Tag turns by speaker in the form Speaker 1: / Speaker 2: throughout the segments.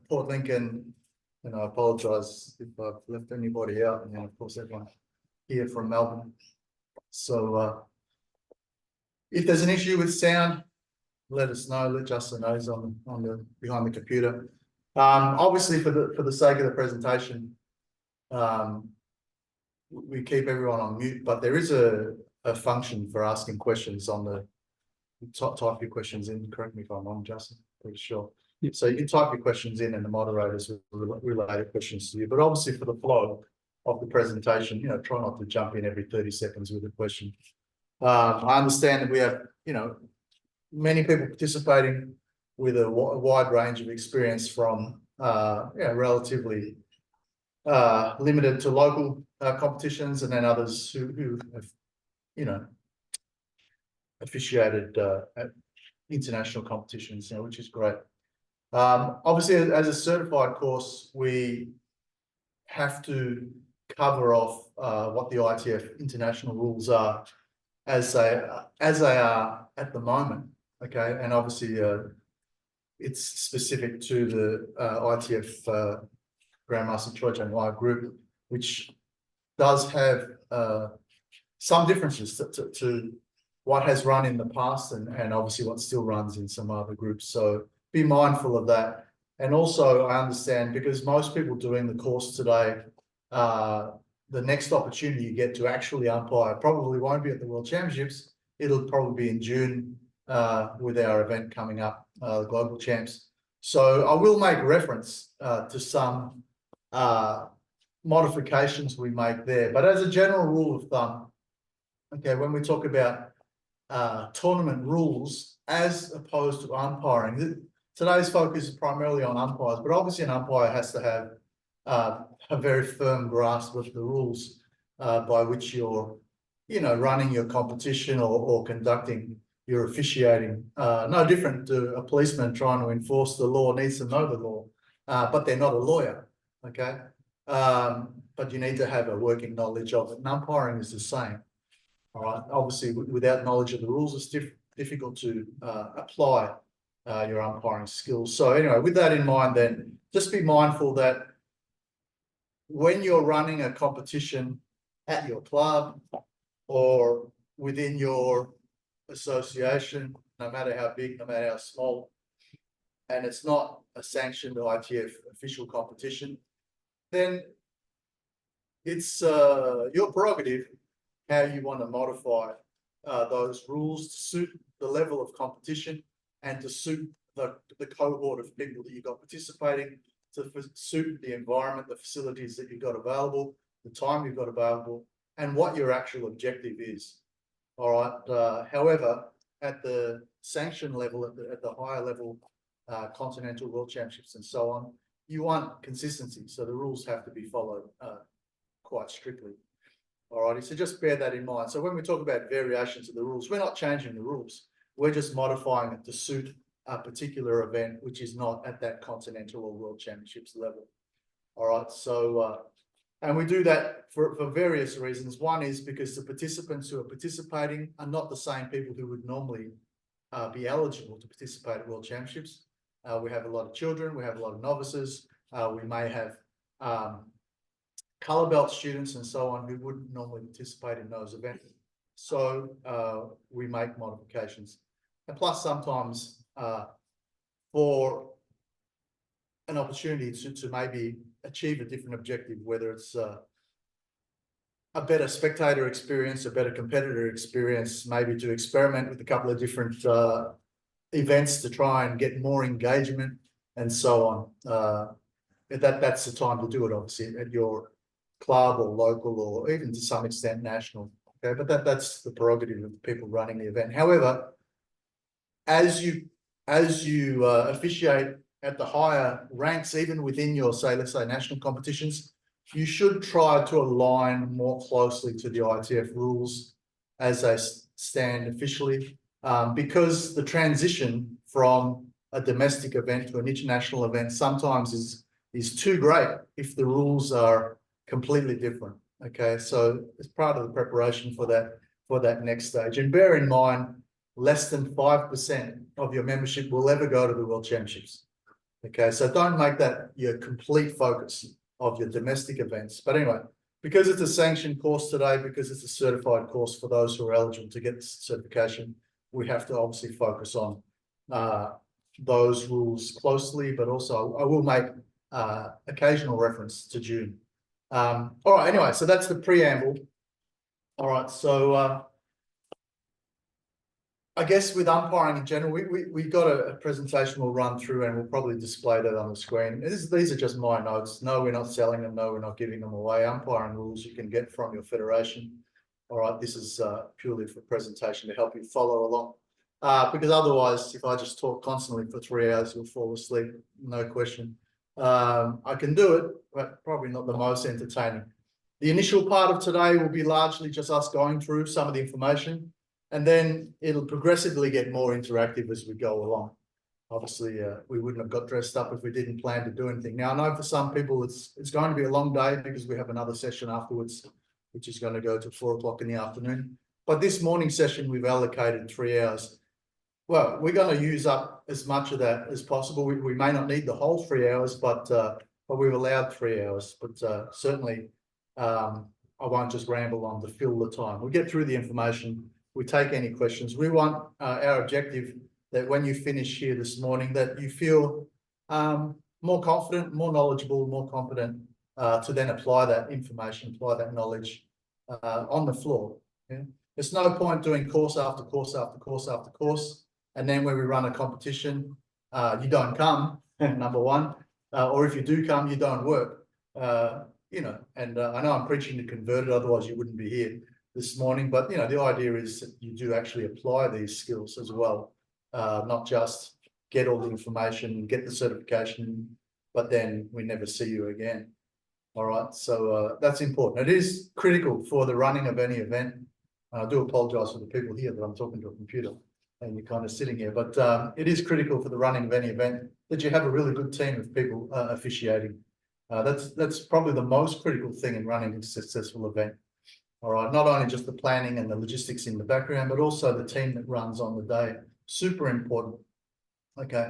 Speaker 1: Port Lincoln, and I apologise if I've left anybody out, and then of course everyone here from Melbourne. So if there's an issue with sound, let us know. Let Justin know. He's on the behind the computer. Obviously, for the sake of the presentation, we keep everyone on mute, but there is a function for asking questions on the type your questions in. Correct me if I'm wrong, Justin. Pretty sure. Yep. So you can type your questions in, and the moderators will relay questions to you. But obviously, for the flow of the presentation, try not to jump in every 30 seconds with a question. I understand that we have, many people participating with a wide range of experience from, relatively limited to local competitions, and then others who have, officiated at international competitions, which is great. Obviously, as a certified course, we have to cover off what the ITF international rules are as they are at the moment. Okay, and obviously it's specific to the ITF Grandmaster Choi Chang Wai group, which does have some differences to what has run in the past and obviously what still runs in some other groups. So be mindful of that. And also, I understand, because most people doing the course today, the next opportunity you get to actually umpire probably won't be at the World Championships. It'll probably be in June with our event coming up, the Global Champs. So I will make reference to some modifications we make there. But as a general rule of thumb, okay, when we talk about tournament rules as opposed to umpiring, today's focus is primarily on umpires, but obviously an umpire has to have a very firm grasp of the rules by which you're, running your competition or conducting your officiating. No different to a policeman trying to enforce the law needs to know the law, but they're not a lawyer, okay? But you need to have a working knowledge of it. And umpiring is the same, all right? Obviously, without knowledge of the rules, it's difficult to apply your umpiring skills. So anyway, with that in mind, then just be mindful that when you're running a competition at your club or within your association, no matter how big, no matter how small, and it's not a sanctioned ITF official competition, then it's your prerogative how you want to modify those rules to suit the level of competition and to suit the cohort of people that you've got participating, to suit the environment, the facilities that you've got available, the time you've got available, and what your actual objective is. All right. However, at the sanction level, at the higher level, continental world championships and so on, you want consistency. So the rules have to be followed quite strictly. All righty. So just bear that in mind. So when we talk about variations of the rules, we're not changing the rules. We're just modifying it to suit a particular event, which is not at that continental or world championships level. All right. So, and we do that for various reasons. One is because the participants who are participating are not the same people who would normally be eligible to participate at world championships. We have a lot of children. We have a lot of novices. We may have colour belt students and so on who wouldn't normally participate in those events. So we make modifications. And plus sometimes for an opportunity to maybe achieve a different objective, whether it's a better spectator experience, a better competitor experience, maybe to experiment with a couple of different events to try and get more engagement and so on. That's the time to do it, obviously, at your club or local or even to some extent national. Okay, but that's the prerogative of the people running the event. However, as you officiate at the higher ranks, even within your, let's say national competitions, you should try to align more closely to the ITF rules as they stand officially, because the transition from a domestic event to an international event sometimes is too great if the rules are completely different. Okay, so it's part of the preparation for that next stage. And bear in mind, less than 5% of your membership will ever go to the World Championships. Okay, so don't make that your complete focus of your domestic events. But anyway, because it's a sanctioned course today, because it's a certified course for those who are eligible to get certification, we have to obviously focus on those rules closely, but also I will make occasional reference to June. All right, anyway, so that's the preamble. All right, so I guess with umpiring in general, we got a presentation we'll run through and we'll probably display that on the screen. These are just my notes. No, we're not selling them. No, we're not giving them away. Umpiring rules you can get from your federation. All right, this is purely for presentation to help you follow along. Because otherwise, if I just talk constantly for 3 hours, you'll fall asleep, no question. I can do it, but probably not the most entertaining. The initial part of today will be largely just us going through some of the information. And then it'll progressively get more interactive as we go along. Obviously, we wouldn't have got dressed up if we didn't plan to do anything. Now, I know for some people it's going to be a long day because we have another session afterwards, which is going to go to 4 o'clock in the afternoon. But this morning session, we've allocated 3 hours. Well, we're going to use up as much of that as possible. We may not need the whole 3 hours, but we've allowed 3 hours. But certainly, I won't just ramble on to fill the time. We'll get through the information. We take any questions. We want our objective that when you finish here this morning, that you feel more confident, more knowledgeable, more competent to then apply that information, apply that knowledge on the floor. Yeah? There's no point doing course after course after course after course. And then when we run a competition, you don't come, number one, or if you do come, you don't work. You know, and I know I'm preaching to converted, otherwise you wouldn't be here this morning, but you know, the idea is that you do actually apply these skills as well, not just get all the information, get the certification, but then we never see you again. All right, so that's important. It is critical for the running of any event. I do apologize for the people here that I'm talking to a computer and you're kind of sitting here, but it is critical for the running of any event that you have a really good team of people officiating. That's probably the most critical thing in running a successful event. All right, not only just the planning and the logistics in the background, but also the team that runs on the day. Super important. Okay.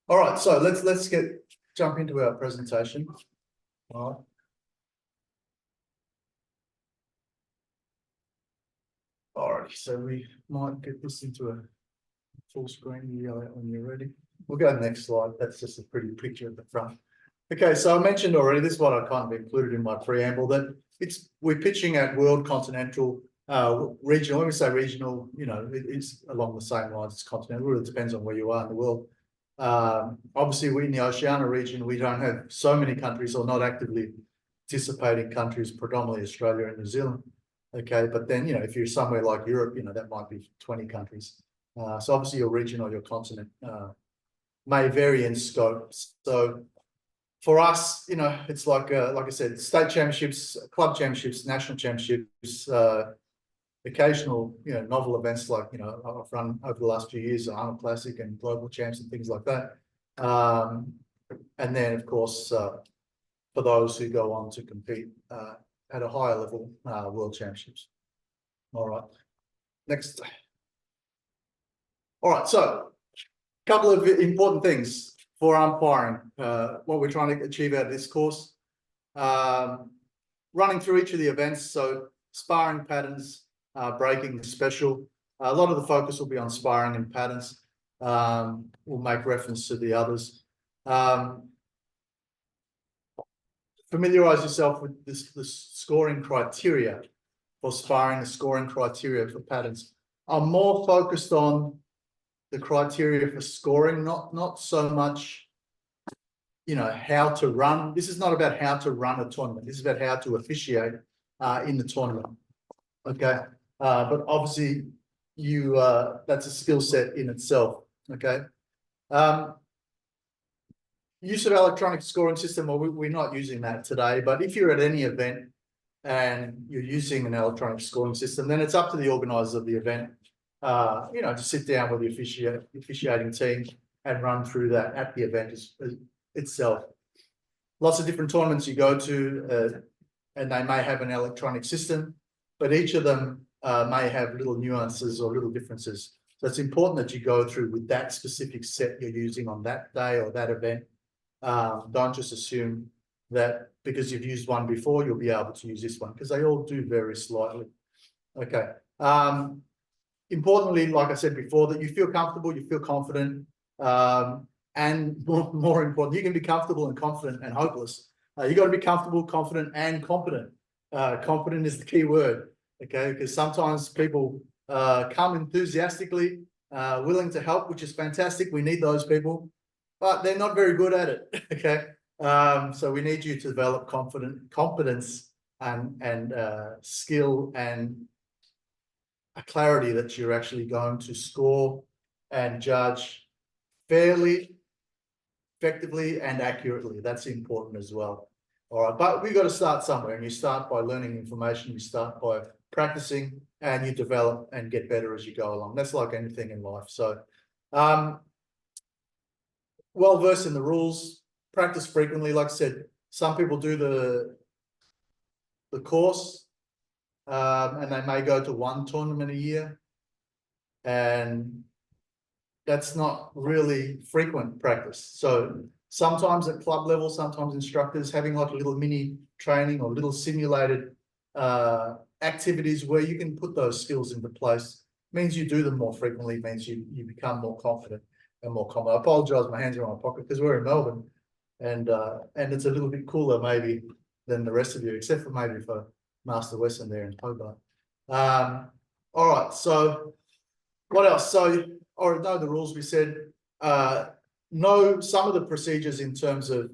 Speaker 1: All right, so let's jump into our presentation. All right. All right, so we might get this into a full screen when you're ready. We'll go to the next slide. That's just a pretty picture at the front. Okay, so I mentioned already, this is what I kind of included in my preamble, that we're pitching at world, continental, regional. When we say regional, you know, it's along the same lines as continental. It really depends on where you are in the world. Obviously, we in the Oceania region, we don't have so many countries or not actively participating countries, predominantly Australia and New Zealand. Okay, but then, you know, if you're somewhere like Europe, you know, that might be 20 countries. So obviously your region or your continent may vary in scope. So for us, you know, it's like I said, state championships, club championships, national championships, occasional, you know, novel events like, you know, I've run over the last few years, Arnold Classic and Global Champs and things like that. And then, of course, for those who go on to compete at a higher level, World Championships. All right, next. All right, so a couple of important things for umpiring, what we're trying to achieve out of this course. Running through each of the events, so sparring patterns, breaking special. A lot of the focus will be on sparring and patterns. We'll make reference to the others. Familiarize yourself with the scoring criteria for sparring, the scoring criteria for patterns. I'm more focused on the criteria for scoring, not so much, you know, how to run. This is not about how to run a tournament. This is about how to officiate in the tournament. Okay, but obviously you that's a skill set in itself. Okay. Use of electronic scoring system, well, we're not using that today, but if you're at any event and you're using an electronic scoring system, then it's up to the organisers of the event, you know, to sit down with the officiating team and run through that at the event itself. Lots of different tournaments you go to, and they may have an electronic system, but each of them may have little nuances or little differences. So it's important that you go through with that specific set you're using on that day or that event. Don't just assume that because you've used one before, you'll be able to use this one, because they all do vary slightly. Okay. Importantly, like I said before, that you feel comfortable, you feel confident, and more important, you can be comfortable and confident and hopeless. You got to be comfortable, confident, and competent. Competent is the key word, okay? Because sometimes people come enthusiastically, willing to help, which is fantastic. We need those people, but they're not very good at it, okay? So we need you to develop competence and skill and a clarity that you're actually going to score and judge fairly, effectively, and accurately. That's important as well. All right, but we've got to start somewhere, and you start by learning information, you start by practicing, and you develop and get better as you go along. That's like anything in life. So well versed in the rules, practice frequently. Like I said, some people do the course, and they may go to one tournament a year, and that's not really frequent practice. So sometimes at club level, sometimes instructors having like a little mini training or little simulated activities where you can put those skills into place means you do them more frequently, means you become more confident and more confident. I apologize, my hands are in my pocket because we're in Melbourne, and it's a little bit cooler maybe than the rest of you, except for maybe for Master Western there in Hobart. All right, so what else? So already know the rules. We said know some of the procedures in terms of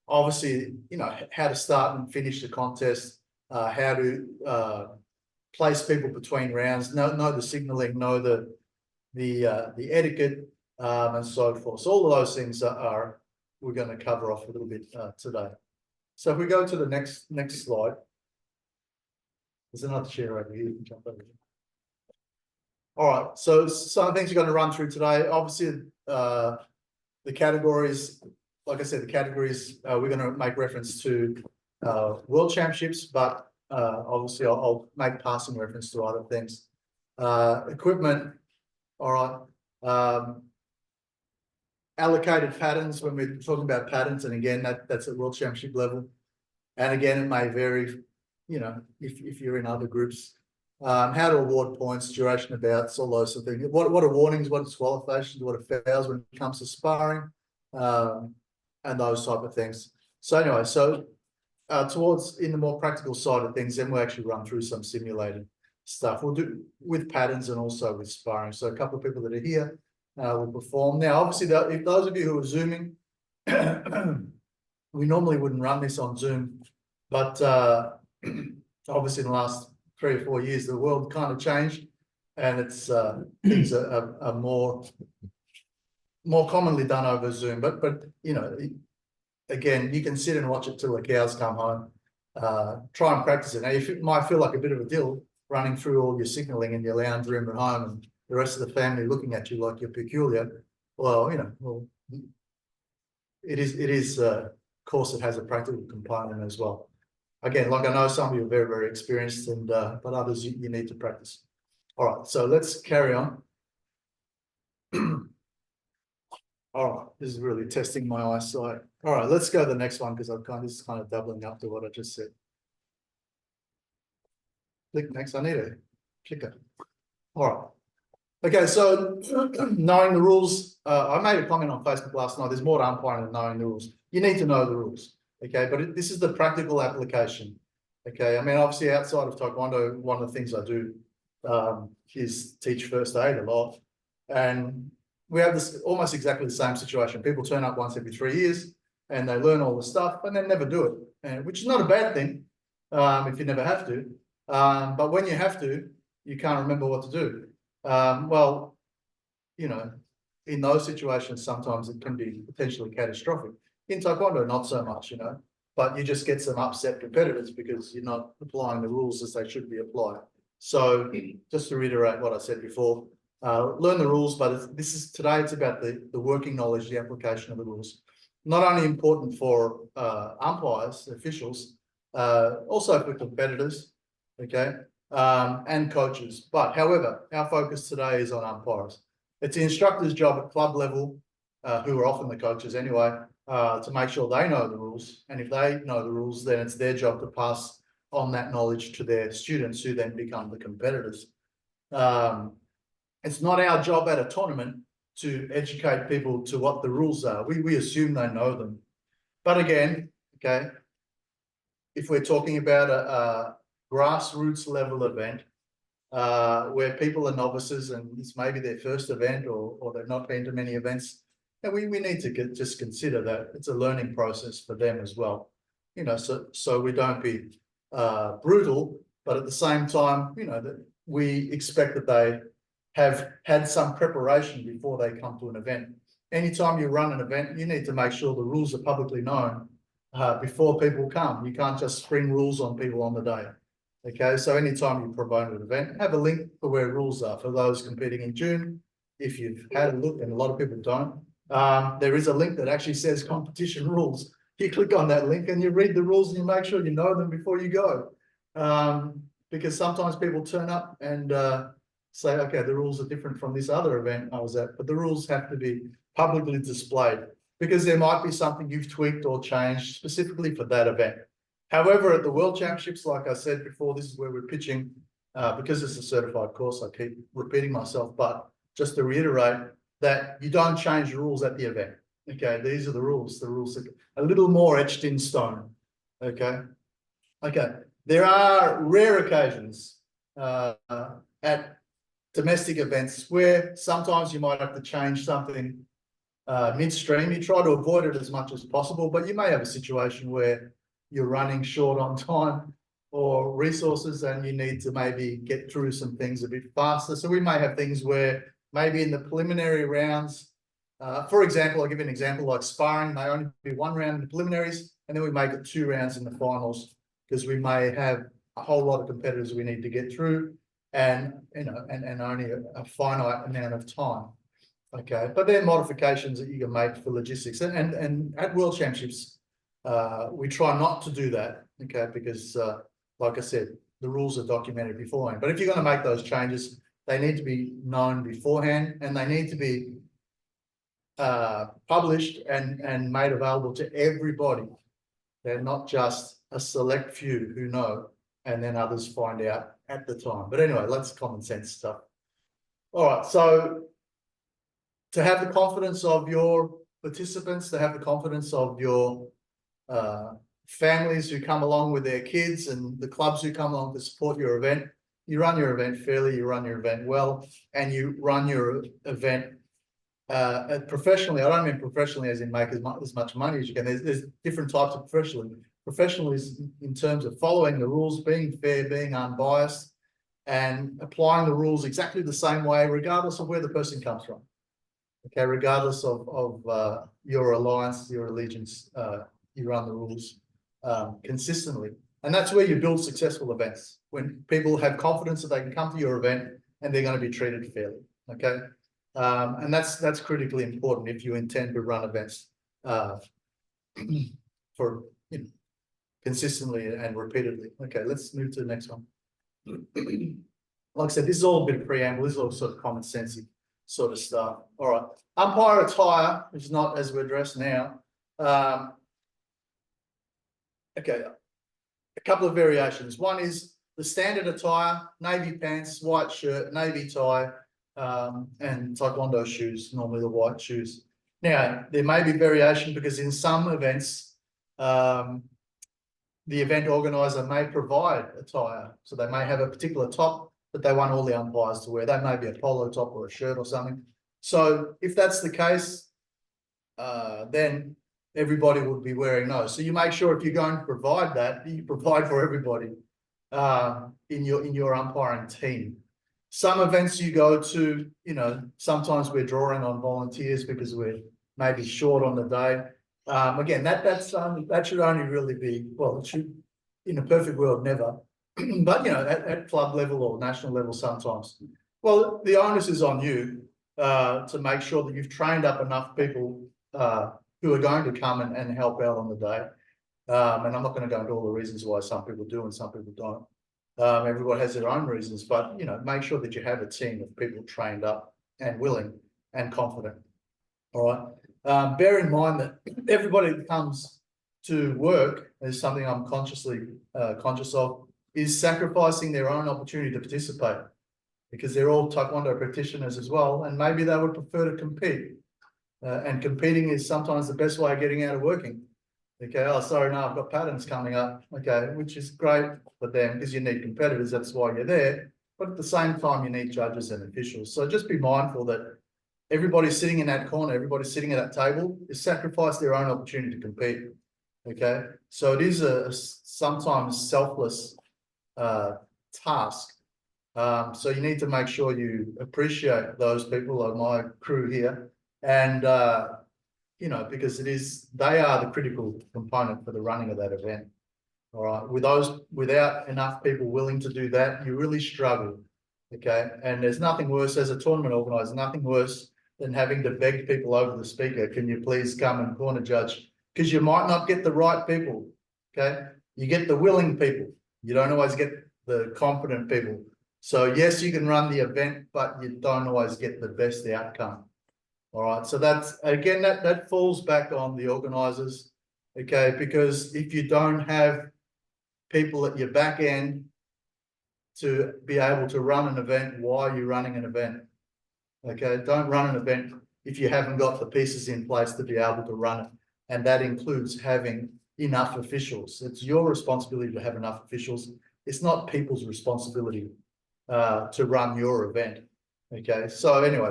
Speaker 1: obviously, you know, how to start and finish the contest, how to place people between rounds, know the signaling, know the etiquette, and so forth. So all of those things are we're going to cover off a little bit today. So if we go to the next slide, there's another chair over here. You can jump over here. All right, so some things you're going to run through today. Obviously, the categories, like I said, the categories, we're going to make reference to World Championships, but obviously I'll make passing reference to other things. Equipment, all right. Allocated patterns, when we're talking about patterns, and again, that's at World Championship level. And again, it may vary, you know, if you're in other groups. How to award points, duration of bouts, all those sort of things. What are warnings, what are disqualifications, what are fouls when it comes to sparring, and those type of things. So anyway, so towards in the more practical side of things, then we'll actually run through some simulated stuff. We'll do with patterns and also with sparring. So a couple of people that are here will perform. Now, obviously, if those of you who are Zooming, we normally wouldn't run this on Zoom, but obviously in the last 3 or 4 years, the world kind of changed, and it's things are more commonly done over Zoom. But you know, again, you can sit and watch it till the cows come home. Try and practice it. Now, you might feel like a bit of a dill running through all your signaling in your lounge room at home, and the rest of the family looking at you like you're peculiar. Well, you know, it is a course that has a practical component as well. Again, like I know some of you are very, very experienced, and but others you need to practice. All right, so let's carry on. All right, this is really testing my eyesight. All right, let's go to the next one because this is kind of doubling up to what I just said. Click next. I need a clicker. All right. Okay, so knowing the rules, I made a comment on Facebook last night. There's more to umpiring than knowing the rules. You need to know the rules. Okay, but this is the practical application. Okay, I mean, obviously outside of Taekwondo, one of the things I do is teach first aid a lot. And we have this almost exactly the same situation. People turn up once every 3 years and they learn all the stuff and then never do it, and which is not a bad thing if you never have to. But when you have to, you can't remember what to do. Well, you know, in those situations, sometimes it can be potentially catastrophic. In Taekwondo, not so much, you know, but you just get some upset competitors because you're not applying the rules as they should be applied. So just to reiterate what I said before, learn the rules, but today it's about the working knowledge, the application of the rules. Not only important for umpires, officials, also for competitors, okay, and coaches. But however, our focus today is on umpires. It's the instructor's job at club level, who are often the coaches anyway, to make sure they know the rules. And if they know the rules, then it's their job to pass on that knowledge to their students, who then become the competitors. It's not our job at a tournament to educate people to what the rules are. We assume they know them. But again, okay, if we're talking about a grassroots level event, where people are novices and it's maybe their first event, or they've not been to many events, and we need to just consider that it's a learning process for them as well. You know, so we don't be brutal, but at the same time, you know, that we expect that they have had some preparation before they come to an event. Anytime you run an event, you need to make sure the rules are publicly known before people come. You can't just spring rules on people on the day. Okay, so anytime you promote an event, have a link for where rules are for those competing in June. If you've had a look, and a lot of people don't, there is a link that actually says competition rules. You click on that link and you read the rules and you make sure you know them before you go. Because sometimes people turn up and say, okay, the rules are different from this other event I was at, but the rules have to be publicly displayed, because there might be something you've tweaked or changed specifically for that event. However, at the World Championships, like I said before, this is where we're pitching, because it's a certified course, I keep repeating myself, but just to reiterate that you don't change the rules at the event. Okay, these are the rules. The rules are a little more etched in stone. Okay. Okay. There are rare occasions at domestic events where sometimes you might have to change something midstream. You try to avoid it as much as possible, but you may have a situation where you're running short on time or resources and you need to maybe get through some things a bit faster. So we may have things where maybe in the preliminary rounds, for example, I'll give you an example, like sparring may only be one round in the preliminaries, and then we make it 2 rounds in the finals, because we may have a whole lot of competitors we need to get through, and you know, and only a finite amount of time. Okay, but there are modifications that you can make for logistics, and at World Championships, we try not to do that. Okay, because like I said, the rules are documented beforehand. But if you're going to make those changes, they need to be known beforehand, and they need to be published and made available to everybody. They're not just a select few who know, and then others find out at the time. But anyway, that's common sense stuff. All right, so to have the confidence of your participants, to have the confidence of your families who come along with their kids, and the clubs who come along to support your event, you run your event fairly, you run your event well, and you run your event professionally. I don't mean professionally as in make as much money as you can. There's different types of professionalism. Professionalism in terms of following the rules, being fair, being unbiased, and applying the rules exactly the same way, regardless of where the person comes from. Okay, regardless of your alliance, your allegiance, you run the rules consistently. And that's where you build successful events, when people have confidence that they can come to your event and they're going to be treated fairly. Okay. And that's critically important if you intend to run events for, you know, consistently and repeatedly. Okay, let's move to the next one. Like I said, this is all a bit of preamble. This is all sort of common sense sort of stuff. All right, umpire attire, which is not as we're dressed now. Okay, a couple of variations. One is the standard attire: navy pants, white shirt, navy tie, and Taekwondo shoes, normally the white shoes. Now, there may be variation, because in some events, the event organizer may provide attire. So they may have a particular top that they want all the umpires to wear. That may be a polo top or a shirt or something. So if that's the case, then everybody would be wearing those. So you make sure if you're going to provide that, you provide for everybody in your umpiring team. Some events you go to, you know, sometimes we're drawing on volunteers because we're maybe short on the day. Again, that should only really be, well, it should, in a perfect world, never. But you know, at club level or national level, sometimes. Well, the onus is on you to make sure that you've trained up enough people who are going to come and help out on the day. And I'm not going to go into all the reasons why some people do and some people don't. Everyone has their own reasons, but you know, make sure that you have a team of people trained up and willing and confident. All Bear in mind that everybody that comes to work, is something I'm conscious of, is sacrificing their own opportunity to participate, because they're all Taekwondo practitioners as well, and maybe they would prefer to compete. And competing is sometimes the best way of getting out of working. Okay, oh, sorry, no, I've got patterns coming up. Okay, which is great for them because you need competitors, that's why you're there. But at the same time, you need judges and officials. So just be mindful that everybody sitting in that corner, everybody sitting at that table is sacrificed their own opportunity to compete. Okay, so it is a sometimes selfless task. So you need to make sure you appreciate those people, like my crew here, and you know, because they are the critical component for the running of that event. All right, without enough people willing to do that, you really struggle. Okay, and there's nothing worse as a tournament organizer, nothing worse than having to beg people over the speaker, can you please come and corner judge? Because you might not get the right people. Okay, you get the willing people. You don't always get the confident people. So yes, you can run the event, but you don't always get the best outcome. All right, so that's, again, that falls back on the organizers, okay? Because if you don't have people at your back end to be able to run an event while you're running an event, okay? Don't run an event if you haven't got the pieces in place to be able to run it. And that includes having enough officials. It's your responsibility to have enough officials. It's not people's responsibility to run your event. Okay, so anyway,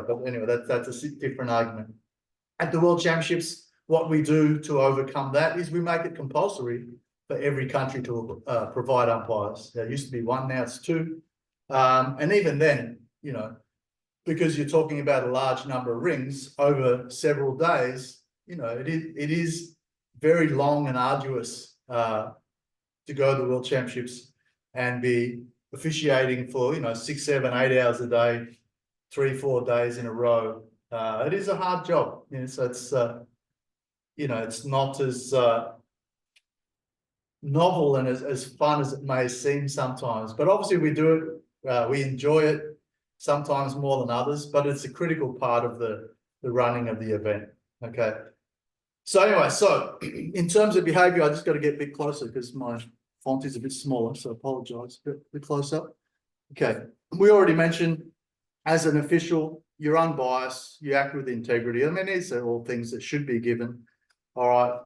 Speaker 1: that's a different argument. At the World Championships, what we do to overcome that is we make it compulsory for every country to provide umpires. There used to be one, now it's two. And even then, you know, because you're talking about a large number of rings over several days, you know, it is very long and arduous to go to the World Championships and be officiating for, you know, 6, 7, 8 hours a day, 3, 4 days in a row. It is a hard job, you know, so it's you know, it's not as novel and as fun as it may seem sometimes, but obviously we do it, we enjoy it sometimes more than others, but it's a critical part of the running of the event. Okay, so anyway, so in terms of behavior, I just got to get a bit closer because my font is a bit smaller, so I apologize. A bit closer. Okay, we already mentioned, as an official, you're unbiased, you act with integrity. I mean, these are all things that should be given. All right,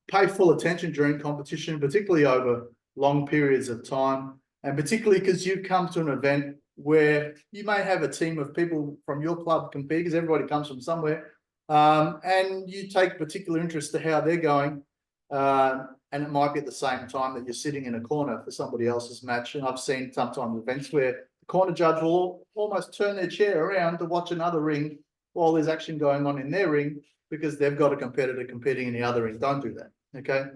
Speaker 1: pay full attention during competition, particularly over long periods of time, and particularly because you've come to an event where you may have a team of people from your club compete, because everybody comes from somewhere, and you take particular interest to how they're going, and it might be at the same time that you're sitting in a corner for somebody else's match. And I've seen sometimes events where the corner judge will almost turn their chair around to watch another ring while there's action going on in their ring, because they've got a competitor competing in the other ring. Don't do that, okay?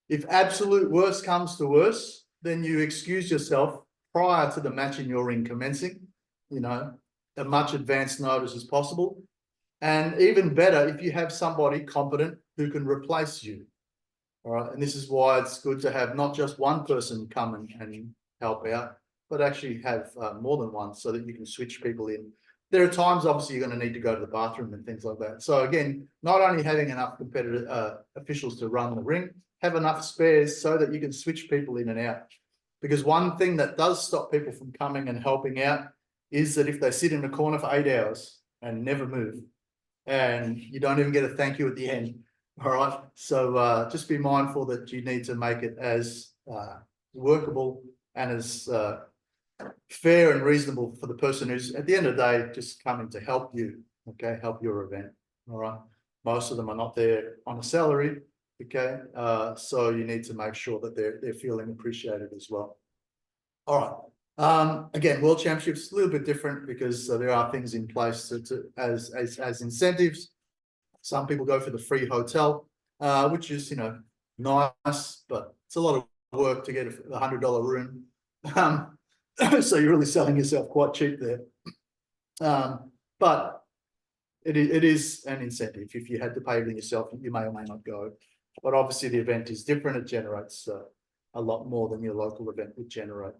Speaker 1: If absolute worst comes to worst, then you excuse yourself prior to the match in your ring commencing, you know, a much advanced notice as possible. And even better, if you have somebody competent who can replace you. All right, and this is why it's good to have not just one person come and help out, but actually have more than one, so that you can switch people in. There are times, obviously, you're going to need to go to the bathroom and things like that. So again, not only having enough competitive officials to run the ring, have enough spares so that you can switch people in and out. Because one thing that does stop people from coming and helping out is that if they sit in a corner for 8 hours and never move, and you don't even get a thank you at the end. All right, so just be mindful that you need to make it as workable and as fair and reasonable for the person who's, at the end of the day, just coming to help you, okay, help your event. All right, most of them are not there on a salary, okay, so you need to make sure that they're feeling appreciated as well. All right, again, World Championships a little bit different, because there are things in place as incentives. Some people go for the free hotel, which is, you know, nice, but it's a lot of work to get a $100 room. So you're really selling yourself quite cheap there. But it is an incentive. If you had to pay everything yourself, you may or may not go. But obviously the event is different. It generates a lot more than your local event would generate.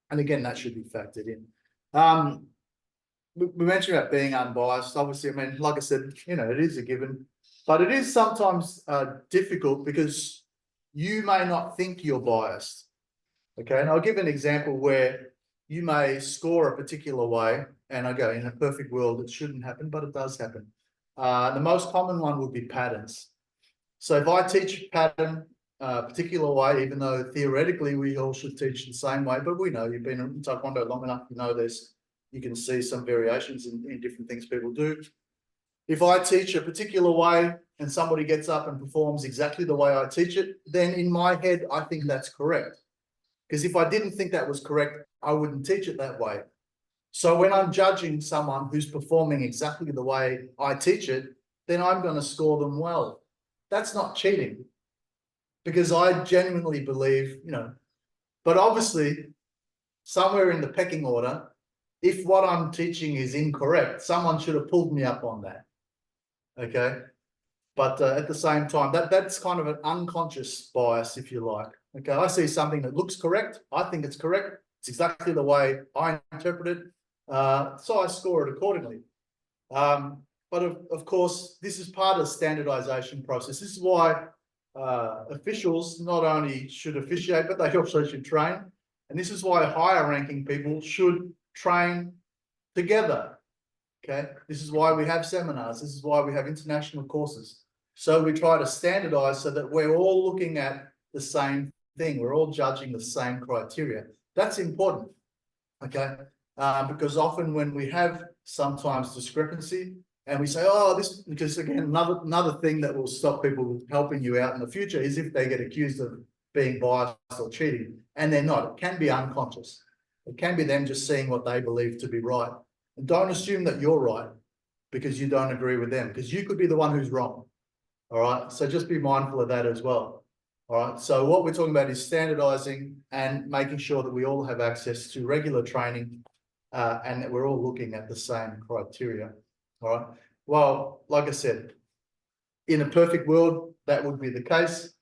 Speaker 1: And again, that should be factored in. We mentioned about being unbiased. Obviously, I mean, like I said, you know, it is a given. But it is sometimes difficult because you may not think you're biased. Okay, and I'll give an example where you may score a particular way, and in a perfect world, it shouldn't happen, but it does happen. The most common one would be patterns. So if I teach a pattern a particular way, even though theoretically we all should teach the same way, but we know you've been in Taekwondo long enough, you know you can see some variations in different things people do. If I teach a particular way and somebody gets up and performs exactly the way I teach it, then in my head, I think that's correct. Because if I didn't think that was correct, I wouldn't teach it that way. So when I'm judging someone who's performing exactly the way I teach it, then I'm going to score them well. That's not cheating, because I genuinely believe, but obviously somewhere in the pecking order, if what I'm teaching is incorrect, someone should have pulled me up on that. Okay. But at the same time, that's kind of an unconscious bias, if you like. Okay, I see something that looks correct. I think it's correct. It's exactly the way I interpret it. So I score it accordingly. But of course, this is part of the standardization process. This is why officials not only should officiate, but they also should train. And this is why higher ranking people should train together. Okay, this is why we have seminars. This is why we have international courses. So we try to standardize so that we're all looking at the same thing. We're all judging the same criteria. That's important, okay? Because often when we have sometimes discrepancy and we say, oh, this, because again, another thing that will stop people helping you out in the future is if they get accused of being biased or cheating, and they're not. It can be unconscious. It can be them just seeing what they believe to be right. And don't assume that you're right because you don't agree with them, because you could be the one who's wrong. All right, so just be mindful of that as well. All right, so what we're talking about is standardizing and making sure that we all have access to regular training and that we're all looking at the same criteria. All right, well, like I said, in a perfect world, that would be the case.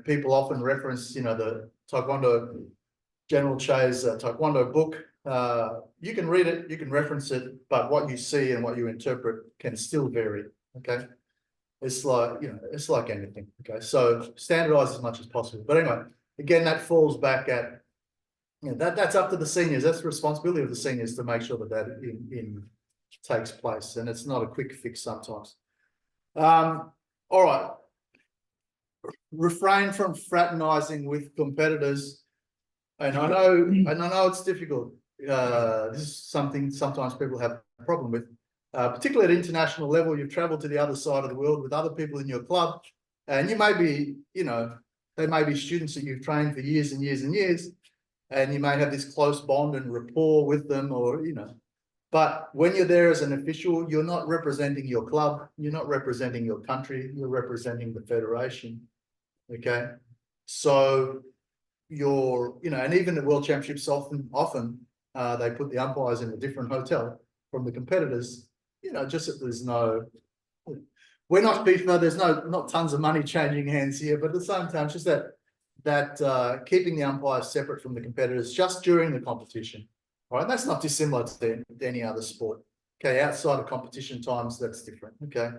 Speaker 1: People often reference, the Taekwondo, General Che's Taekwondo book. You can read it, you can reference it, but what you see and what you interpret can still vary. Okay, it's like it's like anything. Okay, so standardize as much as possible. But anyway, again, that falls back at that's up to the seniors. That's the responsibility of the seniors to make sure that takes place, and it's not a quick fix sometimes. All right, refrain from fraternizing with competitors, and I know it's difficult. This is something sometimes people have a problem with. Particularly at international level, you've traveled to the other side of the world with other people in your club, and you may be, they may be students that you've trained for years and years and years, and you may have this close bond and rapport with them, or, but when you're there as an official, you're not representing your club, you're not representing your country, you're representing the federation, okay? So you're, and even the World Championships often they put the umpires in a different hotel from the competitors, just that there's no, we're not FIFA, there's not tons of money changing hands here, but at the same time, it's just that keeping the umpires separate from the competitors just during the competition. All right, that's not dissimilar to any other sport. Okay, outside of competition times, that's different. Okay,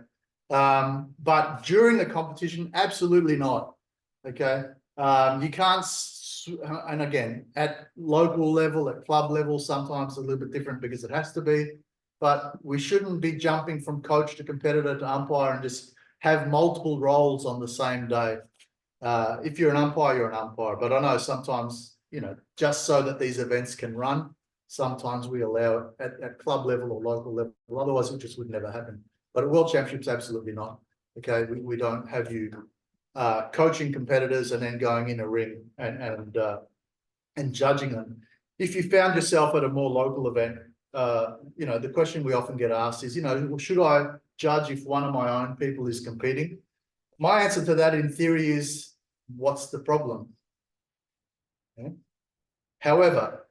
Speaker 1: but during the competition, absolutely not. Okay, you can't, and again, at local level, at club level, sometimes a little bit different because it has to be. But we shouldn't be jumping from coach to competitor to umpire and just have multiple roles on the same day. If you're an umpire, you're an umpire. But I know sometimes, just so that these events can run, sometimes we allow it at club level or local level. Otherwise, it just would never happen. But at World Championships, absolutely not. Okay, we don't have you coaching competitors and then going in a ring and judging them. If you found yourself at a more local event, the question we often get asked is, should I judge if one of my own people is competing? My answer to that in theory is, what's the problem? Okay. However,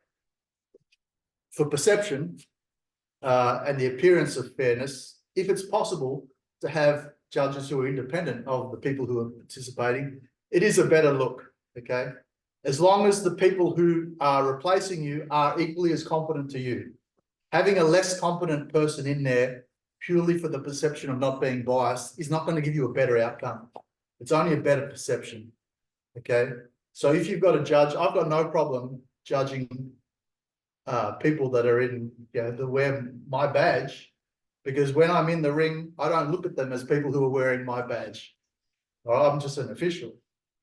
Speaker 1: for perception and the appearance of fairness, if it's possible to have judges who are independent of the people who are participating, it is a better look, okay? As long as the people who are replacing you are equally as competent to you. Having a less competent person in there purely for the perception of not being biased is not going to give you a better outcome. It's only a better perception. Okay. So if you've got a judge, I've got no problem judging people that are in, that wear my badge, because when I'm in the ring, I don't look at them as people who are wearing my badge. I'm just an official.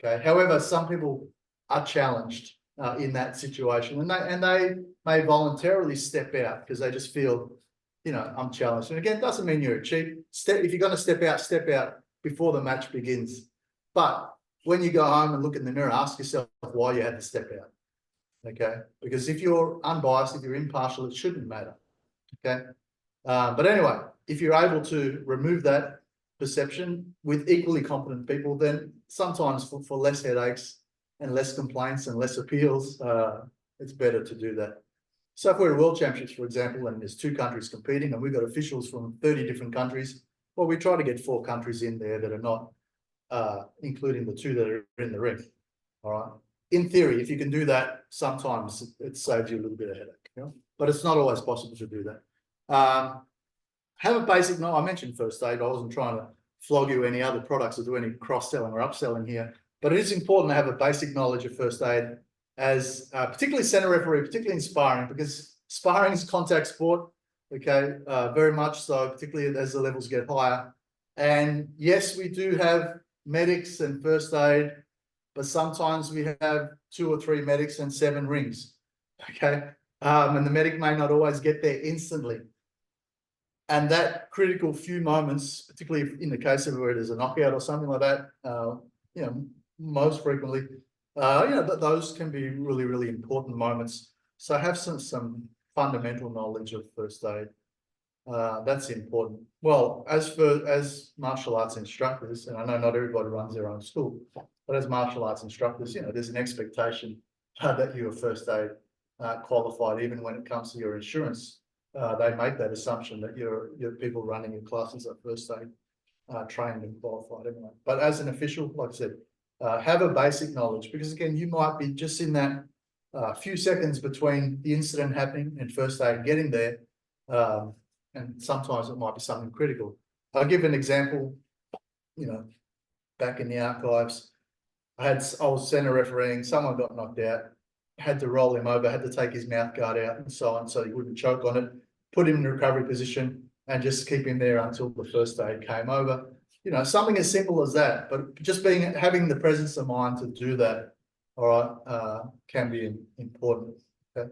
Speaker 1: Okay. However, some people are challenged in that situation, and they may voluntarily step out because they just feel, I'm challenged. And again, it doesn't mean you're a cheat. If you're going to step out before the match begins. But when you go home and look in the mirror, ask yourself why you had to step out. Okay. Because if you're unbiased, if you're impartial, it shouldn't matter. Okay. But anyway, if you're able to remove that perception with equally competent people, then sometimes for less headaches and less complaints and less appeals, it's better to do that. So if we're at World Championships, for example, and there's 2 countries competing and we've got officials from 30 different countries, well, we try to get 4 countries in there that are not including the 2 that are in the ring. All right. In theory, if you can do that, sometimes it saves you a little bit of headache, but it's not always possible to do that. Have a basic knowledge. I mentioned first aid. I wasn't trying to flog you any other products or do any cross-selling or upselling here, but it is important to have a basic knowledge of first aid as particularly center referee, particularly in sparring, because sparring is contact sport. Okay. Very much so, particularly as the levels get higher. And yes, we do have medics and first aid, but sometimes we have 2 or 3 medics and 7 rings. Okay. And the medic may not always get there instantly. And that critical few moments, particularly in the case of where there's a knockout or something like that, most frequently, those can be really, really important moments. So have some fundamental knowledge of first aid. That's important. Well, as martial arts instructors, and I know not everybody runs their own school, but as martial arts instructors, there's an expectation that you are first aid qualified, even when it comes to your insurance. They make that assumption that your people running your classes are first aid trained and qualified anyway. But as an official, like I said, have a basic knowledge, because again, you might be just in that few seconds between the incident happening and first aid getting there, and sometimes it might be something critical. I'll give an example. Back in the archives, I was center refereeing. Someone got knocked out. Had to roll him over, had to take his mouth guard out and so on, so he wouldn't choke on it, put him in recovery position and just keep him there until the first aid came over. Something as simple as that, but just having the presence of mind to do that, all right, can be important. Okay.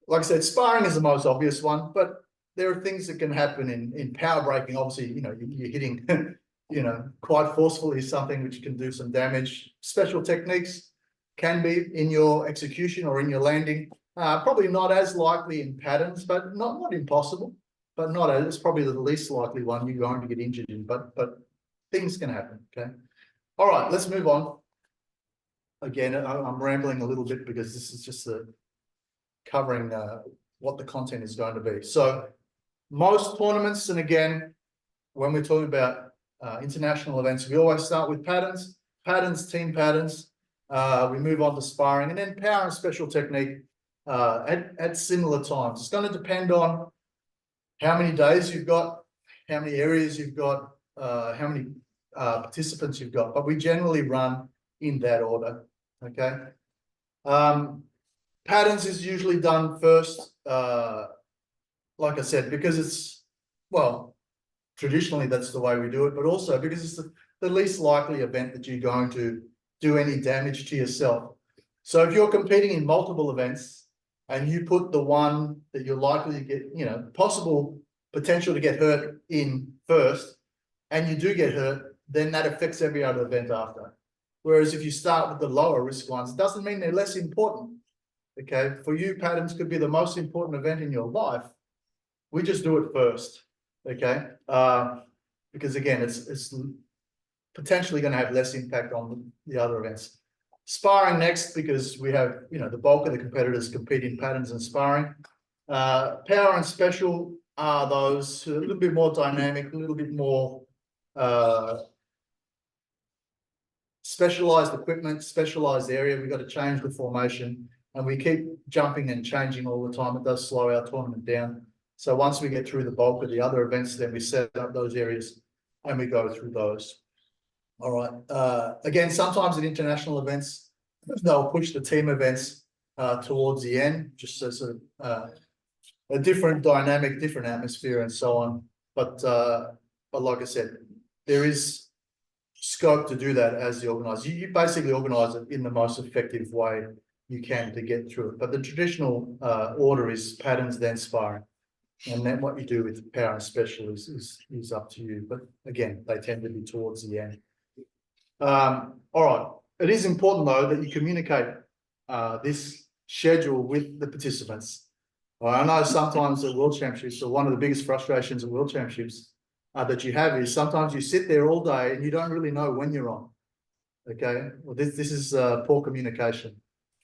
Speaker 1: Like I said, sparring is the most obvious one, but there are things that can happen in power breaking. Obviously, you're hitting, quite forcefully something which can do some damage. Special techniques can be in your execution or in your landing. Probably not as likely in patterns, but not impossible. But it's probably the least likely one you're going to get injured in. But things can happen. Okay. All right, let's move on. Again, I'm rambling a little bit because this is just covering what the content is going to be. So most tournaments, and again, when we're talking about international events, we always start with patterns, team patterns. We move on to sparring, and then power and special technique at similar times. It's going to depend on how many days you've got, how many areas you've got, how many participants you've got, but we generally run in that order. Okay. Patterns is usually done first, like I said, because traditionally that's the way we do it, but also because it's the least likely event that you're going to do any damage to yourself. So if you're competing in multiple events and you put the one that you're likely to get, potential to get hurt in first, and you do get hurt, then that affects every other event after. Whereas if you start with the lower risk ones, it doesn't mean they're less important. Okay, for you, patterns could be the most important event in your life. We just do it first. Okay, because again, it's potentially going to have less impact on the other events. Sparring next, because we have, the bulk of the competitors compete in patterns and sparring. Power and special are those a little bit more dynamic, a little bit more specialized equipment, specialized area. We've got to change the formation, and we keep jumping and changing all the time. It does slow our tournament down. So once we get through the bulk of the other events, then we set up those areas and we go through those. All right. Again, sometimes at international events, they'll push the team events towards the end, just as a different dynamic, different atmosphere, and so on. But like I said, there is scope to do that as the organizer. You basically organize it in the most effective way you can to get through it. But the traditional order is patterns, then sparring. And then what you do with power and special is up to you. But again, they tend to be towards the end. All right. It is important, though, that you communicate this schedule with the participants. I know sometimes at World Championships, so one of the biggest frustrations at World Championships that you have is sometimes you sit there all day and you don't really know when you're on. Okay. Well, this is poor communication.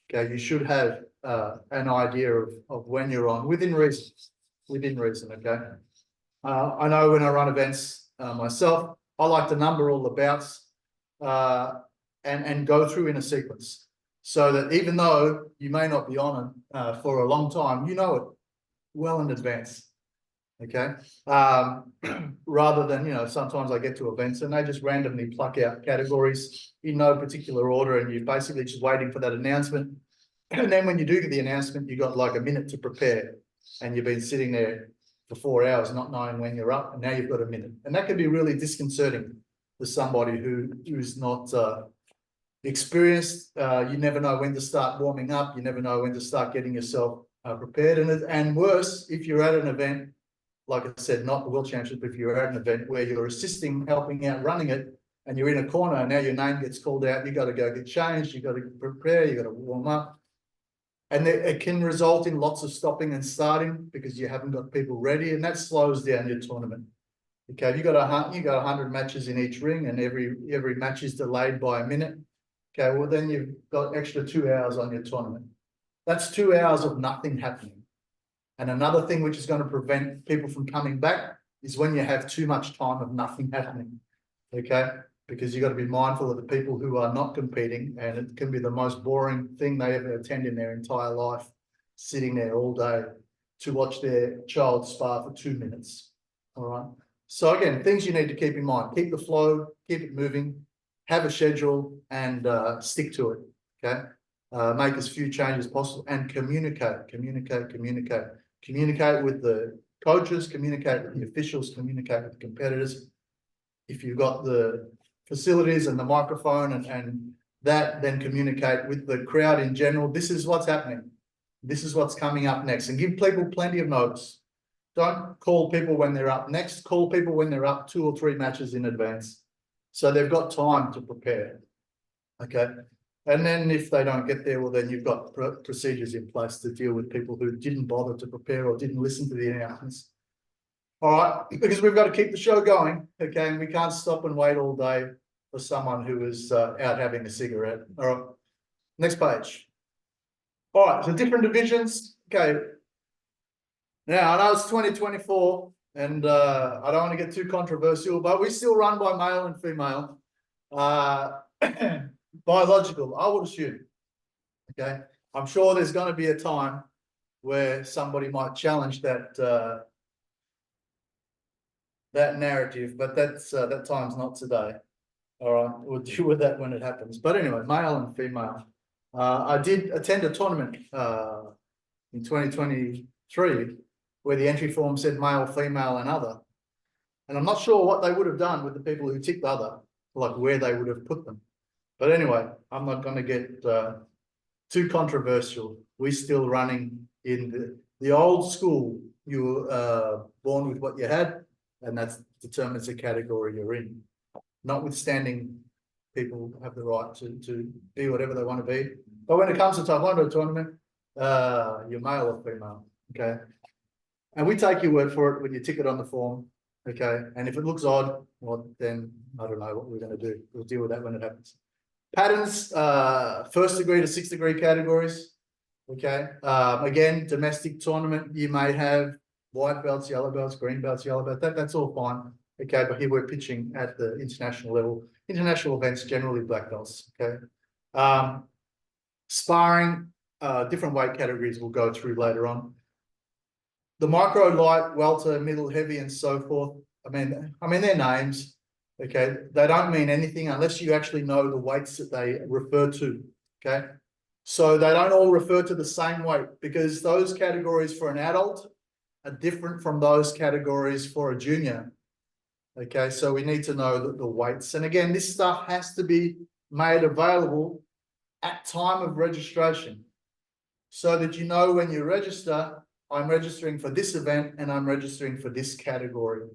Speaker 1: Okay. You should have an idea of when you're on within reason. Within reason. Okay. I know when I run events myself, I like to number all the bouts and go through in a sequence, so that even though you may not be on it for a long time, you know it well in advance. Okay. Rather than, sometimes I get to events and they just randomly pluck out categories in no particular order, and you're basically just waiting for that announcement. And then when you do get the announcement, you got like a minute to prepare, and you've been sitting there for 4 hours not knowing when you're up, and now you've got a minute. And that can be really disconcerting for somebody who's not experienced. You never know when to start warming up. You never know when to start getting yourself prepared. And worse, if you're at an event, like I said, not the World Championship, if you're at an event where you're assisting, helping out, running it, and you're in a corner, and now your name gets called out, you got to go get changed, you got to prepare, you got to warm up. And it can result in lots of stopping and starting because you haven't got people ready, and that slows down your tournament. Okay, if you got 100 matches in each ring, and every match is delayed by a minute. Okay, well then you've got extra 2 hours on your tournament. That's 2 hours of nothing happening. And another thing which is going to prevent people from coming back is when you have too much time of nothing happening. Okay, because you've got to be mindful of the people who are not competing, and it can be the most boring thing they ever attend in their entire life, sitting there all day to watch their child spar for 2 minutes. All right. So again, things you need to keep in mind: keep the flow, keep it moving, have a schedule, and stick to it. Okay. Make as few changes as possible, and communicate with the coaches, communicate with the officials, communicate with the competitors. If you've got the facilities and the microphone and that, then communicate with the crowd in general. This is what's happening. This is what's coming up next, and give people plenty of notice. Don't call people when they're up next. Call people when they're up 2 or 3 matches in advance, so they've got time to prepare. Okay. And then if they don't get there, well, then you've got procedures in place to deal with people who didn't bother to prepare or didn't listen to the announcements. All right, because we've got to keep the show going, okay? And we can't stop and wait all day for someone who is out having a cigarette. All right, next page. All right, so different divisions. Okay. Now, I know it's 2024, and I don't want to get too controversial, but we still run by male and female. Biological, I would assume. Okay, I'm sure there's going to be a time where somebody might challenge that that narrative, but that time's not today. All right, we'll deal with that when it happens. But anyway, male and female. I did attend a tournament in 2023 where the entry form said male, female, and other, and I'm not sure what they would have done with the people who ticked other, like where they would have put them. But anyway, I'm not going to get too controversial. We're still running in the old school. You were born with what you had, and that determines the category you're in. Notwithstanding, people have the right to be whatever they want to be. But when it comes to Taekwondo tournament, you're male or female, okay? And we take your word for it when you tick it on the form, okay? And if it looks odd, well, then I don't know what we're going to do. We'll deal with that when it happens. Patterns, 1st degree to 6th degree categories. Okay. Again, domestic tournament, you may have white belts, yellow belts, green belts, yellow belts. That's all fine. Okay. But here we're pitching at the international level. International events, generally black belts. Okay. Sparring, different weight categories we'll go through later on. The micro, light, welter, middle, heavy, and so forth. I mean, their names, okay, they don't mean anything unless you actually know the weights that they refer to, okay? So they don't all refer to the same weight because those categories for an adult are different from those categories for a junior, okay? So we need to know the weights. And again, this stuff has to be made available at time of registration so that you know when you register, I'm registering for this event and I'm registering for this category,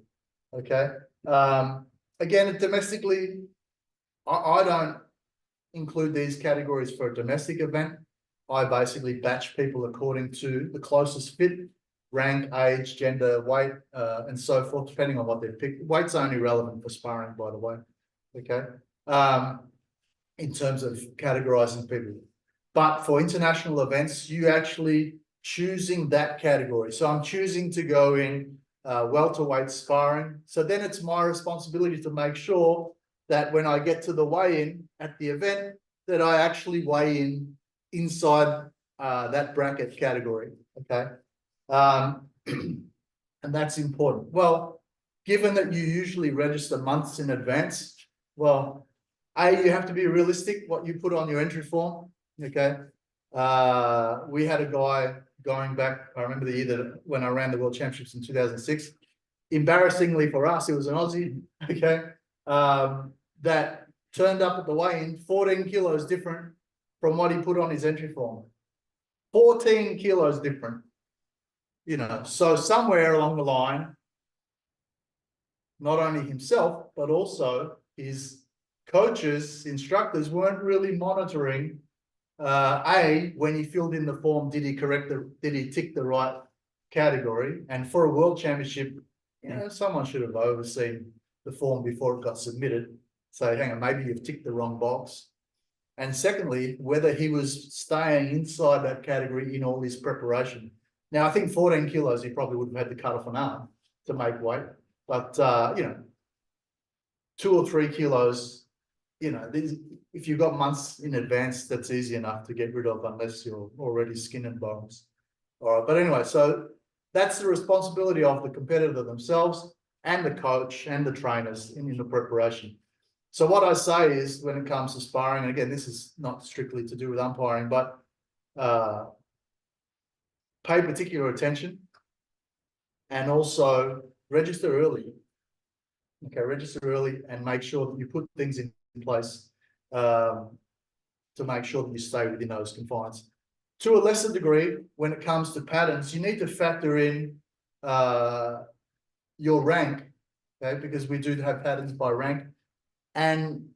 Speaker 1: okay? Again, domestically, I don't include these categories for a domestic event. I basically batch people according to the closest fit, rank, age, gender, weight, and so forth, depending on what they've picked. Weight's only relevant for sparring, by the way, okay? In terms of categorizing people. But for international events, you actually choosing that category. So I'm choosing to go in welterweight sparring. So then it's my responsibility to make sure that when I get to the weigh-in at the event, that I actually weigh in inside that bracket category, okay? And that's important. Well, given that you usually register months in advance, well, you have to be realistic what you put on your entry form, okay? We had a guy going back, I remember the year that when I ran the World Championships in 2006, embarrassingly for us, it was an Aussie, okay, that turned up at the weigh-in 14 kilos different from what he put on his entry form. 14 kilos different, you know, so somewhere along the line, not only himself, but also his coaches, instructors weren't really monitoring when he filled in the form, did he tick the right category? And for a world championship, you know, someone should have overseen the form before it got submitted. So hang on, maybe you've ticked the wrong box. And secondly, whether he was staying inside that category in all his preparation. Now, I think 14 kilos, he probably would have had to cut off an arm to make weight. But, you know, 2 or 3 kilos, you know, if you've got months in advance, that's easy enough to get rid of unless you're already skin and bones. All right, but anyway, so that's the responsibility of the competitor themselves and the coach and the trainers in the preparation. So what I say is when it comes to sparring, and again, this is not strictly to do with umpiring, but pay particular attention and also register early. Okay, register early and make sure that you put things in place to make sure that you stay within those confines. To a lesser degree, when it comes to patterns, you need to factor in your rank, okay, because we do have patterns by rank. And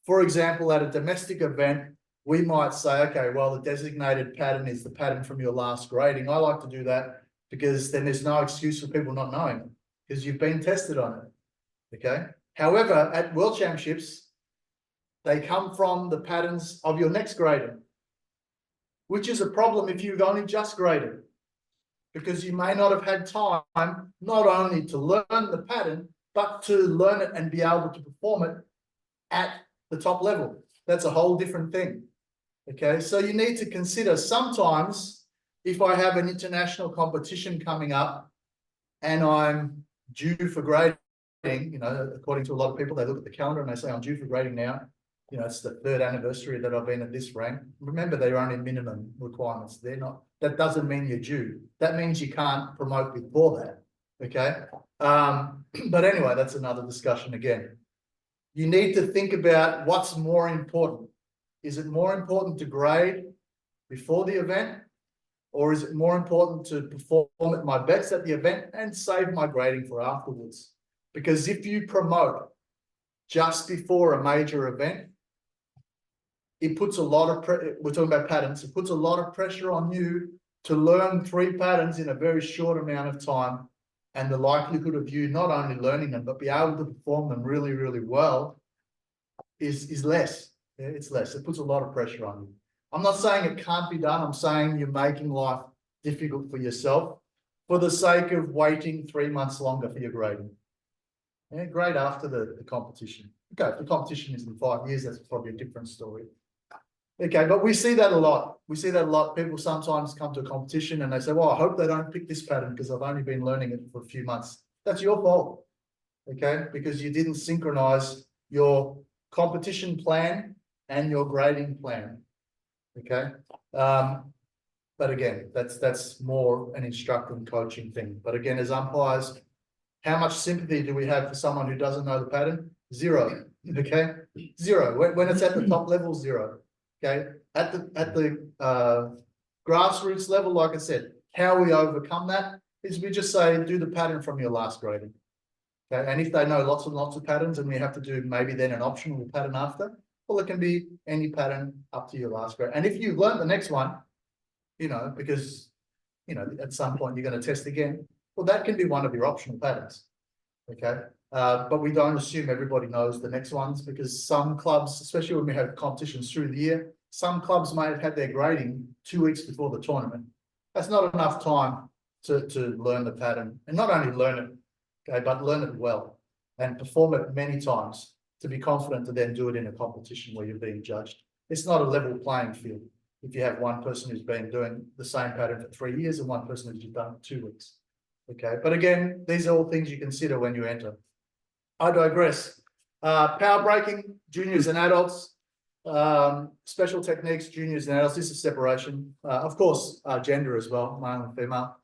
Speaker 1: for example, at a domestic event, we might say, okay, well, the designated pattern is the pattern from your last grading. I like to do that because then there's no excuse for people not knowing because you've been tested on it, okay? However, at World Championships, they come from the patterns of your next grading, which is a problem if you've only just graded, because you may not have had time not only to learn the pattern, but to learn it and be able to perform it at the top level. That's a whole different thing, okay? So you need to consider sometimes if I have an international competition coming up and I'm due for grading, you know, according to a lot of people, they look at the calendar and they say, I'm due for grading now. You know, it's the 3rd anniversary that I've been at this rank. Remember, they're only minimum requirements. They're not, that doesn't mean you're due. That means you can't promote before that, okay? But anyway, that's another discussion again. You need to think about what's more important. Is it more important to grade before the event? Or is it more important to perform at my best at the event and save my grading for afterwards? Because if you promote just before a major event, it puts a lot of we're talking about patterns. It puts a lot of pressure on you to learn 3 patterns in a very short amount of time. And the likelihood of you not only learning them, but be able to perform them really, really well is less. Yeah, it's less. It puts a lot of pressure on you. I'm not saying it can't be done. I'm saying you're making life difficult for yourself for the sake of waiting 3 months longer for your grading. Yeah, grade after the competition. Okay, if the competition is in 5 years, that's probably a different story. Okay, but we see that a lot. We see that a lot. People sometimes come to a competition and they say, well, I hope they don't pick this pattern because I've only been learning it for a few months. That's your fault, okay? Because you didn't synchronize your competition plan and your grading plan, okay? But again, that's more an instructor and coaching thing. But again, as umpires, how much sympathy do we have for someone who doesn't know the pattern? Zero, okay? Zero. When it's at the top level, zero. Okay, at the grassroots level, like I said, how we overcome that is we just say, do the pattern from your last grading. Okay, and if they know lots and lots of patterns and we have to do maybe then an optional pattern after, well, it can be any pattern up to your last grade. And if you've learned the next one, you know, because, you know, at some point you're going to test again, well, that can be one of your optional patterns. Okay. But we don't assume everybody knows the next ones because some clubs, especially when we have competitions through the year, some clubs may have had their grading 2 weeks before the tournament. That's not enough time to learn the pattern and not only learn it, okay, but learn it well and perform it many times to be confident to then do it in a competition where you're being judged. It's not a level playing field if you have one person who's been doing the same pattern for 3 years and one person who's done it 2 weeks. Okay, but again, these are all things you consider when you enter. I digress. Power breaking, juniors and adults. Special techniques, juniors and adults. This is separation. Of course, gender as well, male and female.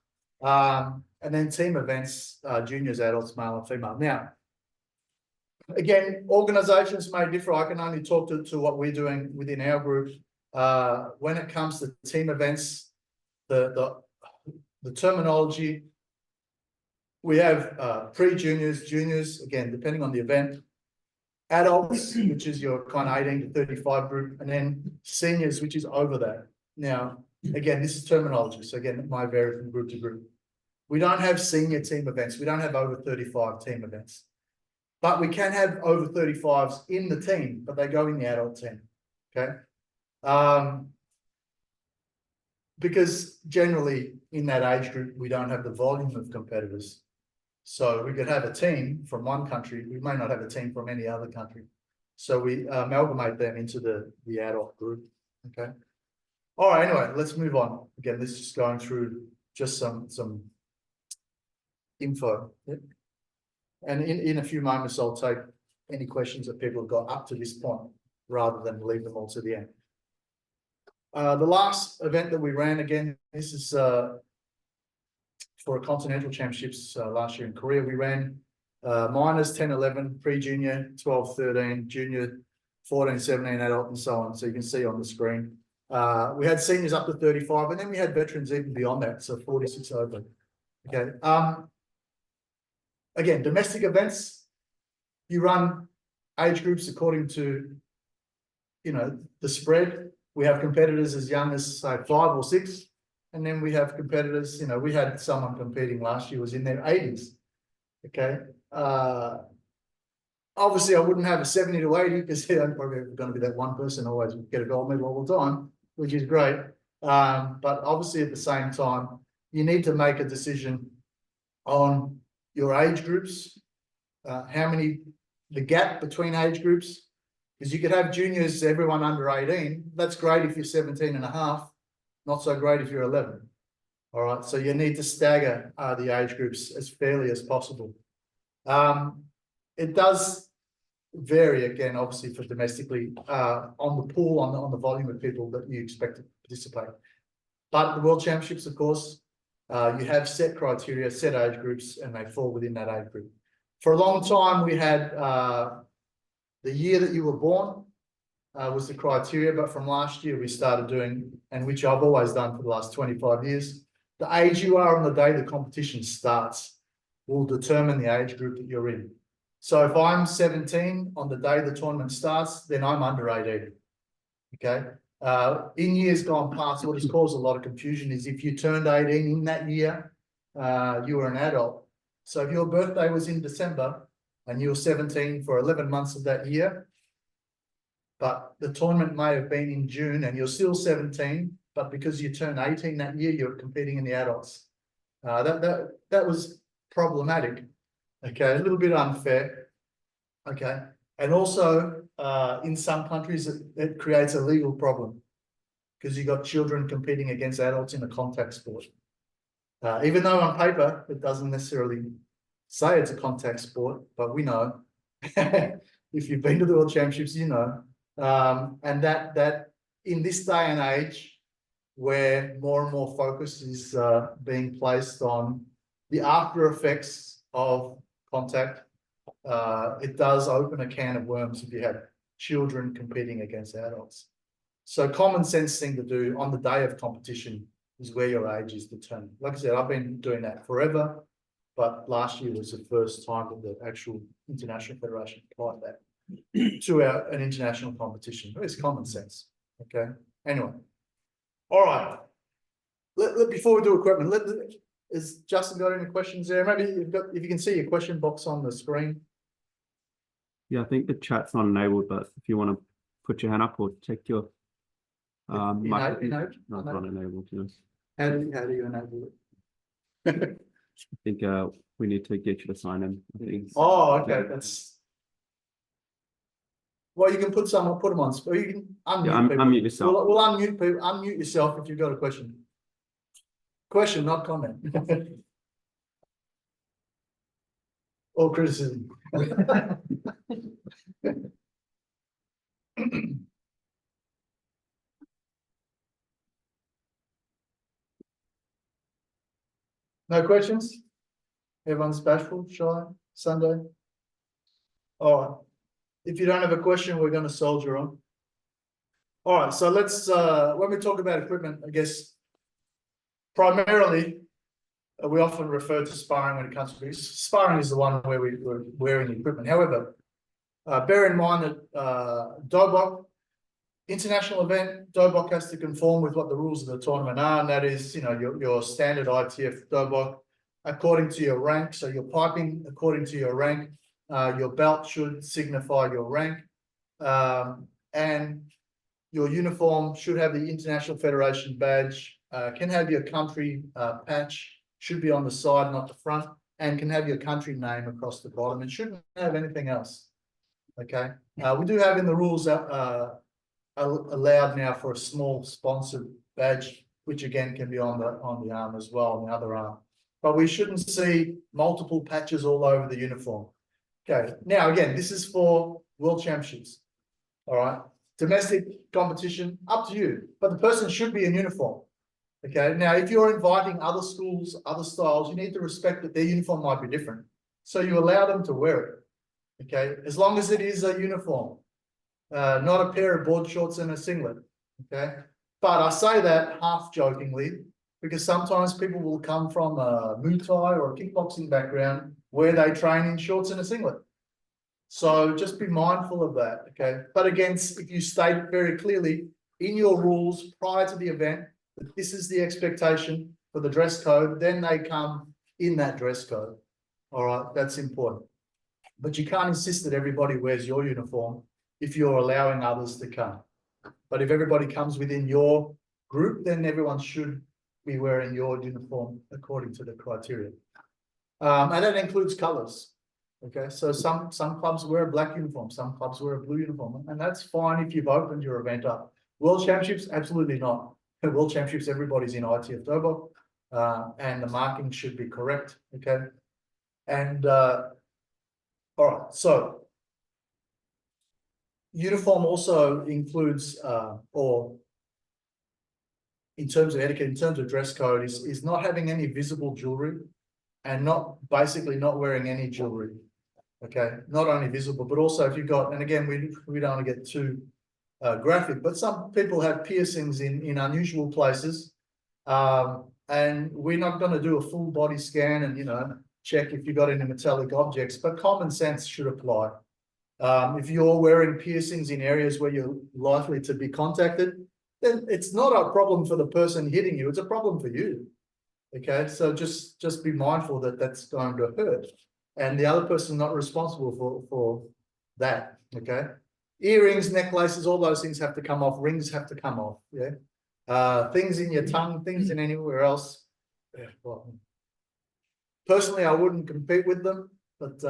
Speaker 1: And then team events, juniors, adults, male and female. Now, again, organizations may differ. I can only talk to what we're doing within our group. When it comes to team events, the terminology, we have pre-juniors, juniors, again, depending on the event, adults, which is your kind of 18 to 35 group, and then seniors, which is over that. Now, again, this is terminology. So again, it might vary from group to group. We don't have senior team events. We don't have over 35 team events, but we can have over 35s in the team, but they go in the adult team, okay? Because generally in that age group, we don't have the volume of competitors. So we could have a team from one country. We may not have a team from any other country. So we amalgamate them into the adult group. Okay. All right. Anyway, let's move on. Again, this is just going through just some info. Yep. And in a few moments, I'll take any questions that people have got up to this point rather than leave them all to the end. The last event that we ran, again, this is for a continental championships last year in Korea. We ran minors 10, 11, pre-junior 12, 13, junior 14, 17, adult, and so on. So you can see on the screen. We had seniors up to 35, and then we had veterans even beyond that, so 46 over. Okay. Again, domestic events, you run age groups according to, you know, the spread. We have competitors as young as, say, 5 or 6. And then we have competitors, you know, we had someone competing last year was in their 80s. Okay. Obviously, I wouldn't have a 70 to 80 because I'm probably going to be that one person always get a gold medal all the time, which is great. But obviously, at the same time, you need to make a decision on your age groups, the gap between age groups, because you could have juniors, everyone under 18. That's great if you're 17 and a half. Not so great if you're 11. All right, so you need to stagger the age groups as fairly as possible. It does vary, again, obviously for domestically on the pool, on the volume of people that you expect to participate. But the World Championships, of course, you have set criteria, set age groups, and they fall within that age group. For a long time, we had the year that you were born, was the criteria, but from last year we started doing, and which I've always done for the last 25 years, the age you are on the day the competition starts will determine the age group that you're in. So if I'm 17 on the day the tournament starts, then I'm under 18. Okay. In years gone past, what has caused a lot of confusion is if you turned 18 in that year, you were an adult. So if your birthday was in December and you were 17 for 11 months of that year, but the tournament may have been in June and you're still 17, but because you turned 18 that year, you're competing in the adults. That was problematic. Okay, a little bit unfair. Okay, and also in some countries, it creates a legal problem. because you've got children competing against adults in a contact sport. Even though on paper, it doesn't necessarily say it's a contact sport, but we know. If you've been to the World Championships, you know. And that in this day and age, where more and more focus is being placed on the after effects of contact, it does open a can of worms if you have children competing against adults. So common sense thing to do on the day of competition is where your age is determined. Like I said, I've been doing that forever, but last year was the first time that the actual International Federation applied that to an international competition. It's common sense. Okay. Anyway, all right. Before we do equipment, has Justin got any questions there? Maybe if you can see your question box on the screen.
Speaker 2: Yeah, I think the chat's not enabled, but if you want to put your hand up or check your mic, not enabled. Yes.
Speaker 1: How do you enable it?
Speaker 2: I think we need to get you to sign in. I think.
Speaker 1: Oh, okay. That's well. You can put them on. Or you can unmute people.
Speaker 2: Unmute yourself.
Speaker 1: We'll unmute people. Unmute yourself if you've got a question. Question, not comment. Or criticism. No questions? Everyone's bashful, shy, Sunday? All right. If you don't have a question, we're going to soldier on. All right, so let's, when we talk about equipment, I guess, primarily, we often refer to sparring when it comes to sparring is the one where we're wearing the equipment. However, bear in mind that DOBOK, international event, DOBOK has to conform with what the rules of the tournament are, and that is, you know, your standard ITF DOBOK according to your rank. So your piping according to your rank, your belt should signify your rank, and your uniform should have the International Federation badge, can have your country patch, should be on the side, not the front, and can have your country name across the bottom. It shouldn't have anything else. Okay. We do have in the rules allowed now for a small sponsored badge, which again can be on the arm as well, on the other arm. But we shouldn't see multiple patches all over the uniform. Okay. Now again, this is for World Championships. All right. Domestic competition, up to you. But the person should be in uniform. Okay. Now, if you're inviting other schools, other styles, you need to respect that their uniform might be different. So you allow them to wear it. Okay. As long as it is a uniform, not a pair of board shorts and a singlet. Okay. But I say that half jokingly because sometimes people will come from a Muay Thai or a kickboxing background where they train in shorts and a singlet. So just be mindful of that. Okay. But again, if you state very clearly in your rules prior to the event that this is the expectation for the dress code, then they come in that dress code. All right. That's important. But you can't insist that everybody wears your uniform if you're allowing others to come. But if everybody comes within your group, then everyone should be wearing your uniform according to the criteria. And that includes colors. Okay, so some clubs wear a black uniform, some clubs wear a blue uniform, and that's fine if you've opened your event up. World Championships, absolutely not. World Championships, everybody's in ITF DOBOK, and the marking should be correct. Okay, and all right, so uniform also includes, or in terms of etiquette, in terms of dress code, is not having any visible jewelry and basically not wearing any jewelry. Okay, not only visible, but also if you've got, and again, we don't want to get too graphic, but some people have piercings in unusual places, and we're not going to do a full body scan and, you know, check if you've got any metallic objects, but common sense should apply. If you're wearing piercings in areas where you're likely to be contacted, then it's not a problem for the person hitting you, it's a problem for you. Okay, so just be mindful that that's going to hurt. And the other person is not responsible for that. Okay, earrings, necklaces, all those things have to come off. Rings have to come off. Yeah, things in your tongue, things in anywhere else. Yeah, well, personally, I wouldn't compete with them, but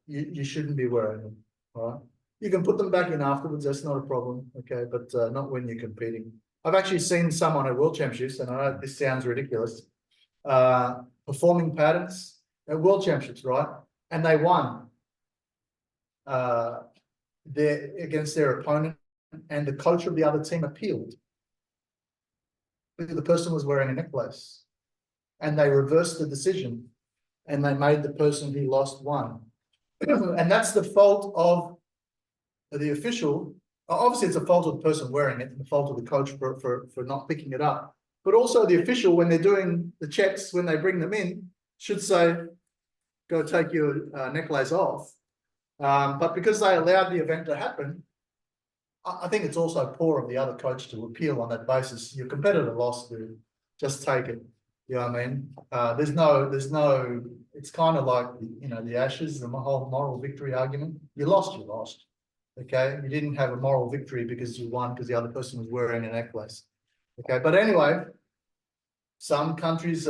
Speaker 1: you shouldn't be wearing them. All right, you can put them back in afterwards. That's not a problem. Okay, but not when you're competing. I've actually seen someone at World Championships, and I know this sounds ridiculous, performing patterns at World Championships, right? And they won against their opponent, and the coach of the other team appealed. The person was wearing a necklace, and they reversed the decision, and they made the person who lost won. And that's the fault of the official. Obviously, it's a fault of the person wearing it, and the fault of the coach for not picking it up. But also the official, when they're doing the checks, when they bring them in, should say, go take your necklace off. But because they allowed the event to happen, I think it's also poor of the other coach to appeal on that basis. Your competitor lost, dude. Just take it. You know what I mean? There's no, it's kind of like, you know, the Ashes, the whole moral victory argument. You lost. Okay. You didn't have a moral victory because you won because the other person was wearing a necklace. Okay. But anyway, some countries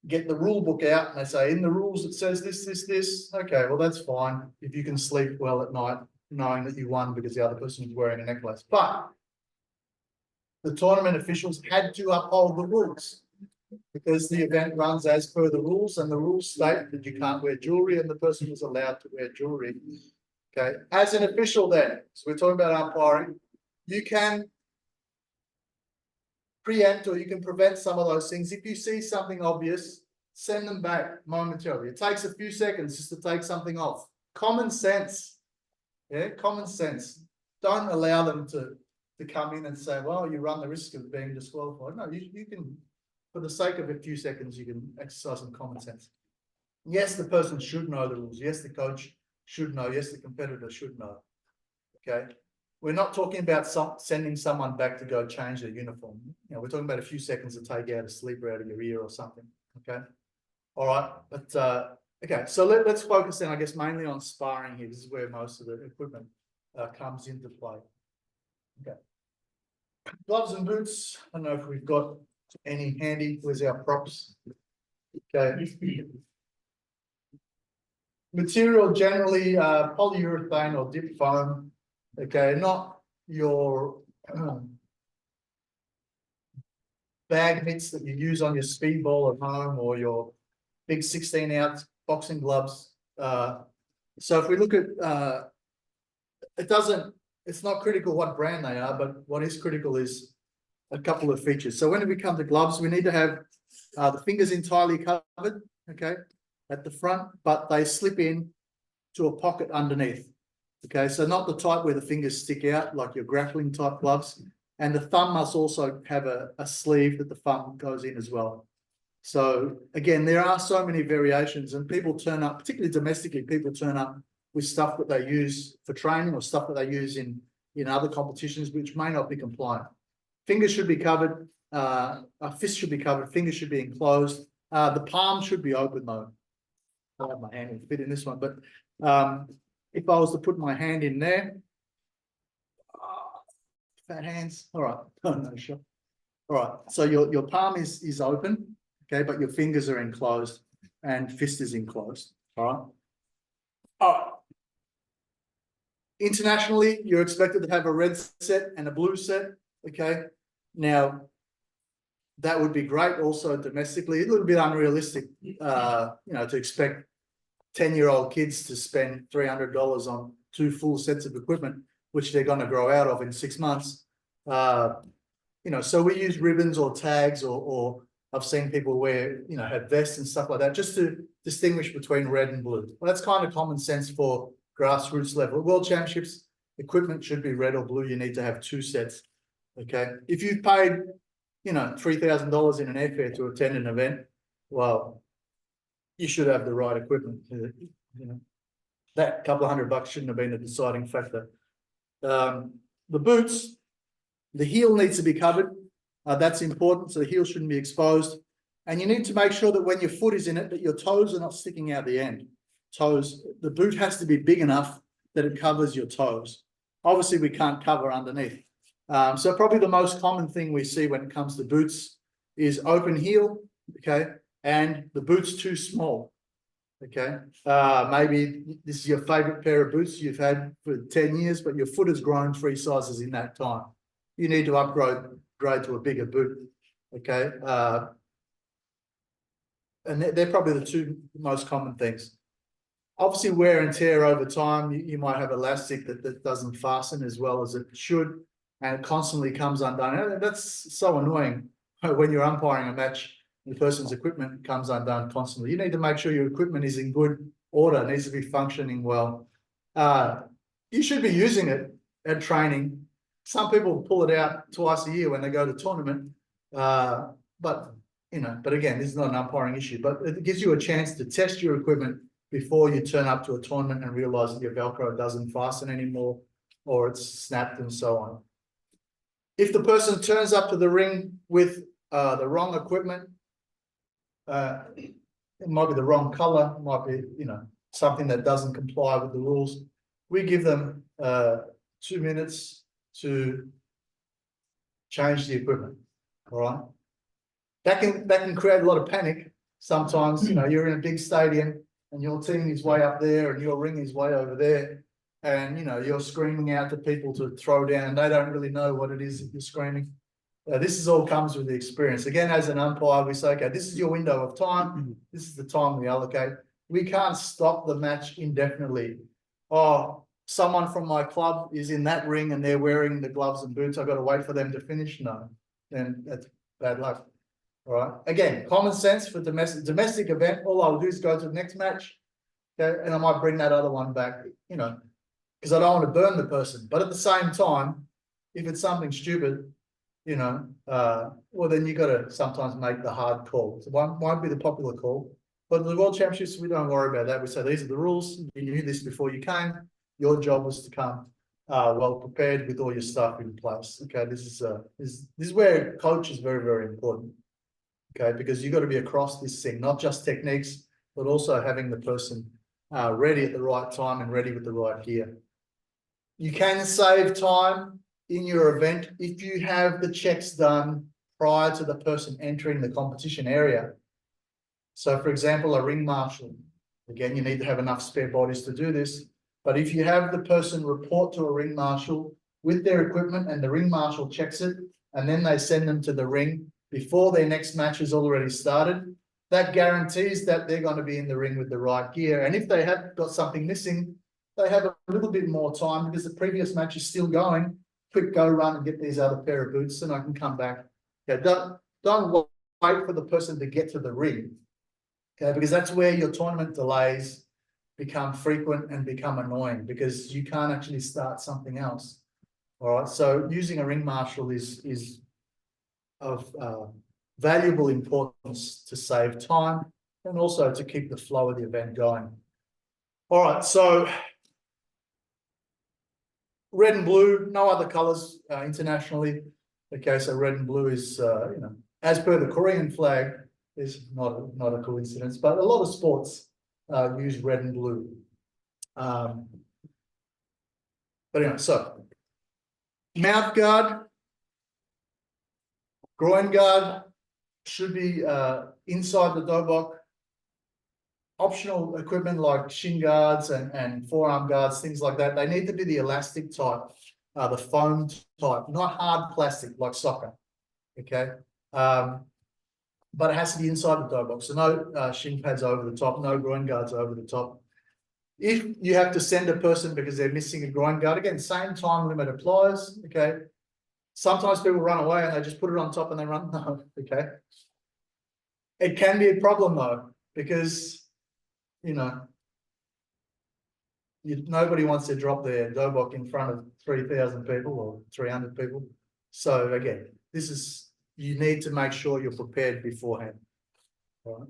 Speaker 1: get the rule book out and they say, in the rules, it says this. Okay. Well, that's fine. If you can sleep well at night, knowing that you won because the other person was wearing a necklace. But the tournament officials had to uphold the rules because the event runs as per the rules, and the rules state that you can't wear jewelry and the person was allowed to wear jewelry. Okay. As an official then, so we're talking about umpiring, you can preempt or you can prevent some of those things. If you see something obvious, send them back momentarily. It takes a few seconds just to take something off. Common sense. Yeah, common sense. Don't allow them to come in and say, well, you run the risk of being disqualified. No, you can, for the sake of a few seconds, you can exercise some common sense. Yes, the person should know the rules. Yes, the coach should know. Yes, the competitor should know. Okay. We're not talking about sending someone back to go change their uniform. You know, we're talking about a few seconds to take out a sleeper out of your ear or something. Okay. All right. But, okay, so let's focus then, I guess, mainly on sparring here. This is where most of the equipment comes into play. Okay. Gloves and boots. I don't know if we've got any handy. Where's our props? Okay. Material generally polyurethane or dip foam. Okay, not your bag mitts that you use on your speedball at home or your big 16-ounce boxing gloves. So if we look at, it's not critical what brand they are, but what is critical is a couple of features. So when we come to gloves, we need to have the fingers entirely covered, okay, at the front, but they slip in to a pocket underneath. Okay, so not the type where the fingers stick out like your grappling type gloves. And the thumb must also have a sleeve that the thumb goes in as well. So again, there are so many variations, and people turn up, particularly domestically, people turn up with stuff that they use for training or stuff that they use in other competitions, which may not be compliant. Fingers should be covered, a fist should be covered, fingers should be enclosed. The palm should be open though. I have my hand will fit in this one, but if I was to put my hand in there, fat hands, all right, oh, no, sure. All right, so your palm is open, okay, but your fingers are enclosed and fist is enclosed, all right? All right. Internationally, you're expected to have a red set and a blue set, okay? Now, that would be great. Also domestically, a little bit unrealistic, you know, to expect 10-year-old kids to spend $300 on 2 full sets of equipment, which they're going to grow out of in 6 months. You know, so we use ribbons or tags, or I've seen people wear, you know, have vests and stuff like that, just to distinguish between red and blue. Well, that's kind of common sense for grassroots level. At World Championships, equipment should be red or blue. You need to have 2 sets. Okay. If you've paid, you know, $3,000 in an airfare to attend an event, well, you should have the right equipment. You know, that couple of $100 shouldn't have been a deciding factor. The boots, the heel needs to be covered. That's important. So the heel shouldn't be exposed. And you need to make sure that when your foot is in it, that your toes are not sticking out the end. Toes, the boot has to be big enough that it covers your toes. Obviously, we can't cover underneath. So probably the most common thing we see when it comes to boots is open heel, okay, and the boot's too small, okay. Maybe this is your favorite pair of boots you've had for 10 years, but your foot has grown 3 sizes in that time. you need to upgrade to a bigger boot. Okay. And they're probably the two most common things. Obviously, wear and tear over time. You might have elastic that doesn't fasten as well as it should, and it constantly comes undone. And that's so annoying when you're umpiring a match. The person's equipment comes undone constantly. You need to make sure your equipment is in good order, needs to be functioning well. You should be using it at training. Some people pull it out twice a year when they go to tournament, but again, this is not an umpiring issue. But it gives you a chance to test your equipment before you turn up to a tournament and realize that your Velcro doesn't fasten anymore, or it's snapped and so on. If the person turns up to the ring with the wrong equipment, it might be the wrong color, might be something that doesn't comply with the rules. We give them 2 minutes to change the equipment. All right, that can create a lot of panic. Sometimes you're in a big stadium and your team is way up there and your ring is way over there, and you're screaming out to people to throw down and they don't really know what it is that you're screaming. This is all comes with the experience. Again, as an umpire, we say, okay, this is your window of time. This is the time we allocate. We can't stop the match indefinitely. Oh, someone from my club is in that ring and they're wearing the gloves and boots. I've got to wait for them to finish. No, then that's bad luck. All right. Again, common sense for domestic event. All I'll do is go to the next match, okay, and I might bring that other one back, because I don't want to burn the person. But at the same time, if it's something stupid, well, then you got to sometimes make the hard call. So one might be the popular call, but the World Championships, we don't worry about that. We say these are the rules. You knew this before you came. Your job was to come well prepared with all your stuff in place. Okay, this is where coach is very, very important. Okay, because you've got to be across this thing, not just techniques, but also having the person ready at the right time and ready with the right gear. You can save time in your event if you have the checks done prior to the person entering the competition area. So, for example, a ring marshal. Again, you need to have enough spare bodies to do this. But if you have the person report to a ring marshal with their equipment and the ring marshal checks it, and then they send them to the ring before their next match has already started, that guarantees that they're going to be in the ring with the right gear. And if they have got something missing, they have a little bit more time because the previous match is still going. Quick go run and get these other pair of boots and I can come back. Okay, don't wait for the person to get to the ring. Okay, because that's where your tournament delays become frequent and become annoying because you can't actually start something else. All right, so using a ring marshal is of valuable importance to save time and also to keep the flow of the event going. All right, so red and blue, no other colors internationally. Okay, so red and blue is, as per the Korean flag, is not a coincidence, but a lot of sports use red and blue. But anyway, so mouth guard, groin guard should be inside the dobok. Optional equipment like shin guards and forearm guards, things like that, they need to be the elastic type, the foam type, not hard plastic like soccer. Okay. But it has to be inside the dobok. So no shin pads over the top, no groin guards over the top. If you have to send a person because they're missing a groin guard, again, same time limit applies. Okay. Sometimes people run away and they just put it on top and they run. No, okay. It can be a problem though, because nobody wants to drop their dobok in front of 3,000 people or 300 people. So again, you need to make sure you're prepared beforehand. Right?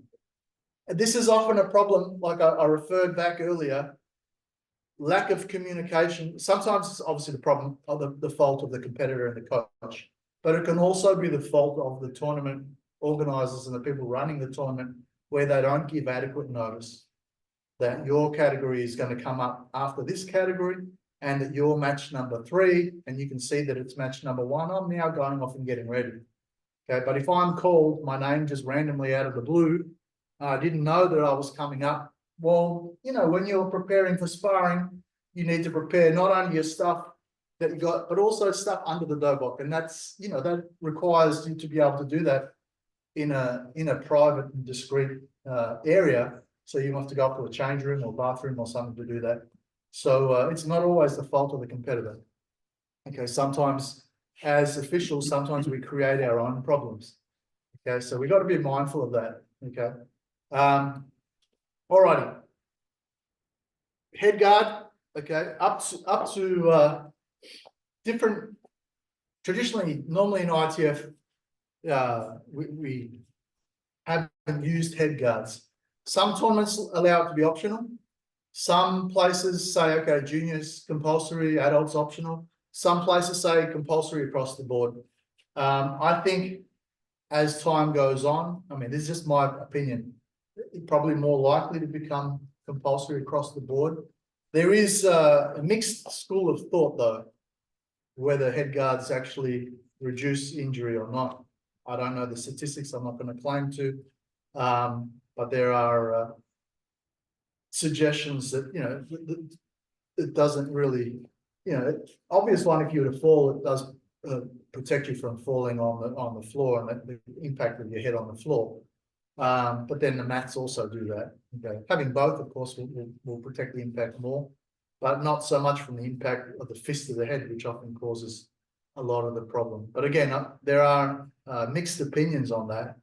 Speaker 1: And this is often a problem, like I referred back earlier, lack of communication. Sometimes it's obviously the problem of the fault of the competitor and the coach, but it can also be the fault of the tournament organizers and the people running the tournament where they don't give adequate notice that your category is going to come up after this category and that you're match number 3 and you can see that it's match number 1. I'm now going off and getting ready. Okay, but if I'm called my name just randomly out of the blue, I didn't know that I was coming up. Well, when you're preparing for sparring, you need to prepare not only your stuff that you got, but also stuff under the dobok, and that's, you know, that requires you to be able to do that in a private and discreet area. So you have to go up to a change room or bathroom or something to do that. So it's not always the fault of the competitor. Okay, sometimes as officials, sometimes we create our own problems. Okay, so we got to be mindful of that. Okay, all righty. Head guard. Okay, up to different. Traditionally, normally in ITF, we haven't used head guards. Some tournaments allow it to be optional. Some places say, okay, juniors compulsory, adults optional. Some places say compulsory across the board. I think as time goes on, I mean, this is just my opinion, it's probably more likely to become compulsory across the board. There is a mixed school of thought, though, whether head guards actually reduce injury or not. I don't know the statistics, I'm not going to claim to, but there are suggestions that, you know, it doesn't really, you know, obvious one, if you were to fall, it does protect you from falling on the floor and the impact of your head on the floor. But then the mats also do that. Okay, having both, of course, will protect the impact more, but not so much from the impact of the fist of the head, which often causes a lot of the problem. But again, there are mixed opinions on that.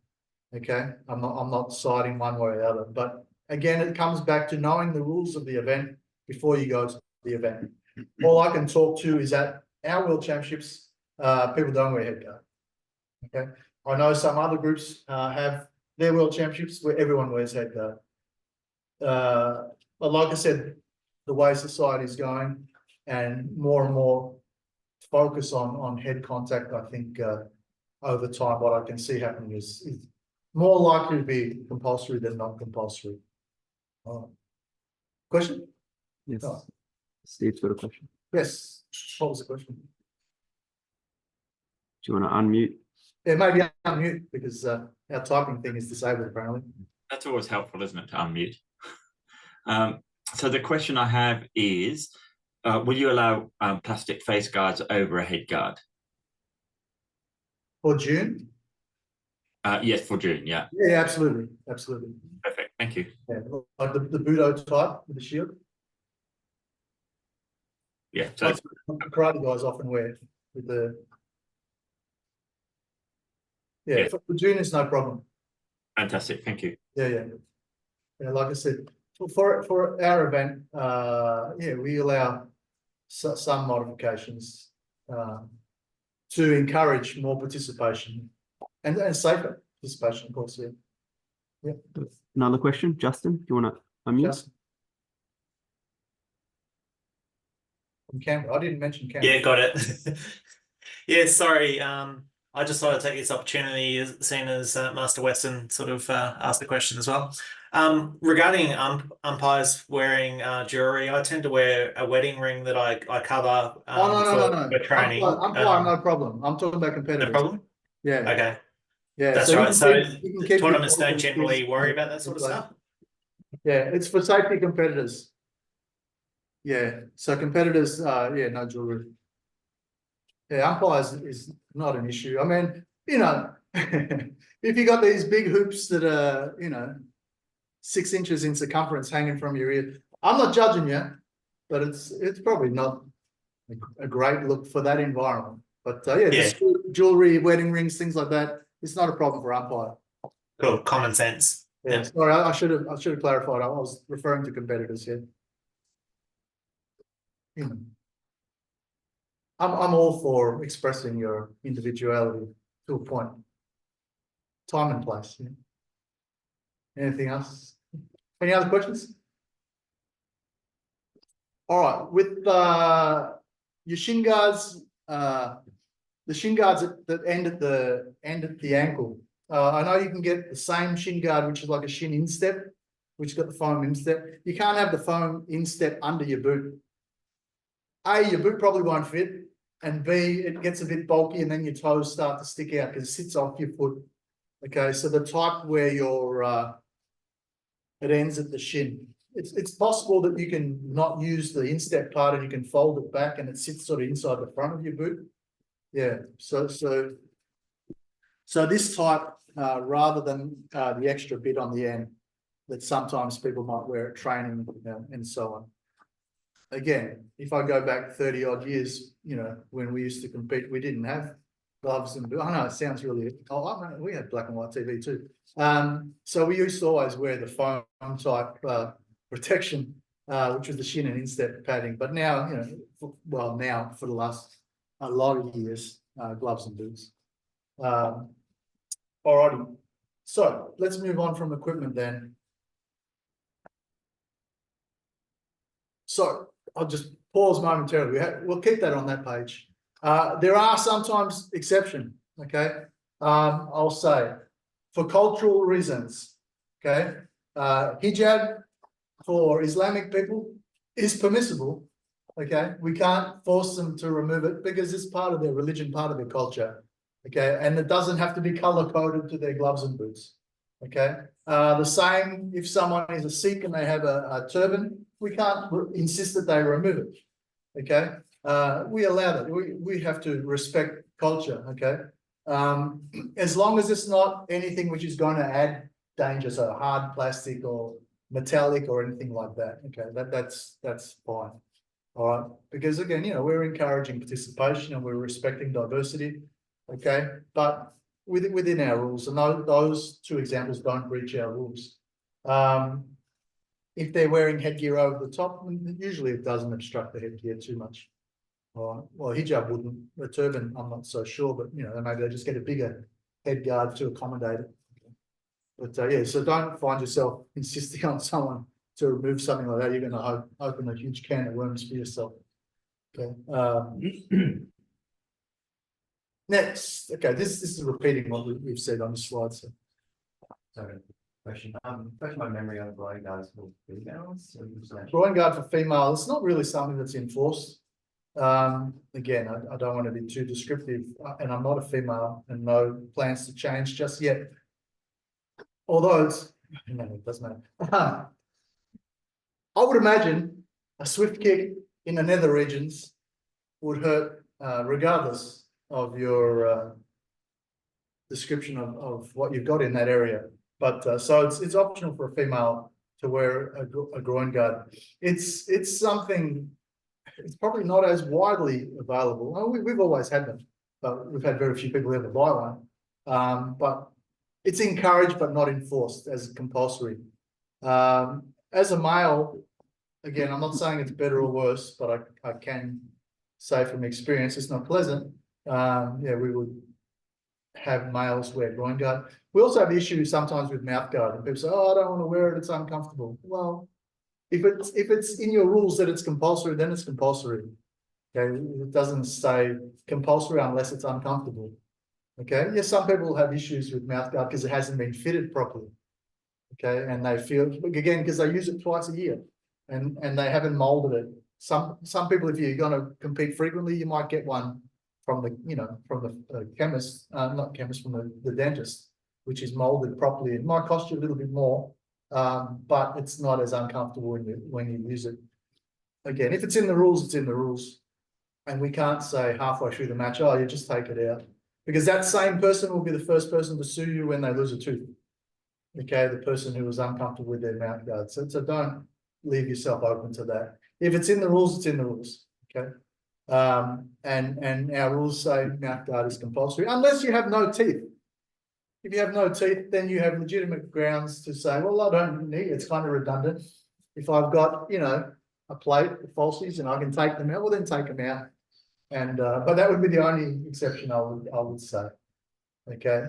Speaker 1: Okay, I'm not siding one way or the other, but again, it comes back to knowing the rules of the event before you go to the event. All I can talk to is that our World Championships, people don't wear headguard. Okay, I know some other groups have their World Championships where everyone wears headguard. But like I said, the way society is going, and more focus on head contact, I think over time, what I can see happening is more likely to be compulsory than not compulsory. Question?
Speaker 2: Yes.
Speaker 1: Oh.
Speaker 2: Steve's got a question.
Speaker 1: Yes. What was the question?
Speaker 2: Do you want to unmute?
Speaker 1: Yeah, maybe unmute because our typing thing is disabled apparently.
Speaker 3: That's always helpful, isn't it, to unmute? So the question I have is, will you allow plastic face guards over a head guard?
Speaker 1: For June?
Speaker 3: Yes, for June, yeah.
Speaker 1: Yeah, absolutely. Absolutely.
Speaker 3: Perfect, thank you.
Speaker 1: Yeah, like the Budo type with the shield.
Speaker 3: Yeah, so
Speaker 1: Karate guys often wear with the. Yeah,
Speaker 3: Yeah.
Speaker 1: for June is no problem.
Speaker 3: fantastic, thank you.
Speaker 1: Yeah. Like I said, for our event, yeah, we allow some modifications to encourage more participation and safer participation, of course. Yeah.
Speaker 2: Another question, Justin, do you want to unmute?
Speaker 1: Justin. From Canberra. I didn't mention Canberra.
Speaker 4: Yeah, got it. Yeah, sorry. I just thought I'd take this opportunity, seeing as Master Weston sort of asked the question as well. Regarding umpires wearing jewelry, I tend to wear a wedding ring that I cover
Speaker 1: No.
Speaker 4: for training.
Speaker 1: Umpire, no problem. I'm talking about competitors.
Speaker 4: No problem?
Speaker 1: Yeah.
Speaker 4: Okay.
Speaker 1: Yeah.
Speaker 4: That's
Speaker 1: so
Speaker 4: right. So
Speaker 1: you can keep
Speaker 4: tournaments
Speaker 1: your
Speaker 4: don't generally worry about that sort of stuff?
Speaker 1: Yeah, it's for safety competitors. Yeah, so competitors, yeah, no jewelry. Yeah, umpires is not an issue. I mean, you know, if you got these big hoops that are, you know, 6 inches in circumference hanging from your ear, I'm not judging you, but it's probably not a great look for that environment. But yeah, just jewelry, wedding rings, things like that, it's not a problem for umpire.
Speaker 4: Cool, common sense.
Speaker 1: Yeah, sorry, I should have clarified. I was referring to competitors here. You know, I'm all for expressing your individuality to a point. Time and place. Yeah. Anything else? Any other questions? All right, with your shin guards, the shin guards that end at the ankle. I know you can get the same shin guard, which is like a shin instep, which has got the foam instep. You can't have the foam instep under your boot. A, your boot probably won't fit, and B, it gets a bit bulky and then your toes start to stick out because it sits off your foot. Okay, so the type where your it ends at the shin. it's possible that you can not use the instep part and you can fold it back and it sits sort of inside the front of your boot. Yeah, so this type, rather than the extra bit on the end that sometimes people might wear at training and so on. Again, if I go back 30 odd years, when we used to compete, we didn't have gloves and boots. I know it sounds really, we had black and white TV too. So we used to always wear the foam type protection, which was the shin and instep padding. But now, now for the last a lot of years, gloves and boots. Alrighty. So let's move on from equipment then. So I'll just pause momentarily. We'll keep that on that page. There are sometimes exceptions, okay? I'll say for cultural reasons, okay? Hijab for Islamic people is permissible, okay? We can't force them to remove it because it's part of their religion, part of their culture, okay? And it doesn't have to be color-coded to their gloves and boots, okay? The same if someone is a Sikh and they have a turban, we can't insist that they remove it, okay? We allow that. We have to respect culture, okay? As long as it's not anything which is going to add danger, so hard plastic or metallic or anything like that, okay? That's fine, all right? Because again, we're encouraging participation and we're respecting diversity, okay? But within our rules, and those two examples don't breach our rules. If they're wearing headgear over the top, usually it doesn't obstruct the headgear too much. Well, hijab wouldn't. The turban, I'm not so sure, but maybe they just get a bigger head guard to accommodate it. But yeah, so don't find yourself insisting on someone to remove something like that. You're going to open a huge can of worms for yourself. Okay. Next, okay, this is repeating what we've said on the slide. So.
Speaker 5: Sorry. Question. Refresh my memory on groin guards for females.
Speaker 1: Groin guard for female, it's not really something that's enforced. Again, I don't want to be too descriptive, and I'm not a female and no plans to change just yet. Although it doesn't matter. I would imagine a swift kick in the nether regions would hurt regardless of your description of what you've got in that area. But so it's optional for a female to wear a groin guard. It's something. It's probably not as widely available. Well, we've always had them, but we've had very few people ever buy one. But it's encouraged but not enforced as compulsory. As a male, again, I'm not saying it's better or worse, but I can say from experience it's not pleasant. Yeah, we would have males wear groin guard. We also have issues sometimes with mouth guard, and people say, "Oh, I don't want to wear it; it's uncomfortable." Well, if it's in your rules that it's compulsory, then it's compulsory. Okay, it doesn't say compulsory unless it's uncomfortable. Okay, yes, some people have issues with mouth guard because it hasn't been fitted properly. Okay, and they feel again because they use it twice a year, and they haven't molded it. Some people, if you're going to compete frequently, you might get one from the chemist, not chemist, from the dentist, which is molded properly. It might cost you a little bit more, but it's not as uncomfortable when you use it. Again, if it's in the rules, it's in the rules, and we can't say halfway through the match, "Oh, you just take it out," because that same person will be the first person to sue you when they lose a tooth. Okay, the person who was uncomfortable with their mouth guard. So don't leave yourself open to that. If it's in the rules, it's in the rules. Okay. And our rules say mouth guard is compulsory unless you have no teeth. If you have no teeth, then you have legitimate grounds to say, well, I don't need it. It's kind of redundant. If I've got, a plate of falsies and I can take them out, well, then take them out. And but that would be the only exception I would say. Okay,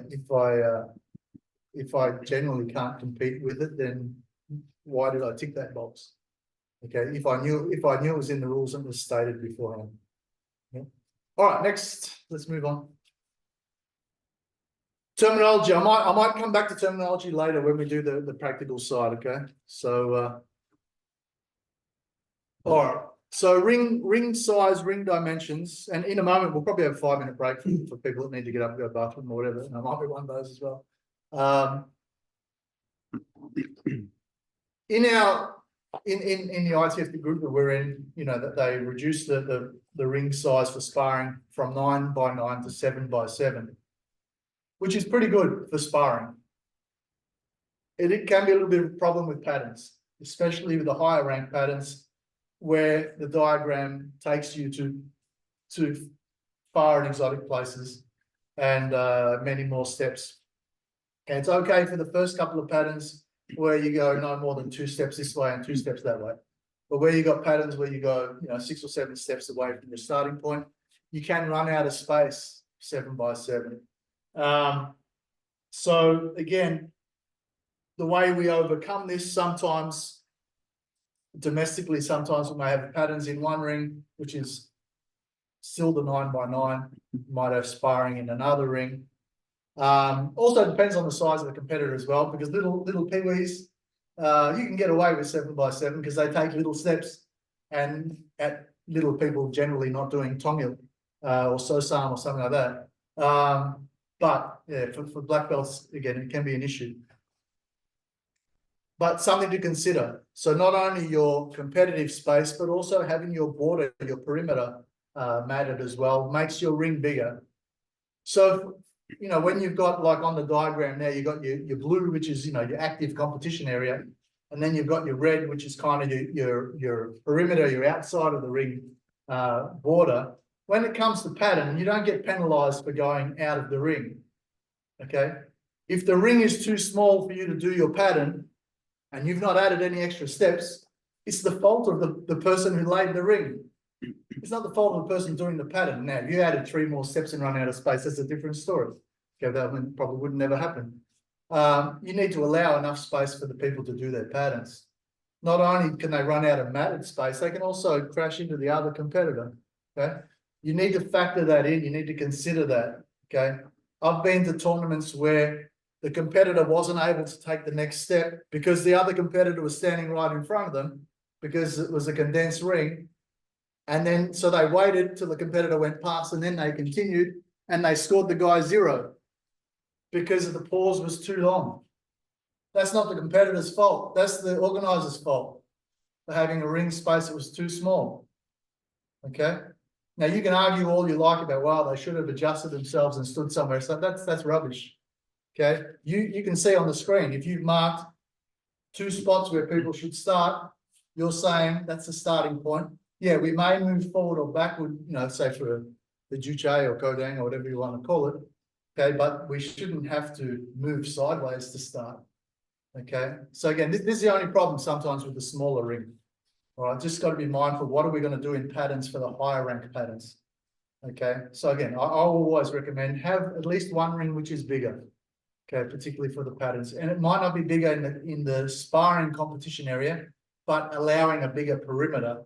Speaker 1: if I generally can't compete with it, then why did I tick that box? Okay, if I knew it was in the rules and was stated beforehand. Yeah. All right, next, let's move on. Terminology. I might come back to terminology later when we do the practical side. Okay, so all right. So ring size, ring dimensions, and in a moment we'll probably have a 5-minute break for people that need to get up and go to the bathroom or whatever. And I might be one of those as well. In our in the ITF, the group that we're in, you know, that they reduced the ring size for sparring from 9x9 to 7x7, which is pretty good for sparring. It can be a little bit of a problem with patterns, especially with the higher rank patterns, where the diagram takes you to far and exotic places and many more steps. And it's okay for the first couple of patterns where you go no more than 2 steps this way and 2 steps that way. But where you got patterns where you go, you know, 6 or 7 steps away from your starting point, you can run out of space 7x7. So again, the way we overcome this, sometimes domestically, sometimes we may have patterns in one ring, which is still the 9x9, might have sparring in another ring. Also depends on the size of the competitor as well, because little peewees, you can get away with 7x7 because they take little steps, and at little people generally not doing Tongil or Sosam or something like that. But yeah, for black belts, again, it can be an issue. But something to consider. So not only your competitive space, but also having your border, your perimeter matted as well, makes your ring bigger. So, you know, when you've got, like on the diagram there, you've got your blue, which is, you know, your active competition area, and then you've got your red, which is kind of your perimeter, your outside of the ring border. When it comes to pattern, you don't get penalized for going out of the ring, okay? If the ring is too small for you to do your pattern, and you've not added any extra steps, it's the fault of the person who laid the ring. It's not the fault of the person doing the pattern. Now, if you added 3 more steps and run out of space, that's a different story. Okay, that probably would never happen. You need to allow enough space for the people to do their patterns. Not only can they run out of matted space, they can also crash into the other competitor. Okay, you need to factor that in. You need to consider that. Okay, I've been to tournaments where the competitor wasn't able to take the next step because the other competitor was standing right in front of them because it was a condensed ring. And then, so they waited till the competitor went past, and then they continued, and they scored the guy 0 because the pause was too long. That's not the competitor's fault. That's the organizer's fault for having a ring space that was too small. Okay. Now you can argue all you like about, well, they should have adjusted themselves and stood somewhere. So that's rubbish. Okay. You can see on the screen, if you've marked 2 spots where people should start, you're saying that's the starting point. Yeah, we may move forward or backward, you know, say for the Juche or Kodang or whatever you want to call it. Okay, but we shouldn't have to move sideways to start. Okay, so again, this is the only problem sometimes with the smaller ring. All right, just got to be mindful, what are we going to do in patterns for the higher rank patterns? Okay, so again, I will always recommend have at least one ring which is bigger. Okay, particularly for the patterns. And it might not be bigger in the sparring competition area, but allowing a bigger perimeter.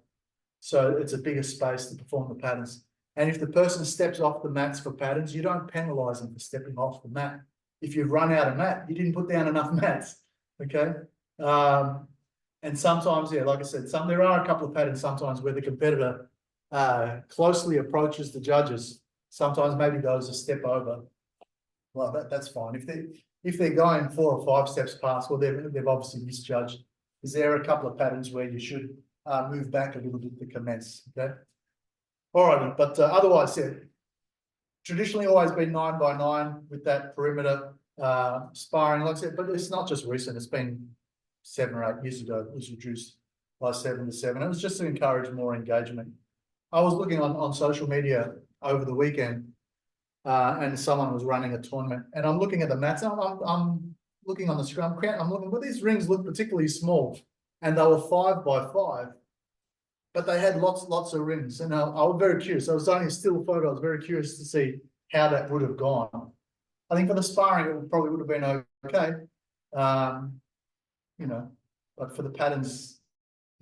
Speaker 1: So it's a bigger space to perform the patterns. And if the person steps off the mats for patterns, you don't penalize them for stepping off the mat. If you've run out of mat, you didn't put down enough mats. Okay. And sometimes, yeah, like I said, there are a couple of patterns sometimes where the competitor closely approaches the judges. Sometimes maybe goes a step over. Well, that's fine. If they're going 4 or 5 steps past, well, they've obviously misjudged. Is there a couple of patterns where you should move back a little bit to commence? Okay. All right, but otherwise, yeah, traditionally always been 9x9 with that perimeter sparring, like I said, but it's not just recent. It's been 7 or 8 years ago. It was reduced by 7 to 7. It was just to encourage more engagement. I was looking on social media over the weekend, and someone was running a tournament, and I'm looking at the mats. I'm looking on the scrum. I'm looking, well, these rings look particularly small, and they were 5x5, but they had lots of rings. And I was very curious. I was only a still photo. I was very curious to see how that would have gone. I think for the sparring, it probably would have been okay. You know, but for the patterns,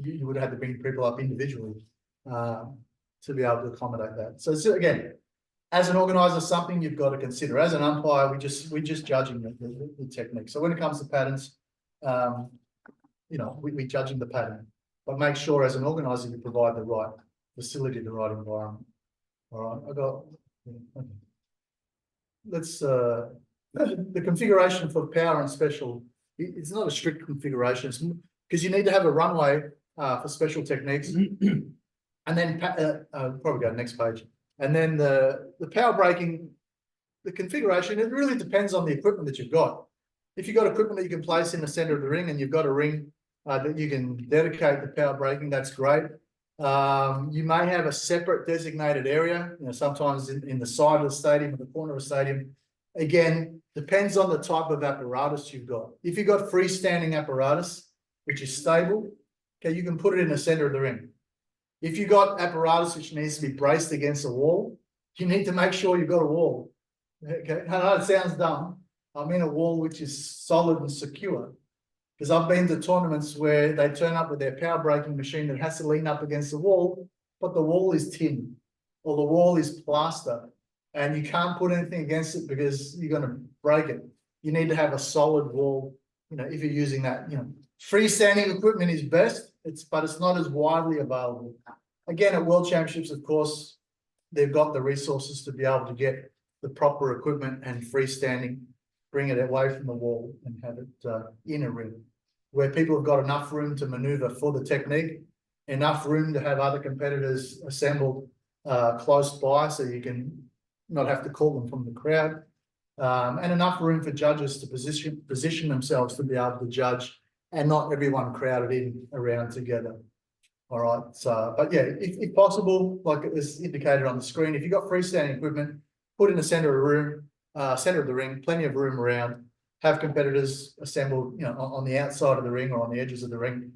Speaker 1: you would have had to bring people up individually to be able to accommodate that. So again, as an organizer, something you've got to consider. As an umpire, we're just judging the technique. So when it comes to patterns, you know, we're judging the pattern, but make sure as an organizer you provide the right facility, the right environment. All right, okay. Let's the configuration for power and special. It's not a strict configuration. It's because you need to have a runway for special techniques. And then probably go to the next page. And then the power braking, the configuration, it really depends on the equipment that you've got. If you've got equipment that you can place in the center of the ring and you've got a ring that you can dedicate the power braking, that's great. You may have a separate designated area, sometimes in the side of the stadium, in the corner of the stadium. Again, depends on the type of apparatus you've got. If you've got freestanding apparatus, which is stable, okay, you can put it in the center of the ring. If you've got apparatus which needs to be braced against a wall, you need to make sure you've got a wall. Okay, I know it sounds dumb. I mean a wall which is solid and secure. Because I've been to tournaments where they turn up with their power braking machine that has to lean up against the wall, but the wall is tin or the wall is plaster and you can't put anything against it because you're going to break it. You need to have a solid wall, if you're using that, freestanding equipment is best, but it's not as widely available. Again, at World Championships, of course, they've got the resources to be able to get the proper equipment and freestanding, bring it away from the wall and have it in a ring, where people have got enough room to maneuver for the technique, enough room to have other competitors assembled close by so you can not have to call them from the crowd, and enough room for judges to position themselves to be able to judge and not everyone crowded in around together. All right, so, but yeah, if possible, like it was indicated on the screen, if you've got freestanding equipment, put in the center of the room, center of the ring, plenty of room around, have competitors assembled, on the outside of the ring or on the edges of the ring,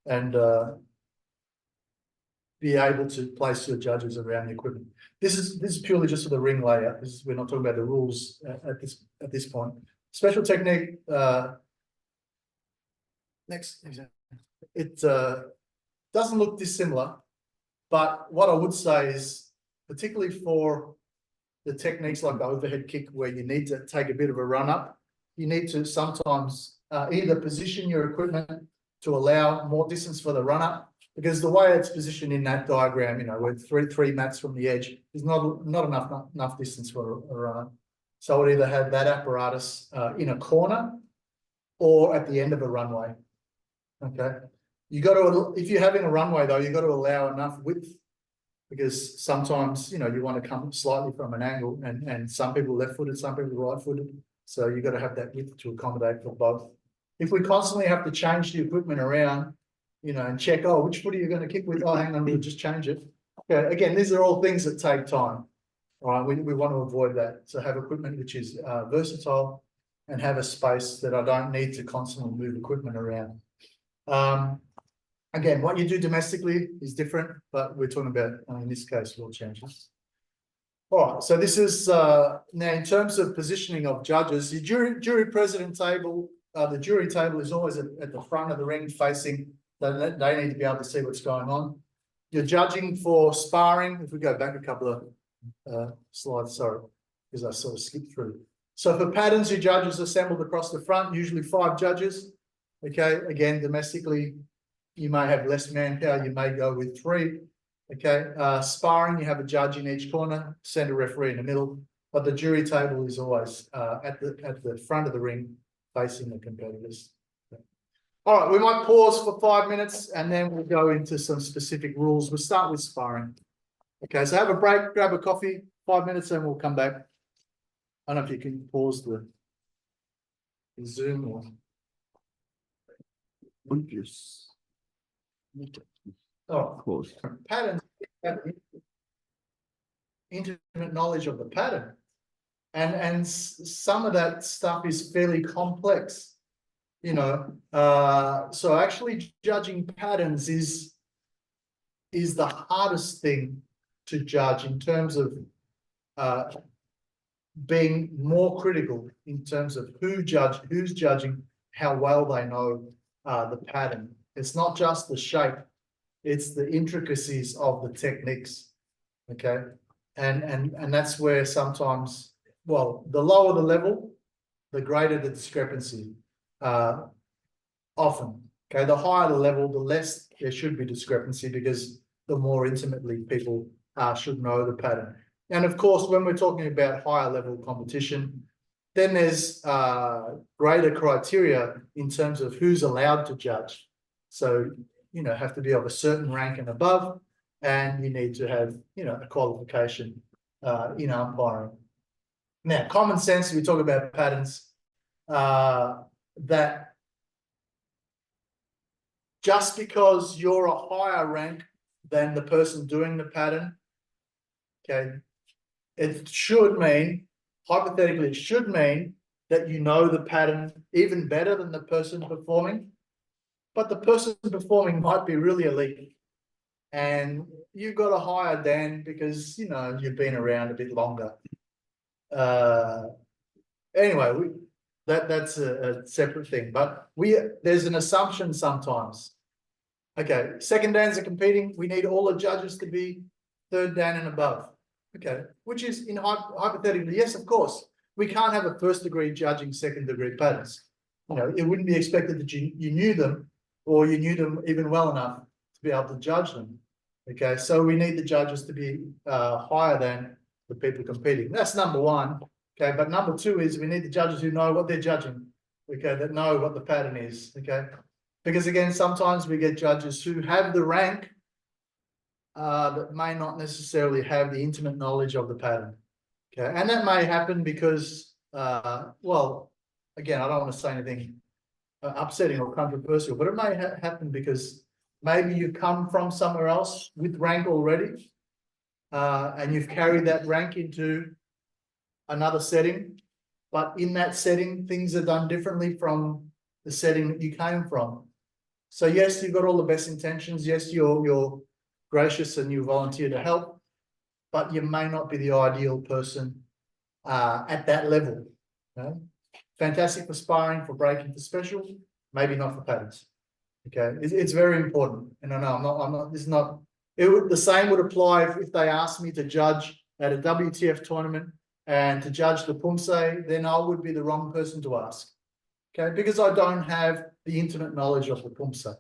Speaker 1: and be able to place your judges around the equipment. This is purely just for the ring layout. We're not talking about the rules at this point. Special technique. Next example. It doesn't look dissimilar, but what I would say is, particularly for the techniques like the overhead kick, where you need to take a bit of a run up, you need to sometimes either position your equipment to allow more distance for the run up, because the way it's positioned in that diagram, with three mats from the edge, is not enough distance for a run up. So it either have that apparatus in a corner or at the end of a runway. Okay, you got to, if you're having a runway though, you got to allow enough width, because sometimes you want to come slightly from an angle, and some people left-footed, some people right-footed, so you got to have that width to accommodate for both. If we constantly have to change the equipment around, and check, which foot are you going to kick with? Oh, hang on, we'll just change it. Okay, again, these are all things that take time. All right, we want to avoid that. So have equipment which is versatile, and have a space that I don't need to constantly move equipment around. Again, what you do domestically is different, but we're talking about, in this case, world championships. All right, so this is, now in terms of positioning of judges, the jury president table, the jury table is always at the front of the ring facing, they need to be able to see what's going on. You're judging for sparring. If we go back a couple of slides, sorry, because I sort of skipped through. So for patterns, your judges assembled across the front, usually 5 judges. Okay, again, domestically, you may have less manpower, you may go with 3. Okay, sparring, you have a judge in each corner, center referee in the middle, but the jury table is always at the front of the ring facing the competitors. Okay. All right, we might pause for 5 minutes and then we'll go into some specific rules. We'll start with sparring. Okay, so have a break, grab a coffee, 5 minutes, and we'll come back. I don't know if you can pause the Zoom or. Oh,
Speaker 2: Pause.
Speaker 1: patterns, intimate knowledge of the pattern, and some of that stuff is fairly complex, so actually judging patterns is the hardest thing to judge in terms of being more critical in terms of who's judging, how well they know the pattern. It's not just the shape, it's the intricacies of the techniques. Okay, and that's where sometimes, well, the lower the level, the greater the discrepancy. Often, okay, the higher the level, the less there should be discrepancy, because the more intimately people should know the pattern. And of course, when we're talking about higher level competition, then there's greater criteria in terms of who's allowed to judge. So, have to be of a certain rank and above, and you need to have, a qualification in umpiring. Now, common sense, we talk about patterns, that just because you're a higher rank than the person doing the pattern, okay, it should mean, hypothetically, it should mean that you know the pattern even better than the person performing, but the person performing might be really elite, and you've got a higher Dan because, you've been around a bit longer. Anyway, that's a separate thing, but there's an assumption sometimes. Okay, second Dans are competing. We need all the judges to be third Dan and above. Okay, which is hypothetically, yes, of course. We can't have a first degree judging second degree patterns. It wouldn't be expected that you knew them, or you knew them even well enough to be able to judge them. Okay, so we need the judges to be higher than the people competing. That's number one. Okay, but number two is we need the judges who know what they're judging. Okay, that know what the pattern is. Okay, because again, sometimes we get judges who have the rank that may not necessarily have the intimate knowledge of the pattern. Okay, and that may happen because, well, again, I don't want to say anything upsetting or controversial, but it may happen because maybe you come from somewhere else with rank already, and you've carried that rank into another setting, but in that setting, things are done differently from the setting that you came from. So yes, you've got all the best intentions. Yes, you're gracious and you volunteer to help, but you may not be the ideal person at that level. Fantastic for sparring, for breaking, for special, maybe not for patterns. Okay, it's very important. And I know I'm not. This is not. The same would apply if they asked me to judge at a WTF tournament and to judge the Pumse, then I would be the wrong person to ask. Okay, because I don't have the intimate knowledge of the Pumse.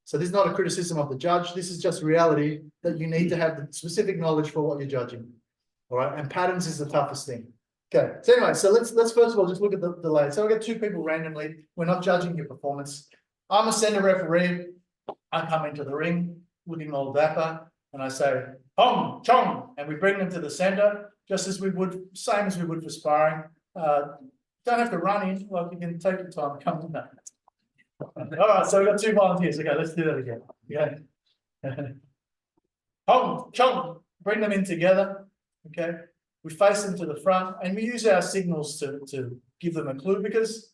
Speaker 1: So this is not a criticism of the judge. This is just reality that you need to have the specific knowledge for what you're judging. All right, and patterns is the toughest thing. Okay, so anyway, so let's first of all just look at the layers. So I've got two people randomly. We're not judging your performance. I'm a centre referee. I come into the ring looking all dapper, and I say, Hong, Chong, and we bring them to the centre, just as we would, same as we would for sparring. Don't have to run in, like you can take your time to come to that. All right, so we've got two volunteers. Okay, let's do that again. Okay. Hong, Chong, bring them in together. Okay. We face them to the front and we use our signals to give them a clue because,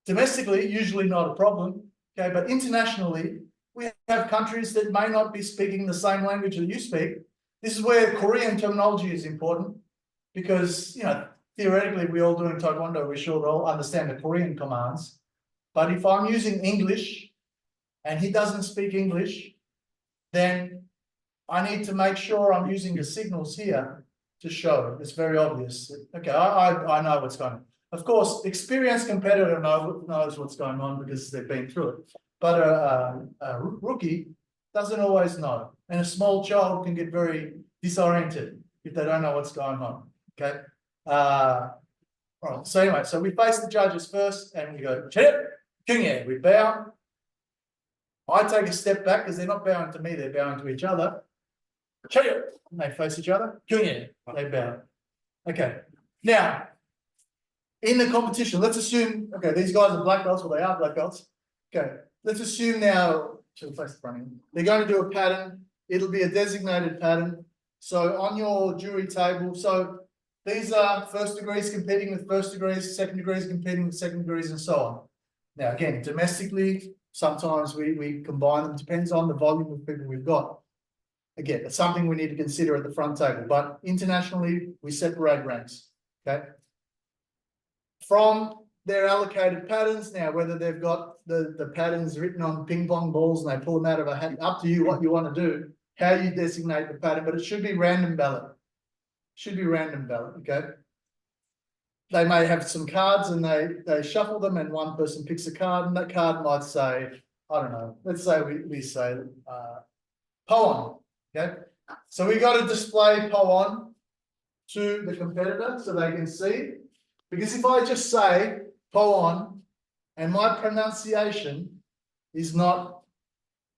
Speaker 1: domestically, usually not a problem. Okay, but internationally, we have countries that may not be speaking the same language that you speak. This is where Korean terminology is important because, theoretically, we all doing Taekwondo, we should all understand the Korean commands. But if I'm using English and he doesn't speak English, then I need to make sure I'm using the signals here to show. It's very obvious. Okay, I know what's going on. Of course, experienced competitor knows what's going on because they've been through it. But a rookie doesn't always know. And a small child can get very disoriented if they don't know what's going on. Okay. All right. So anyway, so we face the judges first and we go, Kyungye, we bow. I take a step back because they're not bowing to me, they're bowing to each other. And they face each other. Kyungye, they bow. Okay. Now, in the competition, let's assume, okay, these guys are black belts, well, they are black belts. Okay, let's assume now, they're going to do a pattern. It'll be a designated pattern. So on your jury table, so these are first degrees competing with first degrees, second degrees competing with second degrees, and so on. Now, again, domestically, sometimes we combine them, depends on the volume of people we've got. Again, it's something we need to consider at the front table, but internationally, we separate ranks, okay? From their allocated patterns, now, whether they've got the patterns written on ping pong balls and they pull them out of a hat, up to you what you want to do, how you designate the pattern, but it should be random ballot. Should be random ballot, okay? They may have some cards and they shuffle them and one person picks a card and that card might say, I don't know, let's say we say Poon, okay? So we got to display Poon to the competitor so they can see. Because if I just say Poon and my pronunciation is not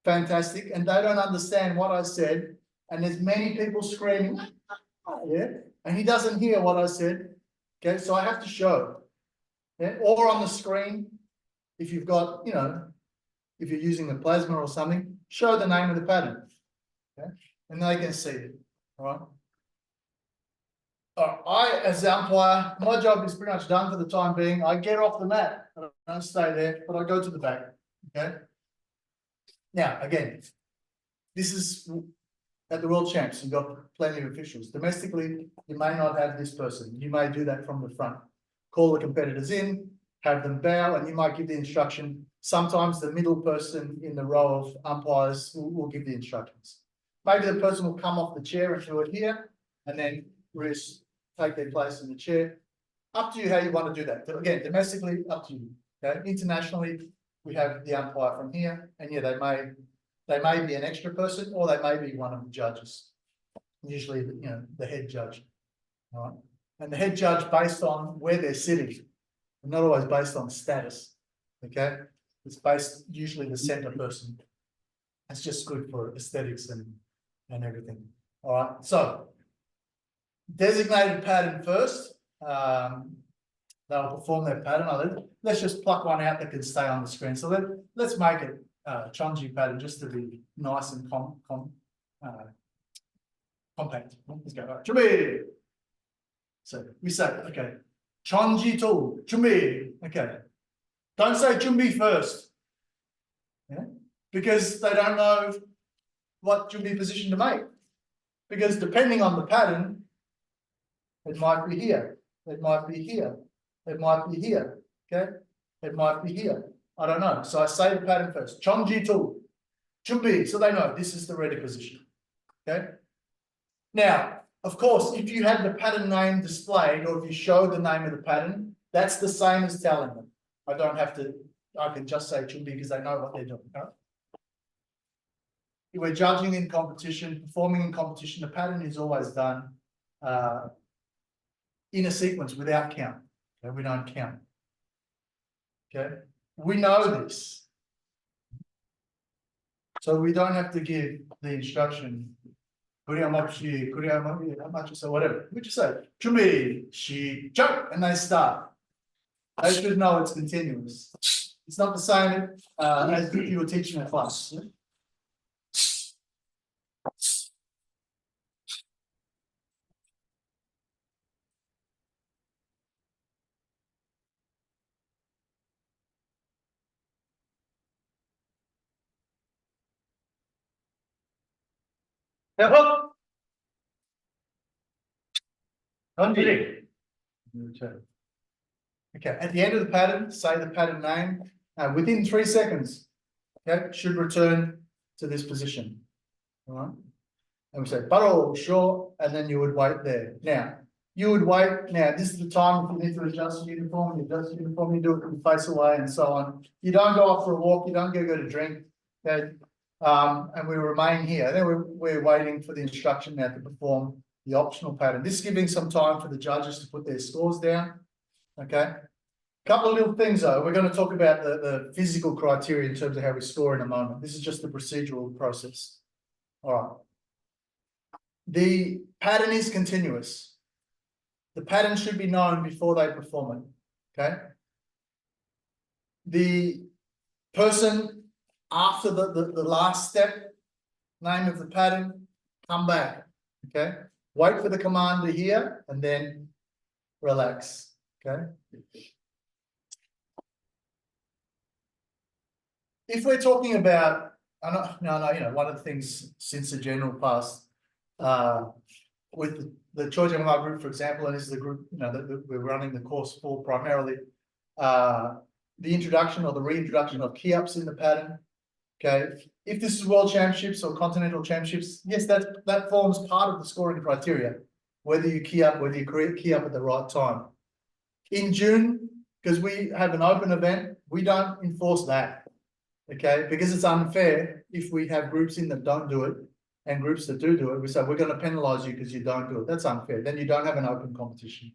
Speaker 1: fantastic, and they don't understand what I said, and there's many people screaming, yeah, and he doesn't hear what I said, okay, so I have to show, yeah, or on the screen, if you've got, you know, if you're using a plasma or something, show the name of the pattern, okay, and they can see it, all right. I, as the umpire, my job is pretty much done for the time being. I get off the mat. I don't stay there, but I go to the back. Okay. Now, again, this is at the World Champs. You've got plenty of officials. Domestically, you may not have this person. You may do that from the front. Call the competitors in, have them bow, and you might give the instruction. Sometimes the middle person in the row of umpires will give the instructions. Maybe the person will come off the chair and do it here, and then take their place in the chair. Up to you how you want to do that. Again, domestically, up to you. Okay. Internationally, we have the umpire from here, and yeah, they may be an extra person, or they may be one of the judges. Usually, you know, the head judge. All right. And the head judge, based on where they're sitting, not always based on status. Okay, it's based usually the center person. It's just good for aesthetics and everything. All right, so designated pattern first. They'll perform their pattern. Let's just pluck one out that can stay on the screen. So let's make it Chonji pattern just to be nice and compact. Let's go. Right. Chumbi. So we say, okay, Chonji to Chumbi. Okay. Don't say Chumbi first. Yeah? Because they don't know what Chumbi position to make. Because depending on the pattern, it might be here. It might be here. It might be here. Okay. It might be here. I don't know. So I say the pattern first. Chonji to Chumbi. So they know this is the ready position. Okay. Now, of course, if you had the pattern name displayed, or if you show the name of the pattern, that's the same as telling them. I don't have to, I can just say Chumbi because they know what they're doing. Right? We're judging in competition, performing in competition. The pattern is always done in a sequence without count. Okay? We don't count. Okay, we know this, so we don't have to give the instruction. So whatever. We just say Chumi, she, jump, and they start. They should know it's continuous. It's not the same as if you were teaching a class. Okay, at the end of the pattern, say the pattern name. Within 3 seconds, okay, should return to this position. All right. And we say, baro, sure, and then you would wait there. Now, you would wait. Now, this is the time if you need to adjust your uniform, you adjust your uniform, you do it from face away and so on. You don't go off for a walk, you don't go to drink. Okay. And we remain here. Then we're waiting for the instruction now to perform the optional pattern. This is giving some time for the judges to put their scores down. Okay. Couple of little things though. We're going to talk about the physical criteria in terms of how we score in a moment. This is just the procedural process. All right. The pattern is continuous. The pattern should be known before they perform it. Okay. The person after the last step, name of the pattern, come back. Okay. Wait for the command to hear and then relax. Okay. If we're talking about, you know, one of the things since the general past, with the Chojang group, for example, and this is the group, you know, that we're running the course for primarily, the introduction or the reintroduction of key ups in the pattern. Okay, if this is World Championships or Continental Championships, yes, that forms part of the scoring criteria. Whether you key up, whether you key up at the right time. In June, because we have an open event, we don't enforce that. Okay, because it's unfair if we have groups in that don't do it and groups that do it. We say we're going to penalize you because you don't do it. That's unfair. Then you don't have an open competition.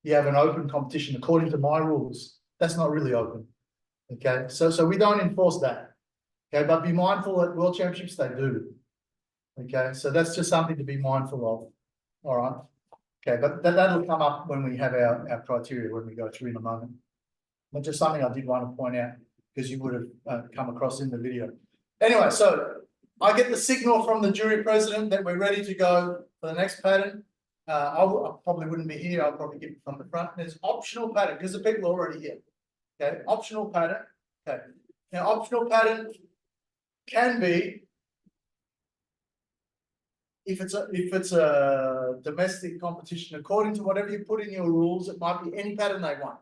Speaker 1: You have an open competition according to my rules. That's not really open. Okay, so we don't enforce that. Okay, but be mindful at World Championships, they do. Okay, so that's just something to be mindful of. All right. Okay, but that'll come up when we have our criteria when we go through in a moment. But just something I did want to point out because you would have come across in the video. Anyway, so I get the signal from the jury president that we're ready to go for the next pattern. I probably wouldn't be here. I'll probably get it from the front. There's optional pattern because the people are already here. Okay, optional pattern. Okay, now optional pattern can be if it's a domestic competition, according to whatever you put in your rules, it might be any pattern they want.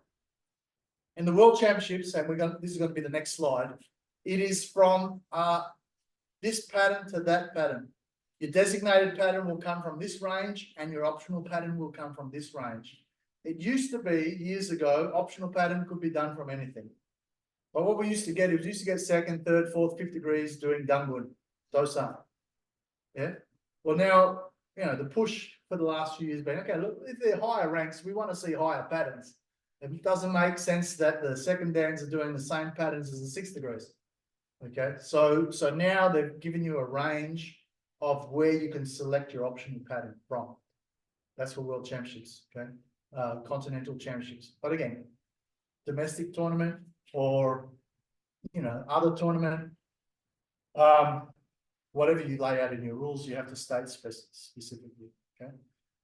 Speaker 1: In the World Championships, and this is going to be the next slide. It is from this pattern to that pattern. Your designated pattern will come from this range, and your optional pattern will come from this range. It used to be years ago, optional pattern could be done from anything. But what we used to get is we used to get second, third, fourth, fifth degrees doing Dangun, Dosan. Yeah. Well, now, you know, the push for the last few years has been, okay, look, if they're higher ranks, we want to see higher patterns. It doesn't make sense that the second dans are doing the same patterns as the 6th degrees. Okay, so now they've given you a range of where you can select your optional pattern from. That's for World Championships, okay? Continental Championships. But again, domestic tournament or, you know, other tournament, whatever you lay out in your rules, you have to state specifically, okay?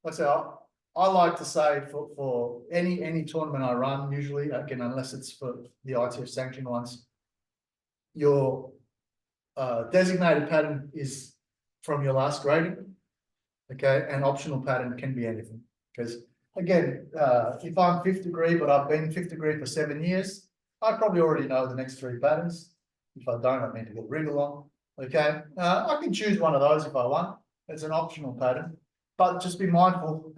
Speaker 1: That's how I like to say for any tournament I run, usually, again, unless it's for the ITF sanctioned ones, your designated pattern is from your last grading, okay, and optional pattern can be anything. Because again, if I'm 5th degree, but I've been 5th degree for 7 years, I probably already know the next 3 patterns. If I don't, I need to get a rig along. Okay, I can choose one of those if I want. It's an optional pattern, but just be mindful.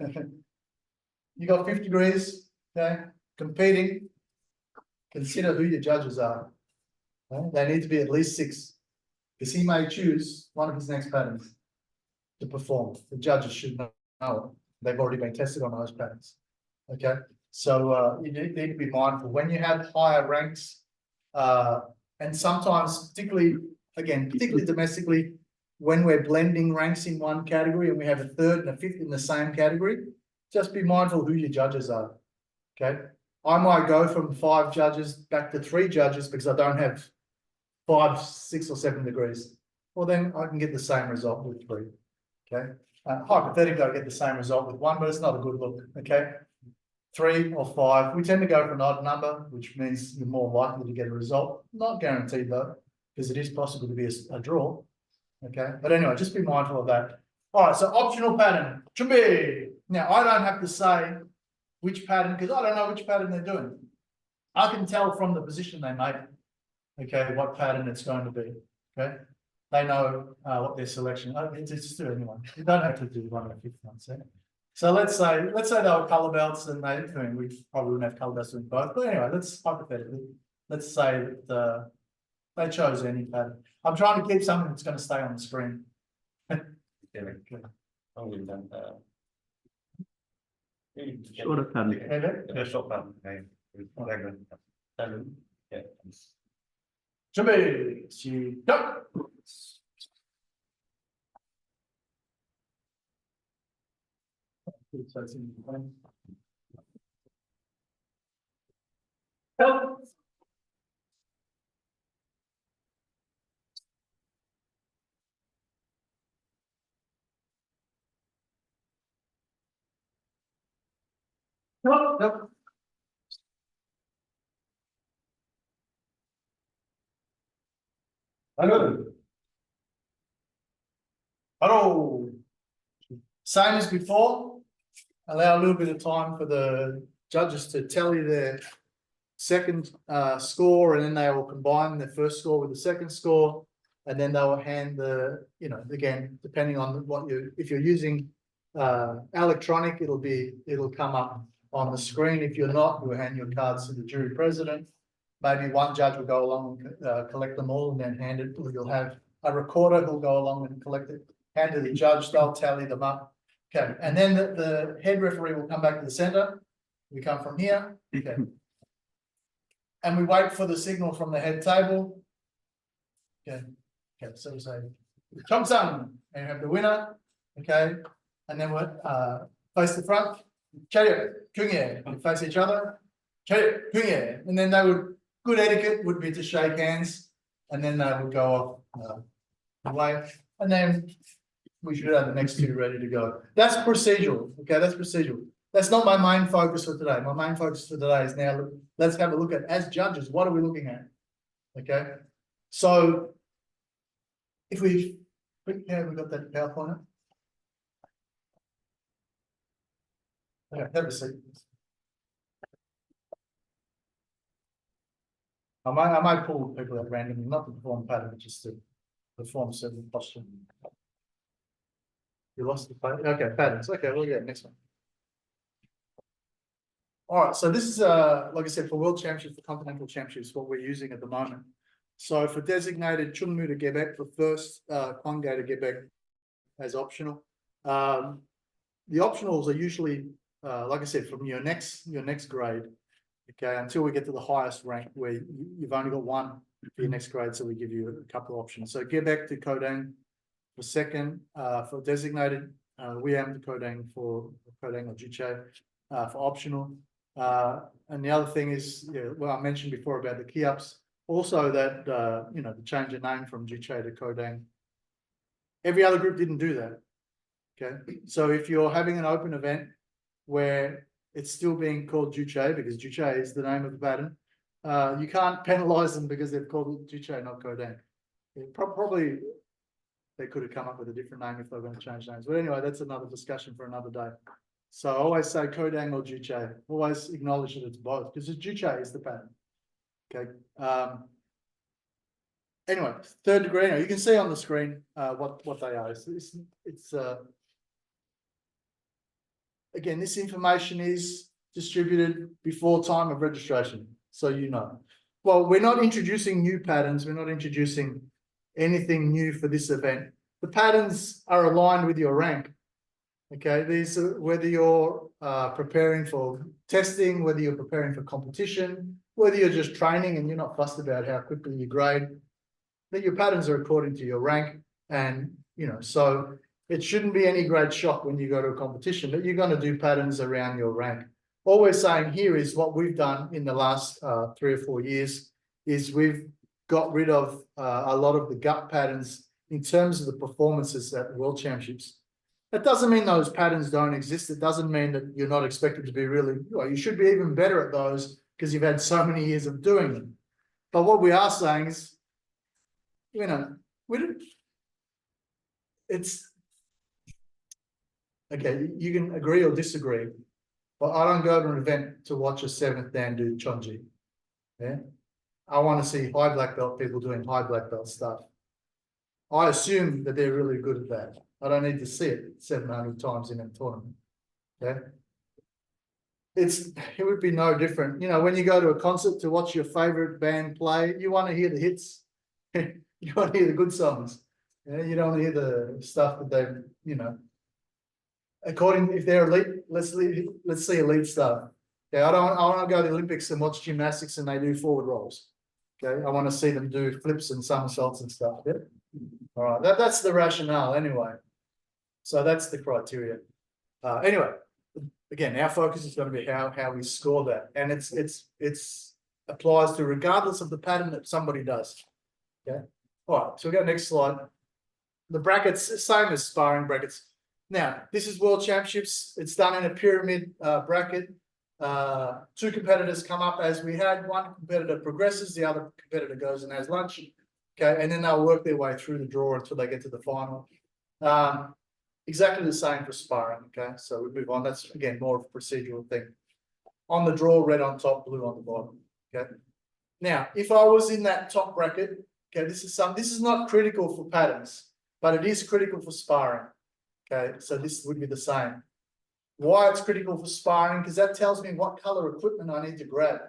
Speaker 1: You got 5th degrees, okay, competing. Consider who your judges are. Okay? They need to be at least 6, because he may choose one of his next patterns to perform. The judges should know it. They've already been tested on those patterns. Okay, so you need to be mindful when you have higher ranks, and sometimes, particularly domestically, when we're blending ranks in one category and we have a 3rd and a 5th in the same category, just be mindful who your judges are. Okay, I might go from 5 judges back to 3 judges because I don't have 5, 6, or 7 degrees. Well, then I can get the same result with 3. Okay, hypothetically, I get the same result with 1, but it's not a good look. Okay, 3 or 5. We tend to go for an odd number, which means you're more likely to get a result. Not guaranteed though, because it is possible to be a draw. Okay, but anyway, just be mindful of that. All right, so optional pattern. Now, I don't have to say which pattern because I don't know which pattern they're doing. I can tell from the position they made, okay, what pattern it's going to be. Okay, they know what their selection. Just do anyone. You don't have to do 1 or 5th one. So let's say they were color belts, and we probably wouldn't have color belts doing both. But anyway, let's say that they chose any pattern. I'm trying to keep something that's going to stay on the screen.
Speaker 2: Shorter pattern.
Speaker 5: Short pattern. Yeah.
Speaker 1: Go. Help. Nope. Hello. Same as before. Allow a little bit of time for the judges to tally their second score, and then they will combine their first score with the second score, and then they will hand the, again, depending on if you're using electronic, it'll come up on the screen. If you're not, you'll hand your cards to the jury president. Maybe one judge will go along and collect them all and then hand it. You'll have a recorder who'll go along and collect it, hand to the judge, they'll tally them up. Okay, and then the head referee will come back to the center. We come from here. Okay. And we wait for the signal from the head table. Okay, okay, so we say Chong-Sang, and you have the winner, okay, and then what, face the front, Chariot, Kung-Ye, and face each other, Chariot, Kung-Ye, and then they would, good etiquette would be to shake hands, and then they would go off away, and then we should have the next two ready to go. That's procedural, okay, that's procedural. That's not my main focus for today. My main focus for today is now, let's have a look at, as judges, what are we looking at? Okay, so if we have we got that PowerPoint up? Okay, have a seat. I might pull people at random, not to perform pattern, but just to perform certain posture. You lost the pattern. Okay, patterns. Okay, we'll get next one. All right, so this is like I said, for World Championships, for Continental Championships, what we're using at the moment. So for designated Chunmu to Gebek, for first Kwangay to Gebek as optional. The optionals are usually, like I said, from your next grade, okay, until we get to the highest rank where you've only got one for your next grade, so we give you a couple of options. So Gebek to Kodang for second, for designated, Wiam to Kodang for Kodang or Juche for optional. And the other thing is, well, I mentioned before about the key ups. Also, that the change of name from Juche to Kodang. Every other group didn't do that. Okay, so if you're having an open event where it's still being called Juche because Juche is the name of the pattern, you can't penalize them because they've called it Juche, not Kodang. Probably they could have come up with a different name if they were going to change names. But anyway, that's another discussion for another day. So I always say Kodang or Juche. Always acknowledge that it's both because Juche is the pattern. Okay. Anyway, third degree. Now you can see on the screen what they are. It's again, this information is distributed before time of registration, so you know. Well, we're not introducing new patterns. We're not introducing anything new for this event. The patterns are aligned with your rank. Okay, these are whether you're preparing for testing, whether you're preparing for competition, whether you're just training and you're not fussed about how quickly you grade, that your patterns are according to your rank. And, so it shouldn't be any great shock when you go to a competition that you're going to do patterns around your rank. All we're saying here is what we've done in the last 3 or 4 years is we've got rid of a lot of the gut patterns in terms of the performances at World Championships. That doesn't mean those patterns don't exist. It doesn't mean that you're not expected to be really, well, you should be even better at those because you've had so many years of doing them. But what we are saying is, it's, okay, you can agree or disagree, but I don't go to an event to watch a 7th Dan do Chonji. Yeah. I want to see high black belt people doing high black belt stuff. I assume that they're really good at that. I don't need to see it 700 times in a tournament. Okay. It would be no different. When you go to a concert to watch your favorite band play, you want to hear the hits. You want to hear the good songs. Yeah, you don't want to hear the stuff that they've, if they're elite, let's see elite stuff. Okay, I want to go to the Olympics and watch gymnastics and they do forward rolls. Okay, I want to see them do flips and somersaults and stuff. Yeah. All right, that's the rationale anyway. So that's the criteria. Anyway, again, our focus is going to be how we score that, and it's applies to regardless of the pattern that somebody does. Okay. All right. So we go next slide. The brackets, same as sparring brackets. Now, this is World Championships. It's done in a pyramid bracket. 2 competitors come up as we had. One competitor progresses, the other competitor goes and has lunch. Okay, and then they'll work their way through the draw until they get to the final. Exactly the same for sparring. Okay, so we move on. That's again more of a procedural thing. On the draw, red on top, blue on the bottom. Okay. Now, if I was in that top bracket, okay, this is not critical for patterns, but it is critical for sparring. Okay, so this would be the same. Why it's critical for sparring? Because that tells me what color equipment I need to grab.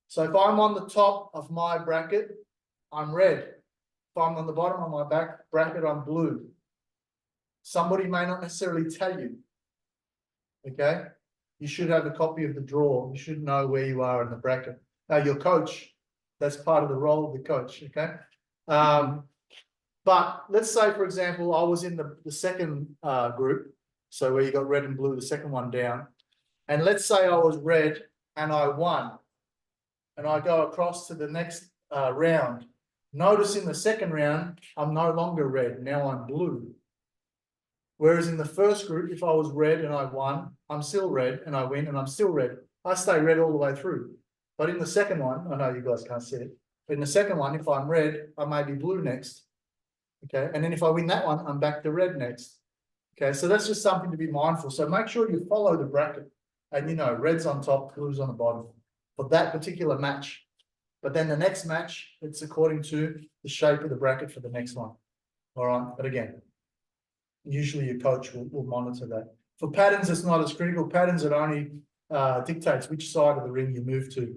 Speaker 1: So if I'm on the top of my bracket, I'm red. If I'm on the bottom of my back bracket, I'm blue. Somebody may not necessarily tell you. Okay, you should have a copy of the draw. You should know where you are in the bracket. Now, your coach, that's part of the role of the coach. Okay, But let's say, for example, I was in the second group, so where you got red and blue, the second one down, and let's say I was red and I won, and I go across to the next round. Notice in the second round, I'm no longer red, now I'm blue. Whereas in the first group, if I was red and I won, I'm still red, and I win and I'm still red. I stay red all the way through. But in the second one, I know you guys can't see it, but in the second one, if I'm red, I may be blue next. Okay, and then if I win that one, I'm back to red next. Okay, so that's just something to be mindful. So make sure you follow the bracket, and you know, red's on top, blue's on the bottom for that particular match. But then the next match, it's according to the shape of the bracket for the next one. All right, but again, usually your coach will monitor that. For patterns, it's not as critical. Patterns, it only dictates which side of the ring you move to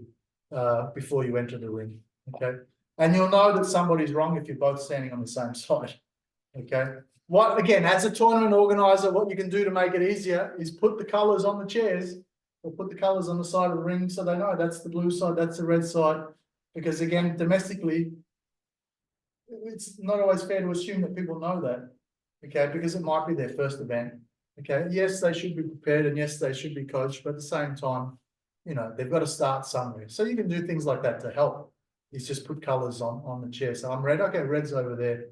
Speaker 1: before you enter the ring. Okay, and you'll know that somebody's wrong if you're both standing on the same side. Okay, what again, as a tournament organizer, what you can do to make it easier is put the colors on the chairs, or put the colors on the side of the ring so they know that's the blue side, that's the red side. Because again, domestically, it's not always fair to assume that people know that. Okay, because it might be their first event. Okay, yes, they should be prepared, and yes, they should be coached, but at the same time, you know, they've got to start somewhere. So you can do things like that to help. Is just put colors on the chair. So I'm red, okay, red's over there.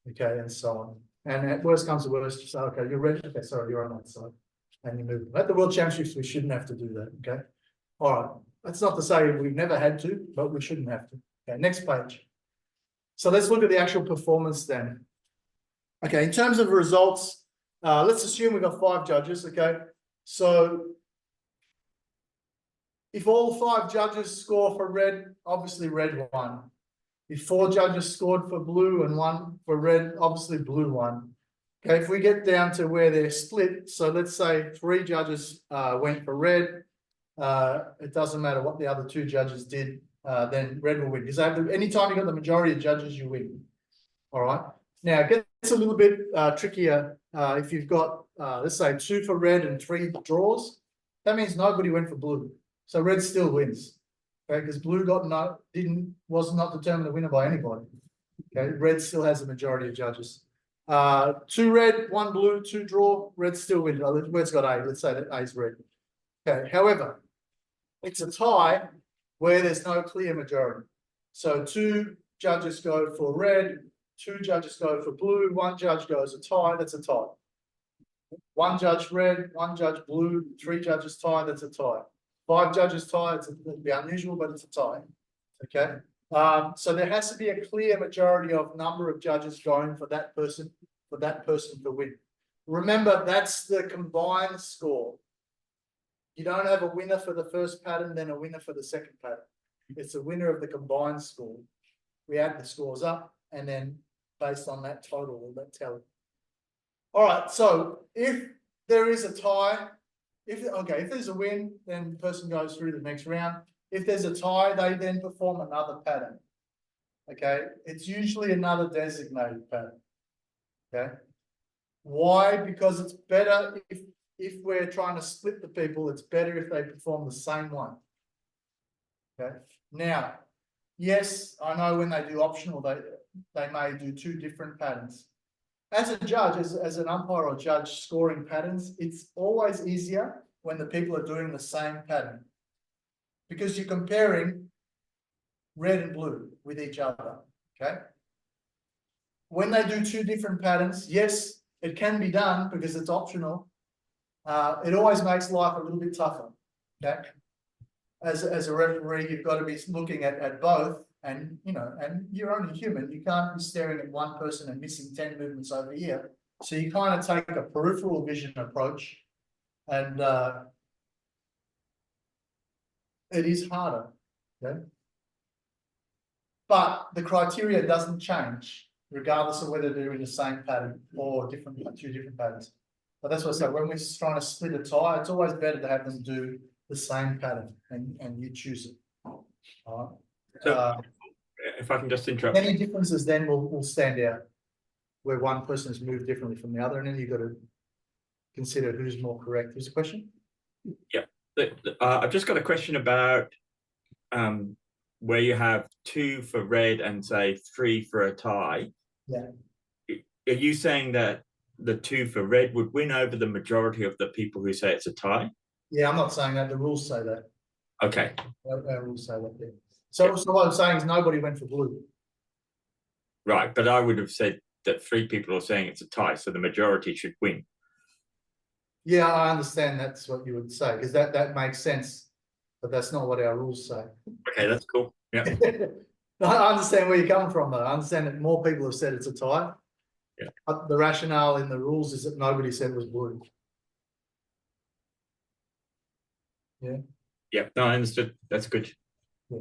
Speaker 1: Okay, and so on. And at worst comes to worst, you say, okay, you're red, okay, sorry, you're on that side. And you move. At the World Championships, we shouldn't have to do that. Okay. All right. That's not to say we've never had to, but we shouldn't have to. Okay, next page. So let's look at the actual performance then. Okay, in terms of results, let's assume we've got 5 judges. Okay, so if all 5 judges score for red, obviously red won. If 4 judges scored for blue and 1 for red, obviously blue won. Okay, if we get down to where they're split, so let's say 3 judges went for red. It doesn't matter what the other 2 judges did, then red will win. Because anytime you've got the majority of judges, you win. All right. Now it gets a little bit trickier if you've got, let's say 2 for red and 3 draws. That means nobody went for blue. So red still wins. Okay, because blue was not determined the winner by anybody. Okay, red still has the majority of judges. 2 red, 1 blue, 2 draw, red still wins. Red's got A. Let's say that A is red. Okay, however, it's a tie where there's no clear majority. So 2 judges go for red, 2 judges go for blue, 1 judge goes a tie, that's a tie. 1 judge red, 1 judge blue, 3 judges tie, that's a tie. 5 judges tie, it'd be unusual, but it's a tie. Okay. So there has to be a clear majority of number of judges going for that person to win. Remember, that's the combined score. You don't have a winner for the first pattern, then a winner for the second pattern. It's a winner of the combined score. We add the scores up, and then based on that total, we'll tell it. All right, so if there is a tie, if there's a win, then the person goes through the next round. If there's a tie, they then perform another pattern. Okay, it's usually another designated pattern. Okay, why? Because it's better if we're trying to split the people, it's better if they perform the same one. Okay. Now, yes, I know when they do optional, they may do 2 different patterns. As a judge, as an umpire or judge scoring patterns, it's always easier when the people are doing the same pattern, because you're comparing red and blue with each other. Okay. When they do 2 different patterns, yes, it can be done because it's optional. It always makes life a little bit tougher. Okay. As a referee, you've got to be looking at both, and you know, and you're only human. You can't be staring at one person and missing 10 movements over here. So you kind of take a peripheral vision approach, and it is harder. Okay. But the criteria doesn't change, regardless of whether they're doing the same pattern or 2 different patterns. But that's what I say, when we're trying to split a tie, it's always better to have them do the same pattern and you choose it. All right.
Speaker 3: So if I can just interrupt.
Speaker 1: Any differences then will stand out, where one person has moved differently from the other, and then you've got to consider who's more correct. There's a question?
Speaker 3: Yeah. I've just got a question about where you have 2 for red and say 3 for a tie.
Speaker 1: Yeah.
Speaker 3: Are you saying that the 2 for red would win over the majority of the people who say it's a tie?
Speaker 1: Yeah, I'm not saying that. The rules say that.
Speaker 3: Okay.
Speaker 1: Our rules say that. Yeah. So what I'm saying is nobody went for blue.
Speaker 3: Right, but I would have said that 3 people are saying it's a tie, so the majority should win.
Speaker 1: Yeah, I understand that's what you would say, because that makes sense, but that's not what our rules say.
Speaker 3: Okay, that's cool. Yeah.
Speaker 1: I understand where you're coming from, though. I understand that more people have said it's a tie.
Speaker 3: Yeah.
Speaker 1: But the rationale in the rules is that nobody said it was blue. Yeah.
Speaker 3: Yeah, no, I understood. That's good.
Speaker 1: Yeah.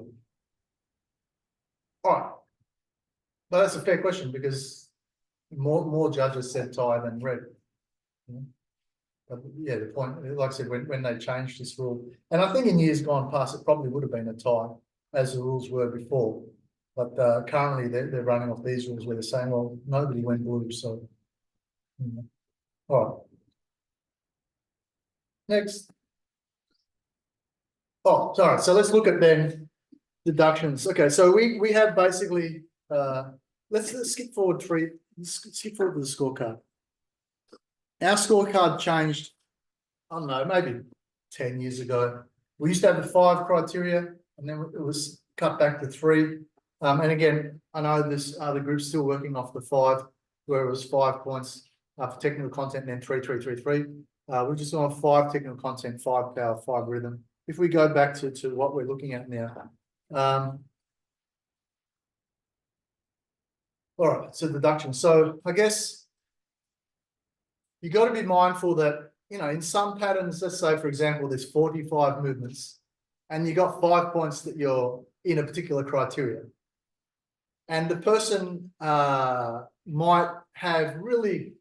Speaker 1: All right. But that's a fair question because more judges said tie than red. Yeah. But yeah, the point, like I said, when they changed this rule, and I think in years gone past, it probably would have been a tie as the rules were before. But currently they're running off these rules where they're saying, well, nobody went blue, so. All right. Next. Oh, sorry. So let's look at then deductions. Okay, so we have basically let's skip forward to the scorecard. Our scorecard changed, I don't know, maybe 10 years ago. We used to have the 5 criteria, and then it was cut back to 3. And again, I know this the group's still working off the 5, where it was 5 points for technical content, and then 3, 3, 3, 3. We're just on 5 technical content, 5 power, 5 rhythm. If we go back to what we're looking at now. All right, so deduction. So I guess you got to be mindful that, you know, in some patterns, let's say, for example, there's 45 movements and you got 5 points that you're in a particular criteria. And the person might have really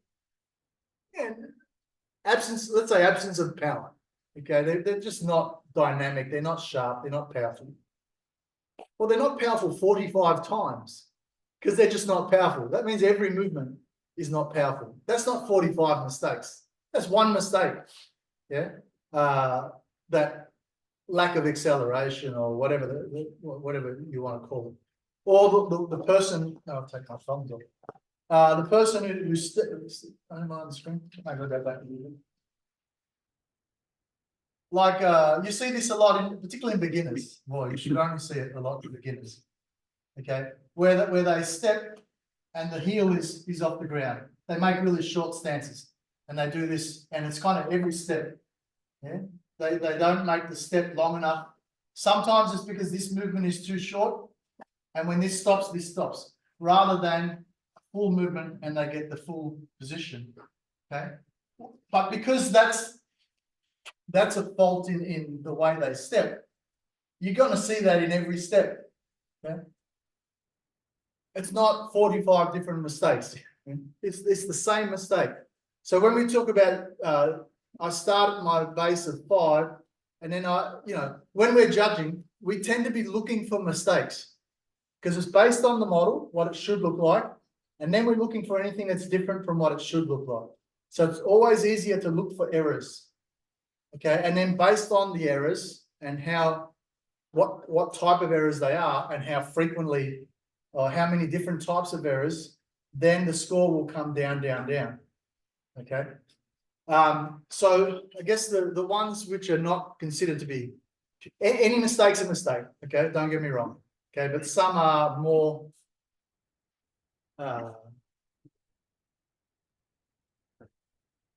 Speaker 1: absence of power. Okay, they're just not dynamic, they're not sharp, they're not powerful. Well, they're not powerful 45 times because they're just not powerful. That means every movement is not powerful. That's not 45 mistakes. That's 1 mistake. Yeah. That lack of acceleration or whatever whatever you want to call it. Or the person, I'll take my thumbs off. The person who's I don't mind the screen. I gotta go back a little bit. Like you see this a lot, particularly in beginners. Well, you should only see it a lot in beginners. Okay, where they step and the heel is off the ground. They make really short stances, and they do this, and it's kind of every step. Yeah, they don't make the step long enough. Sometimes it's because this movement is too short, and when this stops, rather than a full movement and they get the full position. Okay, but because that's a fault in the way they step, you're going to see that in every step. Okay? It's not 45 different mistakes. It's the same mistake. So when we talk about, I start at my base of 5, and then when we're judging, we tend to be looking for mistakes because it's based on the model, what it should look like, and then we're looking for anything that's different from what it should look like. So it's always easier to look for errors. Okay, and then based on the errors and what type of errors they are and how frequently or how many different types of errors, then the score will come down. Okay. So I guess the ones which are not considered to be any mistake's a mistake. Okay, don't get me wrong. Okay, but some are more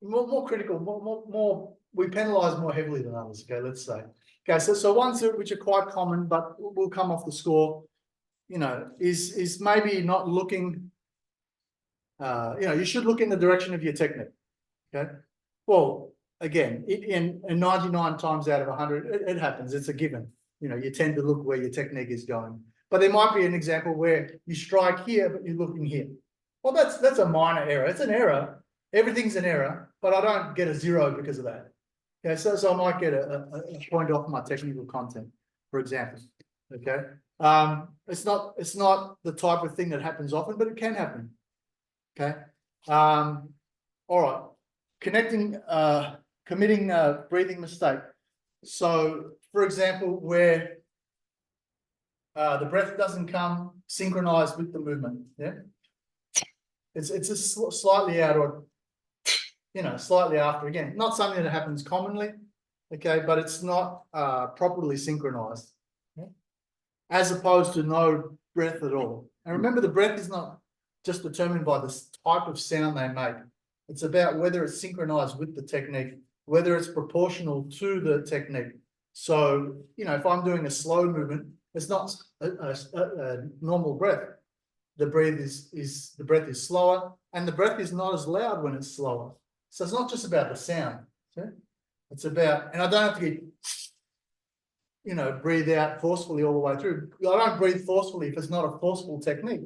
Speaker 1: more critical, more we penalize more heavily than others. Okay, let's say. Okay, so ones which are quite common but will come off the score, is maybe not looking. You should look in the direction of your technique. Okay. Well, again, in 99 times out of 100, it happens. It's a given. You tend to look where your technique is going. But there might be an example where you strike here, but you're looking here. Well, that's a minor error. It's an error. Everything's an error, but I don't get a 0 because of that. Okay, so I might get a point off my technical content, for example. Okay. It's not the type of thing that happens often, but it can happen. Okay. All right. Committing a breathing mistake. So, for example, where the breath doesn't come synchronized with the movement. Yeah, it's a slightly out, or slightly after. Again, not something that happens commonly. Okay, but it's not properly synchronized. Yeah? As opposed to no breath at all. And remember, the breath is not just determined by the type of sound they make. It's about whether it's synchronized with the technique, whether it's proportional to the technique. So, if I'm doing a slow movement, it's not a normal breath. The breath is slower, and the breath is not as loud when it's slower. So it's not just about the sound. Okay? It's about, and I don't have to get, breathe out forcefully all the way through. I don't breathe forcefully if it's not a forceful technique.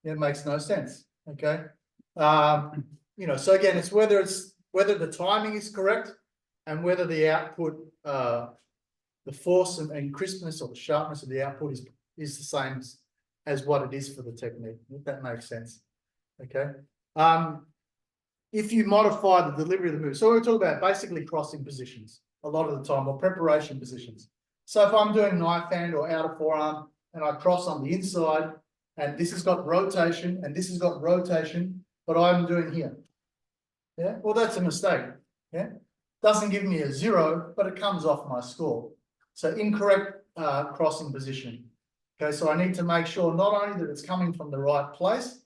Speaker 1: It makes no sense. Okay. So again, it's whether the timing is correct and whether the output, the force and crispness or the sharpness of the output is the same as what it is for the technique, if that makes sense. Okay. If you modify the delivery of the move, so we're talking about basically crossing positions a lot of the time, or preparation positions. So if I'm doing knife hand or outer forearm and I cross on the inside, and this has got rotation and this has got rotation, but I'm doing here. Yeah, well, that's a mistake. Yeah, doesn't give me a 0, but it comes off my score. So incorrect crossing position. Okay, so I need to make sure not only that it's coming from the right place,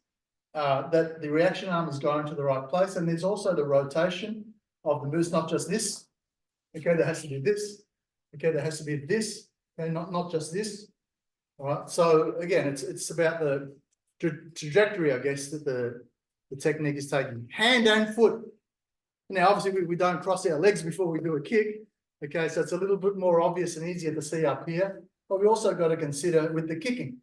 Speaker 1: that the reaction arm is going to the right place, and there's also the rotation of the moves, not just this. Okay, there has to be this. Okay, there has to be this. Okay, not just this. All right. So again, it's about the trajectory, I guess, that the technique is taking. Hand and foot. Now, obviously, we don't cross our legs before we do a kick. Okay, so it's a little bit more obvious and easier to see up here. But we also got to consider with the kicking.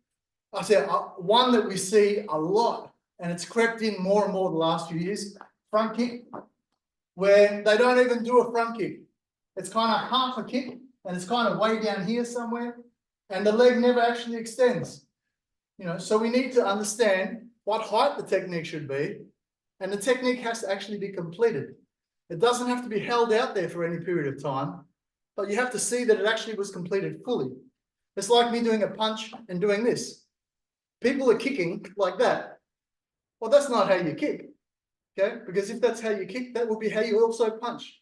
Speaker 1: I said one that we see a lot, and it's crept in more and more the last few years, front kick, where they don't even do a front kick. It's kind of half a kick, and it's kind of way down here somewhere, and the leg never actually extends. So we need to understand what height the technique should be, and the technique has to actually be completed. It doesn't have to be held out there for any period of time, but you have to see that it actually was completed fully. It's like me doing a punch and doing this. People are kicking like that. Well, that's not how you kick, okay? Because if that's how you kick, that would be how you also punch.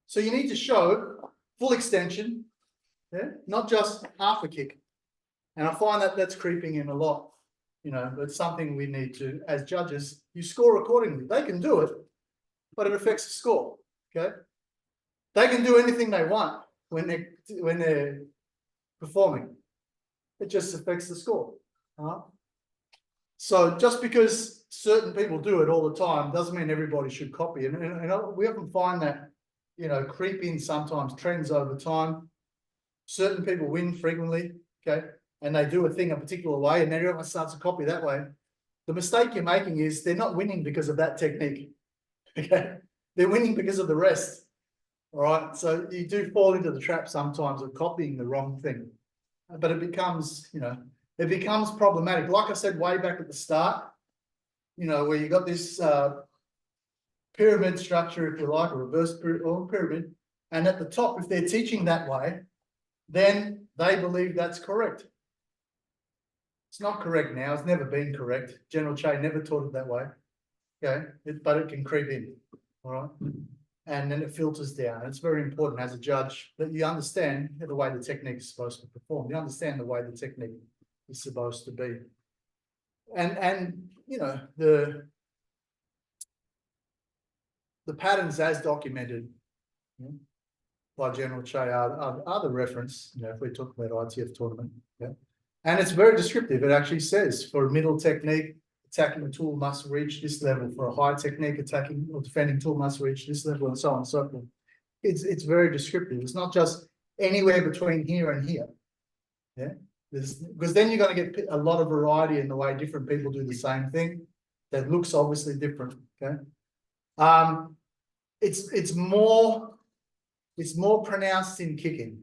Speaker 1: So you need to show full extension, yeah, not just half a kick. And I find that that's creeping in a lot. It's something we need to, as judges, you score accordingly. They can do it, but it affects the score. Okay, they can do anything they want when they're performing. It just affects the score. So just because certain people do it all the time doesn't mean everybody should copy. And we often find that creep in sometimes trends over time. Certain people win frequently. Okay. And they do a thing a particular way, and then everyone starts to copy that way. The mistake you're making is they're not winning because of that technique. Okay, they're winning because of the rest. All right, so you do fall into the trap sometimes of copying the wrong thing, but it becomes, it becomes problematic. Like I said way back at the start, where you got this pyramid structure, if you like, a reverse pyramid, and at the top, if they're teaching that way, then they believe that's correct. It's not correct now. It's never been correct. General Che never taught it that way. Okay, but it can creep in. All right, and then it filters down. It's very important as a judge that you understand the way the technique is supposed to perform. You understand the way the technique is supposed to be, and the patterns as documented by General Che are the reference. If we're talking about ITF tournament. Yeah. And it's very descriptive. It actually says for a middle technique, attacking tool must reach this level. For a high technique, attacking or defending tool must reach this level, and so on and so forth. It's very descriptive. It's not just anywhere between here and here. Yeah, because then you're going to get a lot of variety in the way different people do the same thing. That looks obviously different. Okay, it's more pronounced in kicking.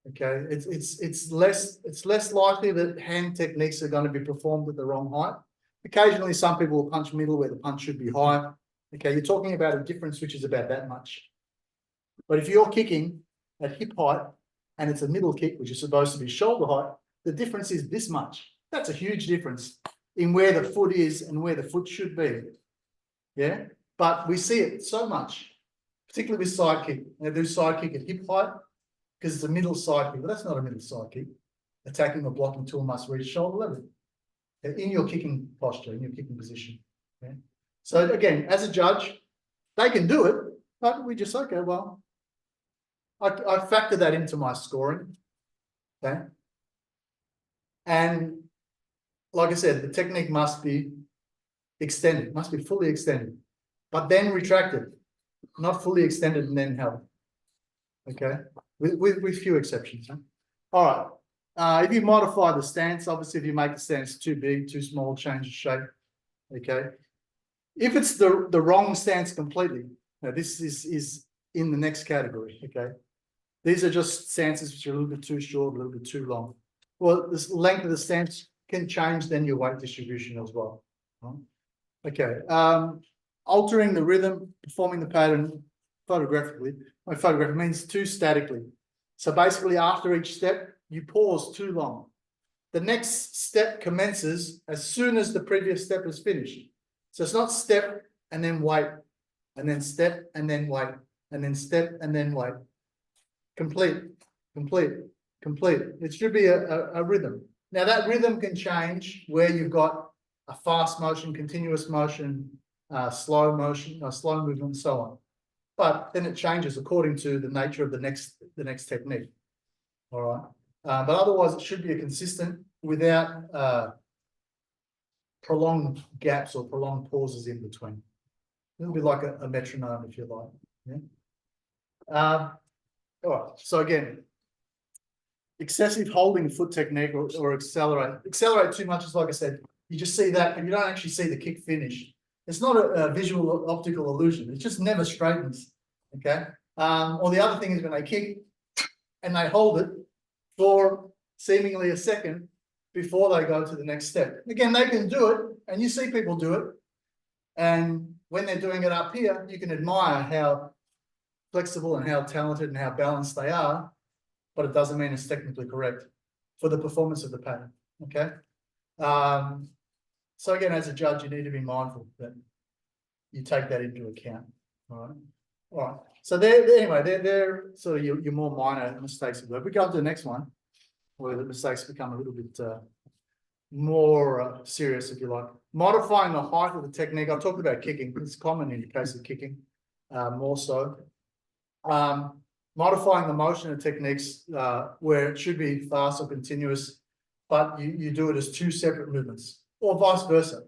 Speaker 1: Okay, it's less likely that hand techniques are going to be performed at the wrong height. Occasionally, some people will punch middle where the punch should be high. Okay, you're talking about a difference which is about that much. But if you're kicking at hip height and it's a middle kick, which is supposed to be shoulder height, the difference is this much. That's a huge difference in where the foot is and where the foot should be. Yeah, but we see it so much, particularly with side kick. They do side kick at hip height because it's a middle side kick, but that's not a middle side kick. Attacking or blocking tool must reach shoulder level in your kicking posture, in your kicking position. Okay? So again, as a judge, they can do it, but we just, okay, well, I factor that into my scoring. Okay. And like I said, the technique must be extended, must be fully extended, but then retracted, not fully extended and then held. Okay, with few exceptions. Huh? All right. If you modify the stance, obviously, if you make the stance too big, too small, change the shape. Okay. If it's the wrong stance completely, now this is in the next category. Okay. These are just stances which are a little bit too short, a little bit too long. Well, the length of the stance can change then your weight distribution as well. Okay. Altering the rhythm, performing the pattern photographically. Photograph means too statically. So basically after each step, you pause too long. The next step commences as soon as the previous step is finished. So it's not step and then wait, and then step and then wait, and then step and then wait. Complete, complete, complete. It should be a rhythm. Now that rhythm can change where you've got a fast motion, continuous motion, slow motion, slow movement, and so on. But then it changes according to the nature of the next technique. All right. But otherwise, it should be a consistent without prolonged gaps or prolonged pauses in between. It'll be like a metronome, if you like. Yeah. All right. So again, excessive holding foot technique or accelerate too much is, like I said, you just see that and you don't actually see the kick finish. It's not a visual optical illusion. It just never straightens. Okay. Or the other thing is when they kick and they hold it for seemingly a second before they go to the next step. Again, they can do it, and you see people do it. And when they're doing it up here, you can admire how flexible and how talented and how balanced they are, but it doesn't mean it's technically correct for the performance of the pattern. Okay. So again, as a judge, you need to be mindful that you take that into account. All right. All right. So they're sort of your more minor mistakes. If we go to the next one, where the mistakes become a little bit more serious, if you like. Modifying the height of the technique. I talked about kicking. It's common in the case of kicking, more so. Modifying the motion of techniques where it should be fast or continuous, but you do it as two separate movements, or vice versa.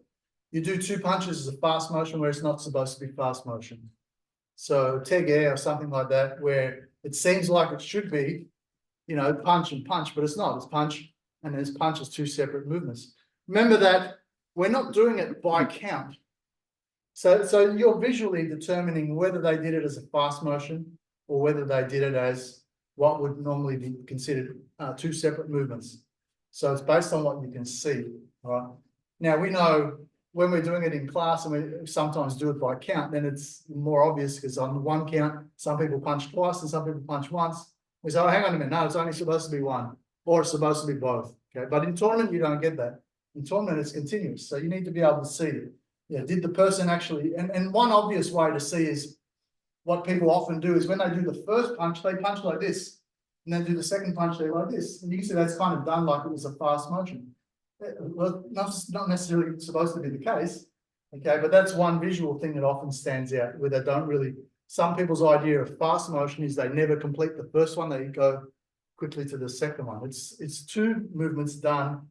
Speaker 1: You do two punches as a fast motion where it's not supposed to be fast motion. So tege or something like that, where it seems like it should be, you know, punch and punch, but it's not. It's punch and there's punch as two separate movements. Remember that we're not doing it by count. So you're visually determining whether they did it as a fast motion or whether they did it as what would normally be considered two separate movements. So it's based on what you can see. Right. Now we know when we're doing it in class and we sometimes do it by count, then it's more obvious because on one count, some people punch twice and some people punch once. We say, oh, hang on a minute, no, it's only supposed to be one, or it's supposed to be both. Okay, but in tournament, you don't get that. In tournament, it's continuous. So you need to be able to see it. Yeah, did the person actually, and one obvious way to see is what people often do is when they do the first punch, they punch like this, and then do the second punch, they like this. And you can see that's kind of done like it was a fast motion. Well, not necessarily supposed to be the case, okay, but that's one visual thing that often stands out where they don't really, some people's idea of fast motion is they never complete the first one, they go quickly to the second one. It's two movements done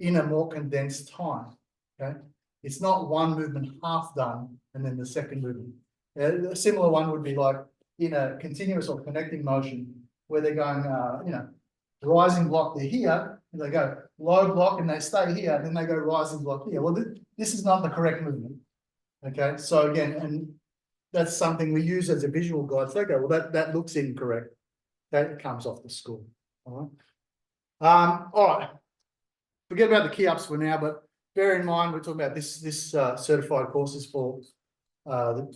Speaker 1: in a more condensed time, okay? It's not one movement half done and then the second movement. A similar one would be like in a continuous or connecting motion where they're going, you know, rising block, they're here, and they go low block and they stay here, and then they go rising block here. Well, this is not the correct movement. Okay, so again, and that's something we use as a visual guide. So they go, well, that looks incorrect. That comes off the score. All right. All right. Forget about the key ups for now, but bear in mind we're talking about this certified courses for the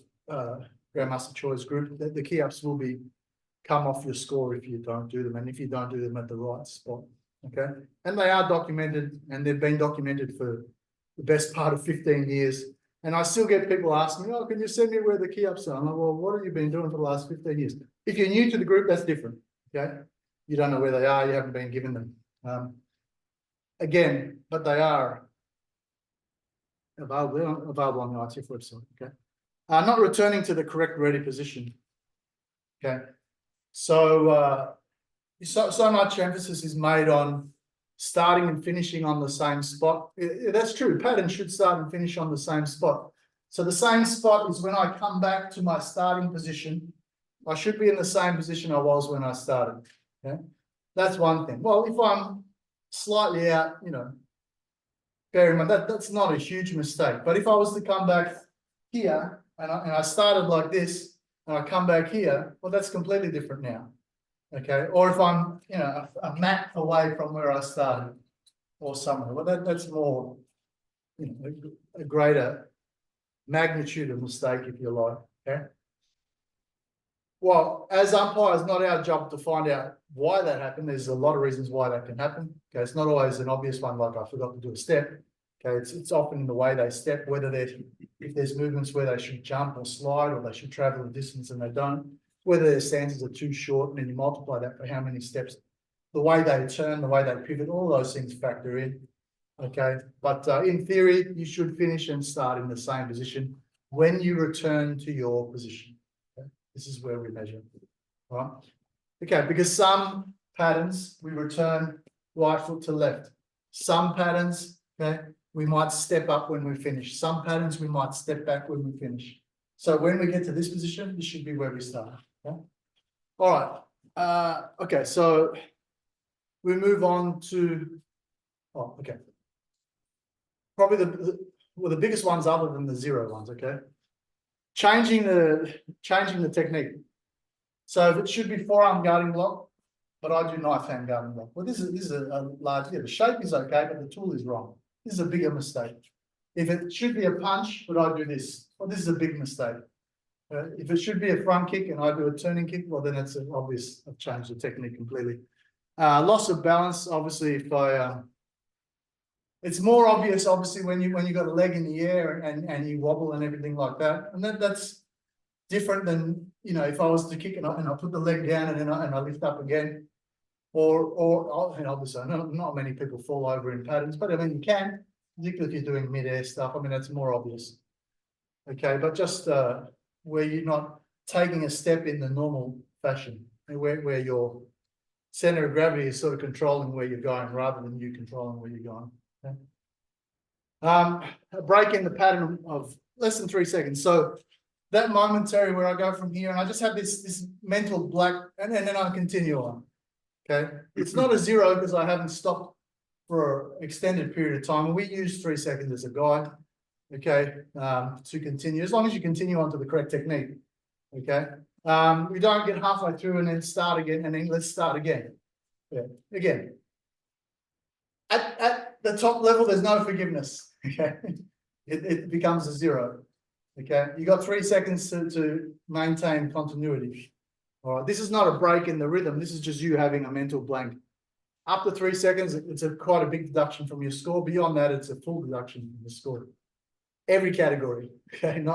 Speaker 1: Grandmaster Choice group. The key ups will come off your score if you don't do them, and if you don't do them at the right spot. Okay, and they are documented, and they've been documented for the best part of 15 years. And I still get people asking me, oh, can you send me where the key ups are? I'm like, well, what have you been doing for the last 15 years? If you're new to the group, that's different. Okay, you don't know where they are, you haven't been given them. Again, but they are available on the ITF website. Okay, not returning to the correct ready position. Okay, so so much emphasis is made on starting and finishing on the same spot. That's true. Pattern should start and finish on the same spot. So the same spot is when I come back to my starting position, I should be in the same position I was when I started. Okay, that's one thing. Well, if I'm slightly out, you know, bear in mind that's not a huge mistake. But if I was to come back here and I started like this and I come back here, well, that's completely different now. Okay, or if I'm, you know, a mat away from where I started or somewhere, well, that's more, you know, a greater magnitude of mistake, if you like. Okay. Well, as umpires, not our job to find out why that happened. There's a lot of reasons why that can happen. Okay, it's not always an obvious one, like I forgot to do a step. Okay, it's often in the way they step, whether if there's movements where they should jump or slide, or they should travel a distance and they don't. Whether their stances are too short, and then you multiply that for how many steps, the way they turn, the way they pivot, all those things factor in. Okay, but in theory, you should finish and start in the same position when you return to your position. Okay? This is where we measure. All right. Okay, because some patterns we return right foot to left. Some patterns, okay, we might step up when we finish. Some patterns we might step back when we finish. So when we get to this position, this should be where we start. Okay. All right. Okay, so we move on to, oh, okay. Probably the biggest ones other than the zero ones, okay? Changing the technique. So if it should be forearm guarding block, but I do knife hand guarding block. Well, this is a large, yeah, the shape is okay, but the tool is wrong. This is a bigger mistake. If it should be a punch, but I do this, well, this is a big mistake. If it should be a front kick and I do a turning kick, well, then it's an obvious, I've changed the technique completely. Loss of balance, obviously, if I, it's more obvious, obviously, when you got a leg in the air and you wobble and everything like that, and that's different than, you know, if I was to kick and I put the leg down and then I lift up again, or and obviously, not many people fall over in patterns, but I mean you can, particularly if you're doing mid-air stuff. I mean that's more obvious. Okay, but just where you're not taking a step in the normal fashion, where your center of gravity is sort of controlling where you're going rather than you controlling where you're going. Okay. A break in the pattern of less than 3 seconds. So that momentary where I go from here and I just have this mental black, and then I continue on. Okay, it's not a zero because I haven't stopped for an extended period of time. We use 3 seconds as a guide. Okay, to continue, as long as you continue on to the correct technique. Okay, we don't get halfway through and then start again, and then let's start again. Yeah, again. At the top level, there's no forgiveness. Okay, it becomes a zero. Okay, you got 3 seconds to maintain continuity. All right, this is not a break in the rhythm. This is just you having a mental blank. Up to 3 seconds, it's quite a big deduction from your score. Beyond that, it's a full deduction from the score. Every category, okay,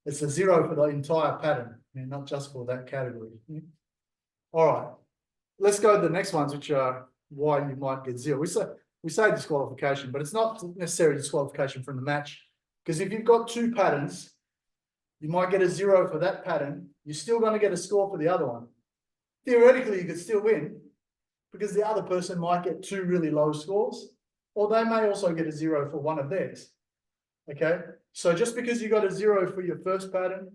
Speaker 1: it's a zero for the entire pattern, and not just for that category. All right, let's go to the next ones, which are why you might get zero. We say disqualification, but it's not necessarily disqualification from the match, because if you've got 2 patterns, you might get a zero for that pattern. You're still going to get a score for the other one. Theoretically, you could still win because the other person might get 2 really low scores, or they may also get a zero for one of theirs. Okay, so just because you got a zero for your first pattern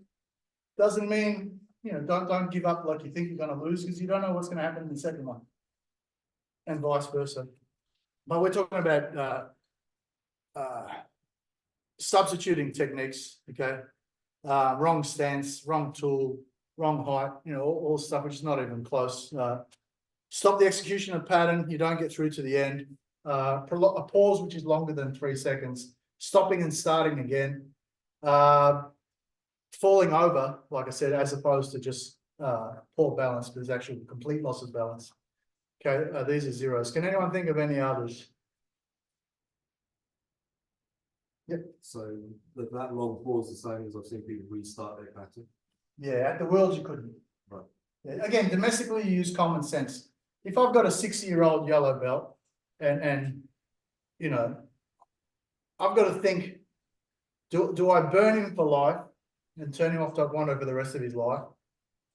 Speaker 1: doesn't mean, you know, don't give up like you think you're going to lose, because you don't know what's going to happen in the second one, and vice versa. But we're talking about substituting techniques. Okay, wrong stance, wrong tool, wrong height, you know, all stuff which is not even close. Stop the execution of pattern, you don't get through to the end. A pause which is longer than 3 seconds. Stopping and starting again, falling over, like I said, as opposed to just poor balance, but there's actually complete loss of balance. Okay, these are zeros. Can anyone think of any others?
Speaker 6: So that long pause the same as I've seen people restart their pattern.
Speaker 1: Yeah, at the Worlds you couldn't.
Speaker 6: Right.
Speaker 1: Yeah, again, domestically you use common sense. If I've got a 60-year-old yellow belt and you know, I've got to think, do I burn him for life and turn him off Taekwondo for the rest of his life?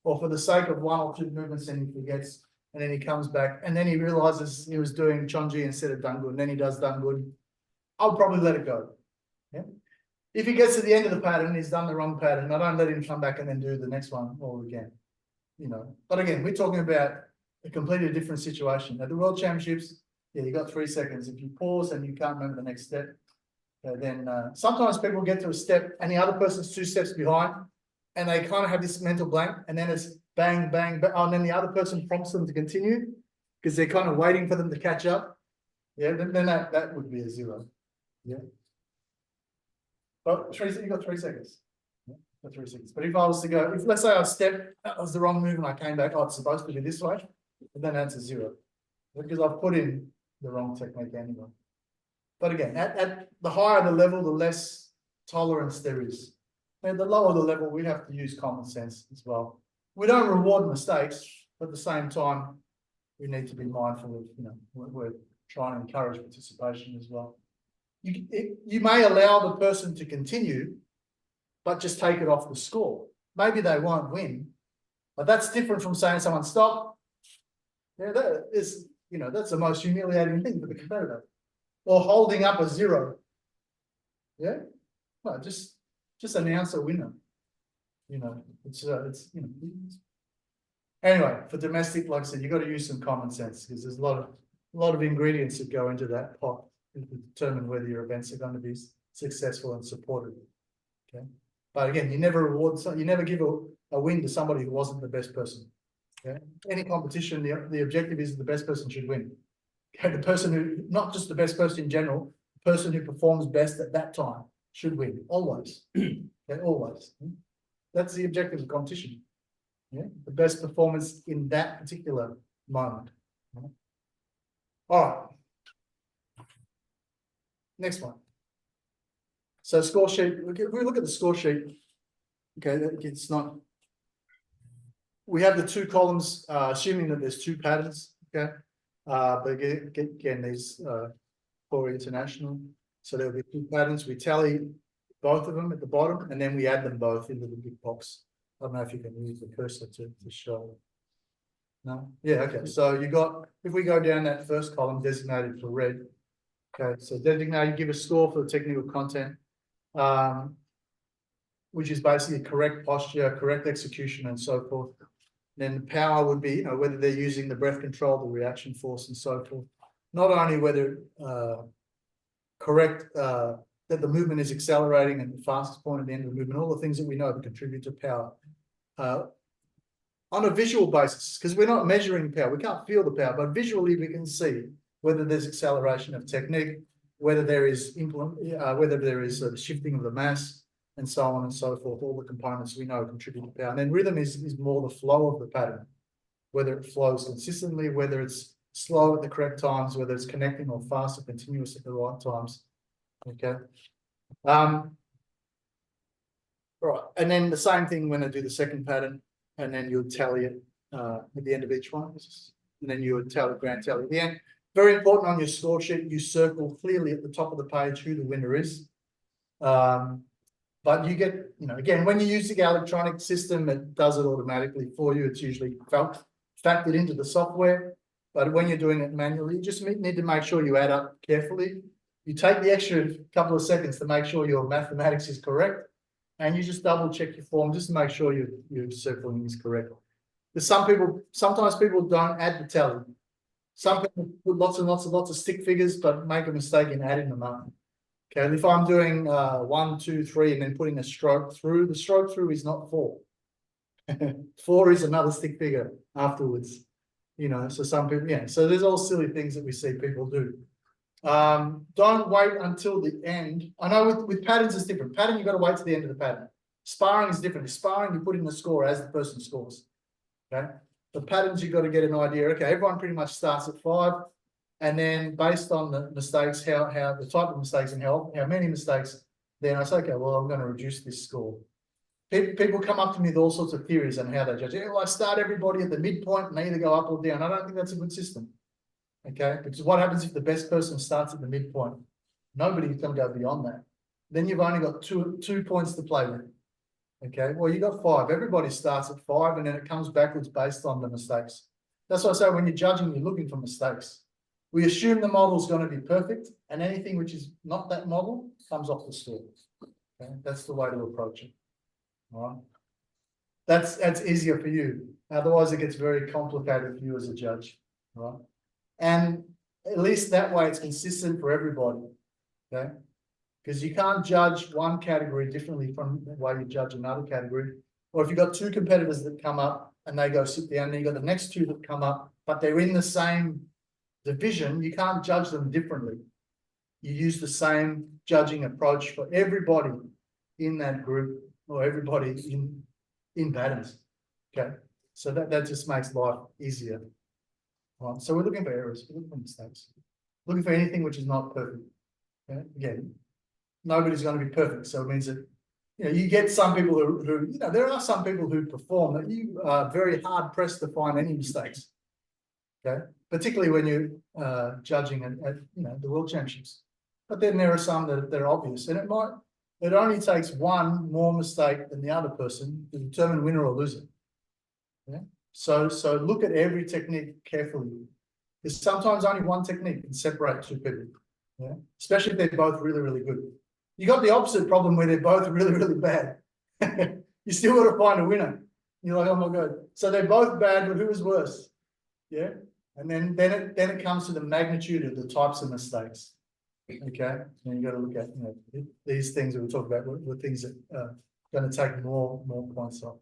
Speaker 1: Or for the sake of one or two movements and he forgets and then he comes back and then he realizes he was doing Chonji instead of Dangun and then he does Dangun, I'll probably let it go. Yeah. If he gets to the end of the pattern, he's done the wrong pattern, I don't let him come back and then do the next one all again. You know, but again, we're talking about a completely different situation. At the World Championships, yeah, you got 3 seconds. If you pause and you can't remember the next step, then sometimes people get to a step and the other person's 2 steps behind and they kind of have this mental blank and then it's bang, bang, bang, and then the other person prompts them to continue because they're kind of waiting for them to catch up. Yeah, then that would be a zero. Yeah. But you got 3 seconds. Yeah, got 3 seconds. But if I was to go, if let's say I stepped, that was the wrong move and I came back, oh, it's supposed to be this way, then that's a zero. Because I've put in the wrong technique anyway. But again, at the higher the level, the less tolerance there is. And the lower the level, we have to use common sense as well. We don't reward mistakes, but at the same time, we need to be mindful of, you know, we're trying to encourage participation as well. You may allow the person to continue, but just take it off the score. Maybe they won't win, but that's different from saying someone stop. Yeah, that is, you know, that's the most humiliating thing for the competitor. Or holding up a zero. Yeah, no, just announce a winner. You know, it's you know. Anyway, for domestic, like I said, you got to use some common sense because there's a lot of ingredients that go into that pot to determine whether your events are going to be successful and supported. Okay, but again, you never reward, you never give a win to somebody who wasn't the best person. Okay, any competition, the objective is the best person should win. Okay, the person who, not just the best person in general, the person who performs best at that time should win, always. Okay, always. That's the objective of competition. Yeah, the best performance in that particular moment. All right. Next one. So score sheet, if we look at the score sheet, okay, it's not, we have the 2 columns, assuming that there's 2 patterns, okay? But again, these for international. So there'll be 2 patterns. We tally both of them at the bottom, and then we add them both into the big box. I don't know if you can use the cursor to show. No? Yeah, okay. So you got, if we go down that first column designated for red, okay, so designated, give a score for the technical content, which is basically correct posture, correct execution, and so forth. Then the power would be, you know, whether they're using the breath control, the reaction force, and so forth. Not only whether correct that the movement is accelerating and the fastest point at the end of the movement, all the things that we know that contribute to power. On a visual basis, because we're not measuring power, we can't feel the power, but visually we can see whether there's acceleration of technique, whether there is shifting of the mass, and so on and so forth. All the components we know contribute to power. And then rhythm is more the flow of the pattern, whether it flows consistently, whether it's slow at the correct times, whether it's connecting or fast or continuous at the right times. Okay. Right, and then the same thing when I do the second pattern, and then you'll tally it at the end of each one, and then you would tally grand tally at the end. Very important on your score sheet, you circle clearly at the top of the page who the winner is. But you get, you know, again, when you're using our electronic system, it does it automatically for you. It's usually factored into the software. But when you're doing it manually, you just need to make sure you add up carefully. You take the extra couple of seconds to make sure your mathematics is correct. And you just double check your form just to make sure your circling is correct. There's sometimes people don't add the tally. Some people put lots of stick figures, but make a mistake in adding them up. Okay, if I'm doing 1, 2, 3, and then putting a stroke through, the stroke through is not 4. 4 is another stick figure afterwards. You know, so some people, yeah. So there's all silly things that we see people do. Don't wait until the end. I know with patterns it's different. Pattern, you've got to wait to the end of the pattern. Sparring is different. Sparring, you put in the score as the person scores. Okay. the patterns, you've got to get an idea. Okay, everyone pretty much starts at 5. And then based on the mistakes, how the type of mistakes and how many mistakes, then I say, okay, well, I'm going to reduce this score. People come up to me with all sorts of theories on how they judge. Well, I start everybody at the midpoint and they either go up or down. I don't think that's a good system. Okay, because what happens if the best person starts at the midpoint? Nobody's going to go beyond that. Then you've only got two points to play with. Okay, well, you got 5. Everybody starts at 5 and then it comes backwards based on the mistakes. That's why I say when you're judging, you're looking for mistakes. We assume the model is going to be perfect, and anything which is not that model comes off the score. Okay, that's the way to approach it. All right, that's easier for you. Otherwise, it gets very complicated for you as a judge. All right, and at least that way it's consistent for everybody. Okay, because you can't judge one category differently from the way you judge another category. Or if you've got 2 competitors that come up and they go sit down, then you've got the next 2 that come up, but they're in the same division, you can't judge them differently. You use the same judging approach for everybody in that group or everybody in patterns. Okay, so that just makes life easier. All right, so we're looking for errors, we're looking for mistakes, looking for anything which is not perfect. Okay, again, nobody's going to be perfect, so it means that you get some people who there are some people who perform that you are very hard pressed to find any mistakes. Okay, particularly when you're judging at the World Championships. But then there are some that are obvious, and it only takes one more mistake than the other person to determine winner or loser. Yeah. So look at every technique carefully, because sometimes only one technique can separate 2 people. Yeah, especially if they're both really, really good. You got the opposite problem where they're both really, really bad. You still got to find a winner. You're like, oh my God. So they're both bad, but who is worse? Yeah. And then it comes to the magnitude of the types of mistakes. Okay. And you got to look at these things that we talk about were things that are going to take more points off.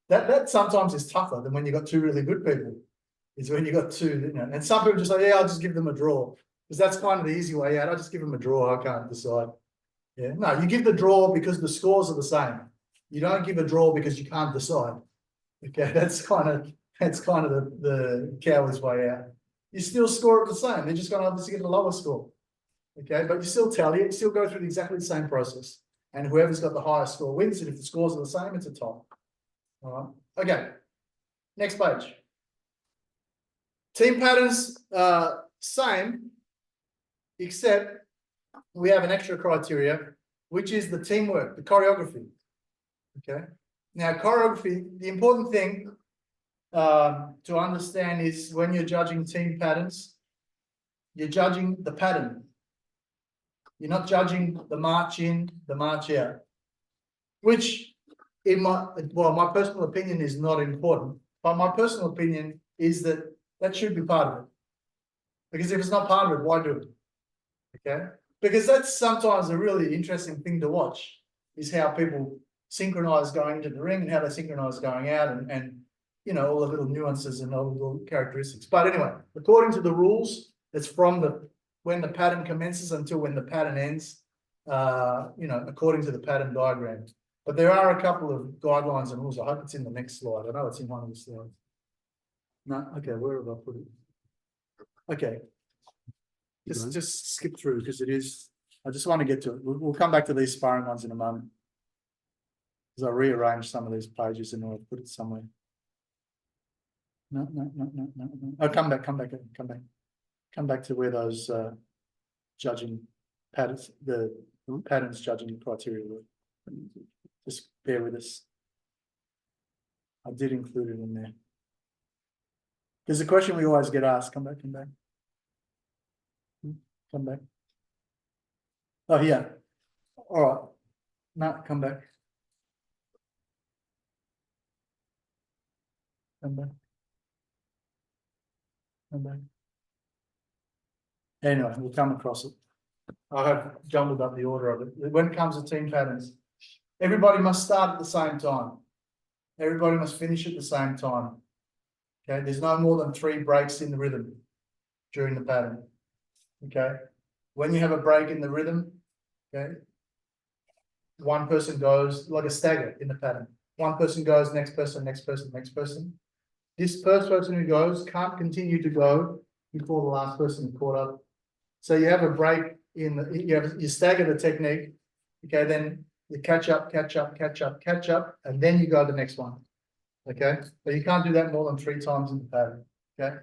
Speaker 1: That sometimes is tougher than when you got 2 really good people. Is when you got 2, and some people just say, yeah, I'll just give them a draw. Because that's kind of the easy way out. I'll just give them a draw. I can't decide. Yeah, no, you give the draw because the scores are the same. You don't give a draw because you can't decide. Okay, that's kind of the coward's way out. You still score it the same. They're just going to obviously get a lower score. Okay, but you still tally it. You still go through exactly the same process, and whoever's got the highest score wins. And if the scores are the same, it's a tie. All right. Okay. Next page. Team patterns, same, except we have an extra criteria, which is the teamwork, the choreography. Okay. Now, choreography, the important thing to understand is when you're judging team patterns, you're judging the pattern. You're not judging the march in, the march out, which my personal opinion is not important, but my personal opinion is that should be part of it. Because if it's not part of it, why do it? Okay. Because that's sometimes a really interesting thing to watch, is how people synchronize going into the ring and how they synchronize going out and all the little nuances and all the little characteristics. But anyway, according to the rules, it's from when the pattern commences until when the pattern ends, according to the pattern diagram. But there are a couple of guidelines and rules. I hope it's in the next slide. I know it's in one of the slides. No, okay, where have I put it? Okay. Just skip through because it is. I just want to get to it. We'll come back to these sparring ones in a moment. Because I rearranged some of these pages and I'll put it somewhere. No. Oh, come back to where those judging patterns, the patterns judging criteria were. Just bear with us. I did include it in there. There's a question we always get asked. Come back. Oh, yeah. All right. No, come back. Anyway, we'll come across it. I have jumbled up the order of it. When it comes to team patterns, everybody must start at the same time. Everybody must finish at the same time. Okay, there's no more than 3 breaks in the rhythm during the pattern. Okay, when you have a break in the rhythm, okay, one person goes like a stagger in the pattern. One person goes, next person, next person, next person. This first person who goes can't continue to go before the last person is caught up. So you have a break you stagger the technique. Okay, then you catch up, and then you go to the next one. Okay, but you can't do that more than 3 times in the pattern. Okay,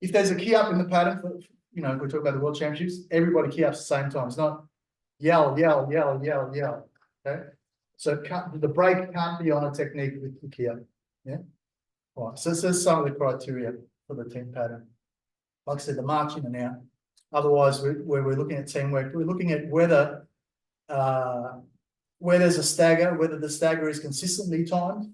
Speaker 1: if there's a key up in the pattern, for, we talk about the World Championships, everybody key ups at the same time. It's not yell, yell, yell, yell, yell. Okay, so the break can't be on a technique with the key up. Yeah, all right. So this is some of the criteria for the team pattern. Like I said, the march in and out. Otherwise, we're looking at teamwork. We're looking at whether where there's a stagger, whether the stagger is consistently timed.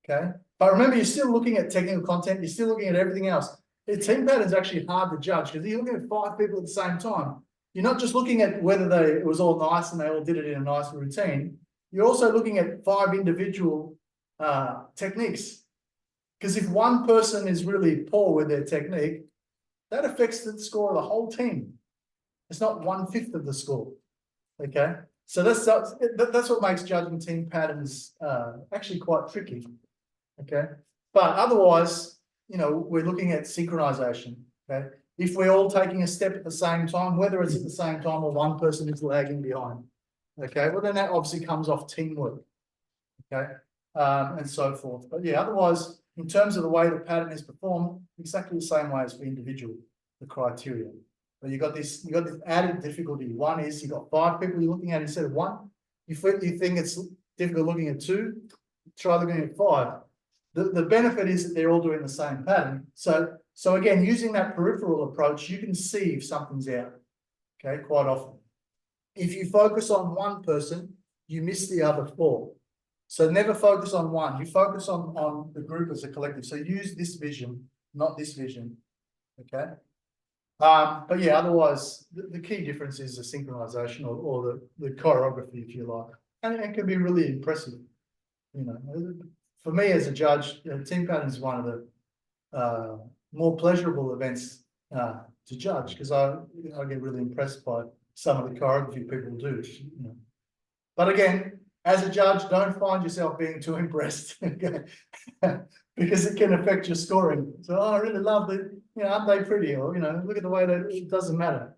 Speaker 1: Okay, but remember, you're still looking at technical content. You're still looking at everything else. The team pattern is actually hard to judge because you're looking at 5 people at the same time. You're not just looking at whether it was all nice and they all did it in a nice routine. You're also looking at 5 individual techniques. Because if one person is really poor with their technique, that affects the score of the whole team. It's not 1/5 of the score. Okay, so that's what makes judging team patterns actually quite tricky. Okay, but otherwise, we're looking at synchronization. Okay, if we're all taking a step at the same time, whether it's at the same time or one person is lagging behind. Okay, well then that obviously comes off teamwork. Okay, and so forth. But yeah, otherwise, in terms of the way the pattern is performed, exactly the same way as for individual, the criteria. But you got this added difficulty. One is you got 5 people you're looking at instead of 1. You think it's difficult looking at 2, try looking at 5. The benefit is that they're all doing the same pattern. So again, using that peripheral approach, you can see if something's out. Okay, quite often. If you focus on one person, you miss the other 4. So never focus on one. You focus on the group as a collective. So use this vision, not this vision. Okay. But yeah, otherwise the key difference is the synchronization or the choreography, if you like, and it can be really impressive. For me as a judge, team pattern is one of the more pleasurable events to judge because I get really impressed by some of the choreography people do. But again, as a judge, don't find yourself being too impressed, okay? Because it can affect your scoring. So I really love it. Aren't they pretty? Or look at the way that it doesn't matter.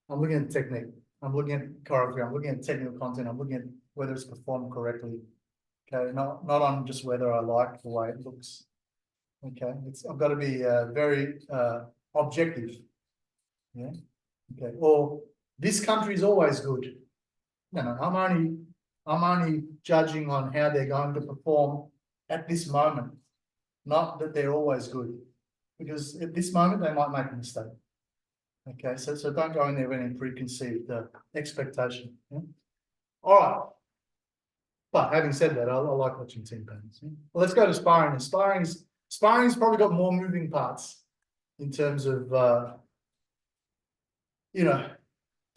Speaker 1: I'm looking at technique. I'm looking at choreography. I'm looking at technical content. I'm looking at whether it's performed correctly. Okay, not on just whether I like the way it looks. Okay, I've got to be very objective. Yeah. Okay. Or this country is always good. I'm only judging on how they're going to perform at this moment, not that they're always good, because at this moment they might make a mistake. Okay, so don't go in there with any preconceived expectation. Yeah? All right. But having said that, I like watching team patterns. Yeah? Well, let's go to sparring. And sparring's probably got more moving parts in terms of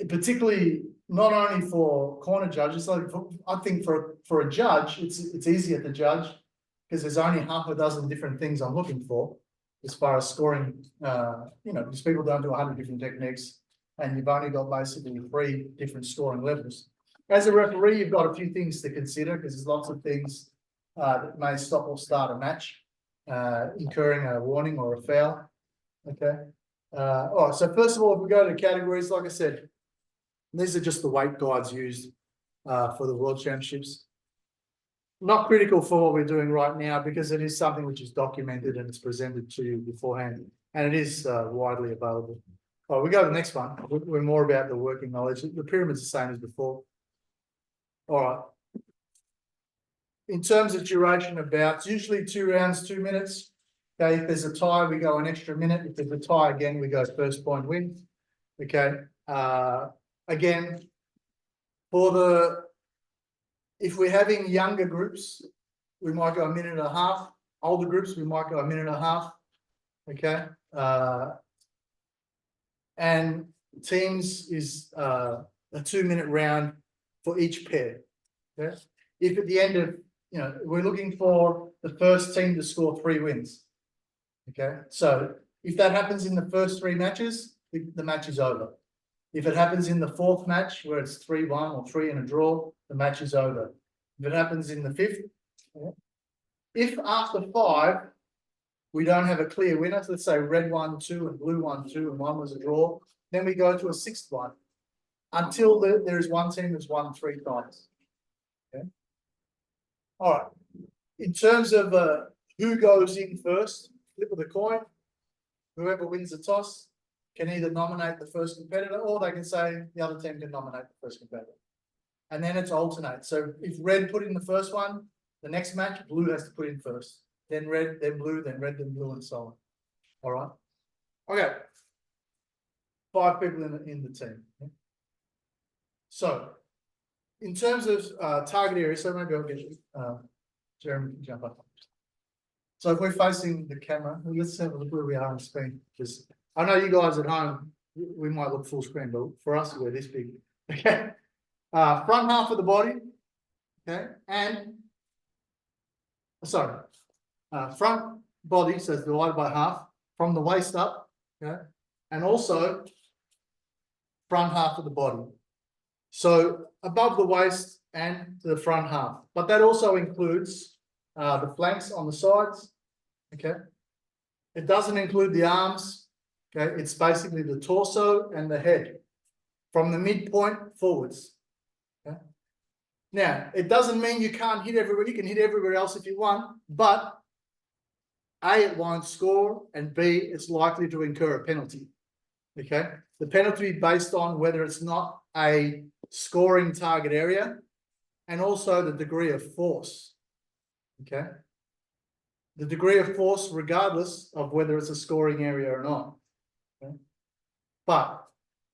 Speaker 1: particularly not only for corner judges. Like I think for a judge, it's easier to judge because there's only half a dozen different things I'm looking for as far as scoring. Because people don't do 100 different techniques, and you've only got basically 3 different scoring levels. As a referee, you've got a few things to consider because there's lots of things that may stop or start a match, incurring a warning or a foul. Okay. All right. So first of all, if we go to categories, like I said, these are just the weight guides used for the World Championships. Not critical for what we're doing right now because it is something which is documented and it's presented to you beforehand, and it is widely available. All right, we go to the next one. We're more about the working knowledge. The pyramid's the same as before. All right. In terms of duration of bouts, usually 2 rounds, 2 minutes. Okay, if there's a tie, we go an extra minute. If there's a tie again, we go first point win. Okay. Again, if we're having younger groups, we might go 1.5 minutes. Older groups, we might go 1.5 minutes. Okay. And teams is a 2-minute round for each pair. Okay. If at the end of, we're looking for the first team to score 3 wins. Okay. So if that happens in the first 3 matches, the match is over. If it happens in the 4th match where it's 3-1 or 3 and a draw, the match is over. If it happens in the 5th, if after 5 we don't have a clear winner. So let's say red 1, 2, and blue 1, 2, and 1 was a draw. Then we go to a sixth one until there is one team that's won 3 times. Okay. All right. In terms of who goes in first, flip of the coin, whoever wins the toss can either nominate the first competitor or they can say the other team can nominate the first competitor. And then it's alternate. So if red put in the first one, the next match, blue has to put in first. Then red, then blue, then red, then blue, and so on. All right. Okay. 5 people in the team. So, in terms of target area, so maybe I'll get Jeremy to jump up. So if we're facing the camera, let's have a look where we are on screen. Because I know you guys at home, we might look full screen, but for us, we're this big. Okay. Front half of the body. Okay. And sorry. Front body, so it's divided by half from the waist up. Okay. And also front half of the body. So above the waist and the front half. But that also includes the flanks on the sides. Okay. It doesn't include the arms. Okay. It's basically the torso and the head from the midpoint forwards. Okay. Now, it doesn't mean you can't hit everywhere. You can hit everywhere else if you want, but A, it won't score, and B, it's likely to incur a penalty. Okay. The penalty based on whether it's not a scoring target area and also the degree of force. Okay. The degree of force, regardless of whether it's a scoring area or not. Okay? But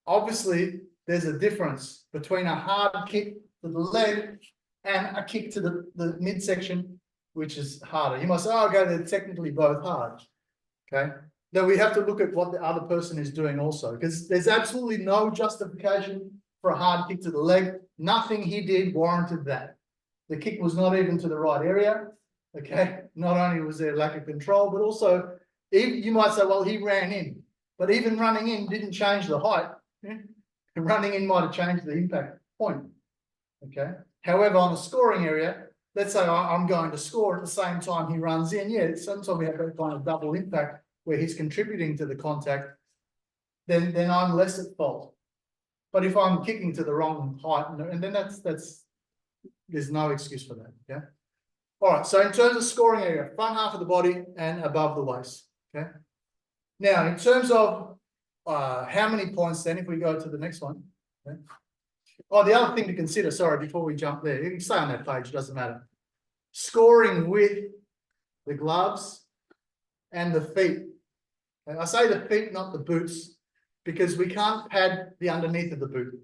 Speaker 1: obviously, there's a difference between a hard kick to the leg and a kick to the midsection, which is harder. You might say, oh, okay, they're technically both hard. Okay. Then we have to look at what the other person is doing also, because there's absolutely no justification for a hard kick to the leg. Nothing he did warranted that. The kick was not even to the right area. Okay. Not only was there lack of control, but also you might say, well, he ran in, but even running in didn't change the height. And running in might have changed the impact point. Okay. However, on a scoring area, let's say I'm going to score at the same time he runs in. Yeah, sometimes we have that kind of double impact where he's contributing to the contact, then I'm less at fault. But if I'm kicking to the wrong height, and then there's no excuse for that. Okay. All right. So in terms of scoring area, front half of the body and above the waist. Okay. Now, in terms of how many points, then if we go to the next one. Okay. Oh, the other thing to consider, sorry, before we jump there, you can stay on that page, it doesn't matter. Scoring with the gloves and the feet. And I say the feet, not the boots, because we can't pad the underneath of the boot.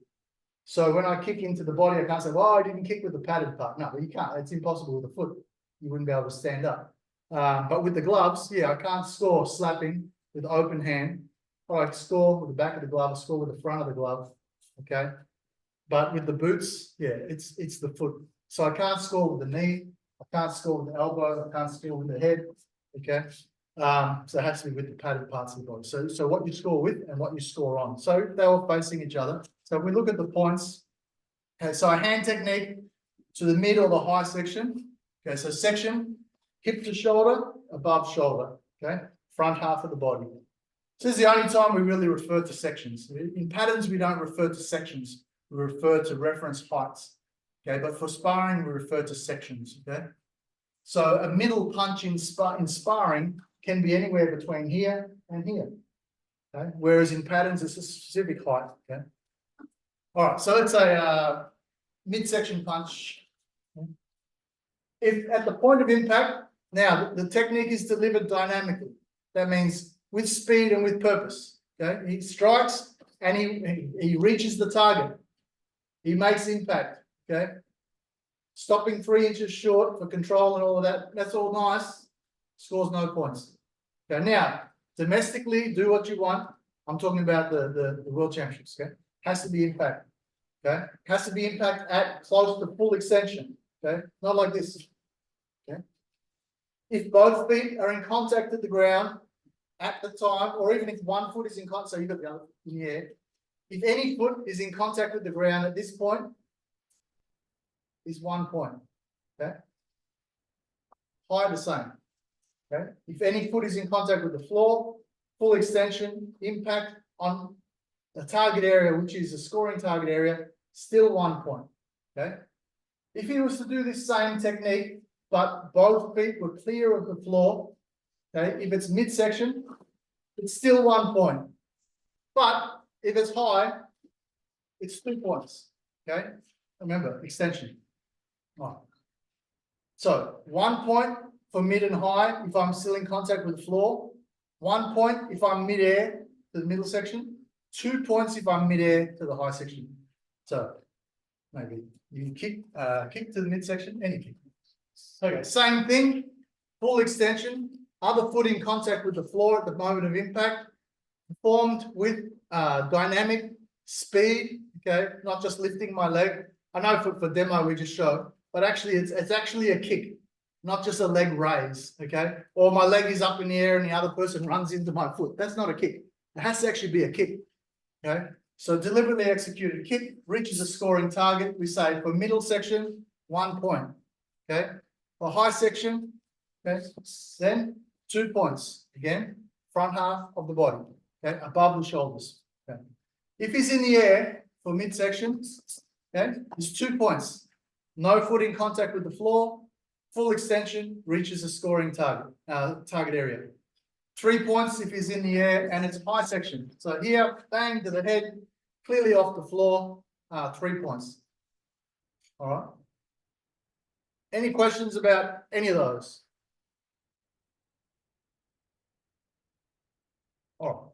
Speaker 1: So when I kick into the body, I can't say, well, I didn't kick with the padded part. No, you can't. It's impossible with the foot. You wouldn't be able to stand up. But with the gloves, yeah, I can't score slapping with open hand. Or I score with the back of the glove, I score with the front of the glove. Okay. But with the boots, yeah, it's the foot. So I can't score with the knee. I can't score with the elbow. I can't score with the head. Okay. So it has to be with the padded parts of the body. So what you score with and what you score on. So they're all facing each other. So if we look at the points, okay, so a hand technique to the mid or the high section. Okay, so section, hip to shoulder, above shoulder. Okay, front half of the body. So this is the only time we really refer to sections. In patterns, we don't refer to sections. We refer to reference heights. Okay, but for sparring, we refer to sections. Okay, so a middle punch in sparring can be anywhere between here and here. Okay, whereas in patterns, it's a specific height. Okay, all right. So let's say midsection punch. If at the point of impact, now the technique is delivered dynamically. That means with speed and with purpose. Okay, he strikes and he reaches the target. He makes impact. Okay, stopping 3 inches short for control and all of that. That's all nice. Scores no points. Okay, now domestically, do what you want. I'm talking about the World Championships. Okay, has to be impact. Okay, has to be impact at close to full extension. Okay, not like this. Okay, if both feet are in contact at the ground at the time, or even if one foot is in contact, so you've got the other in the air. If any foot is in contact with the ground at this point, is 1 point. Okay, high the same. Okay, if any foot is in contact with the floor, full extension, impact on the target area, which is a scoring target area, still 1 point. Okay, if he was to do this same technique, but both feet were clear of the floor, okay, if it's midsection, it's still 1 point. But if it's high, it's 2 points. Okay, remember extension. Right. So 1 point for mid and high if I'm still in contact with the floor. 1 point if I'm mid-air to the middle section. 2 points if I'm mid-air to the high section. So maybe you kick to the midsection, any kick. Okay, same thing. Full extension. Other foot in contact with the floor at the moment of impact. Performed with dynamic speed. Okay, not just lifting my leg. I know for demo we just showed, but actually it's actually a kick, not just a leg raise. Okay, or my leg is up in the air and the other person runs into my foot. That's not a kick. It has to actually be a kick. Okay, so deliberately executed kick reaches a scoring target. We say for middle section, 1 point. Okay, for high section, okay, then 2 points. Again, front half of the body. Okay, above the shoulders. Okay, if he's in the air for midsection, okay, it's 2 points. No foot in contact with the floor. Full extension reaches a scoring target area. 3 points if he's in the air and it's high section. So here, bang to the head, clearly off the floor, 3 points. All right. Any questions about any of those? All right.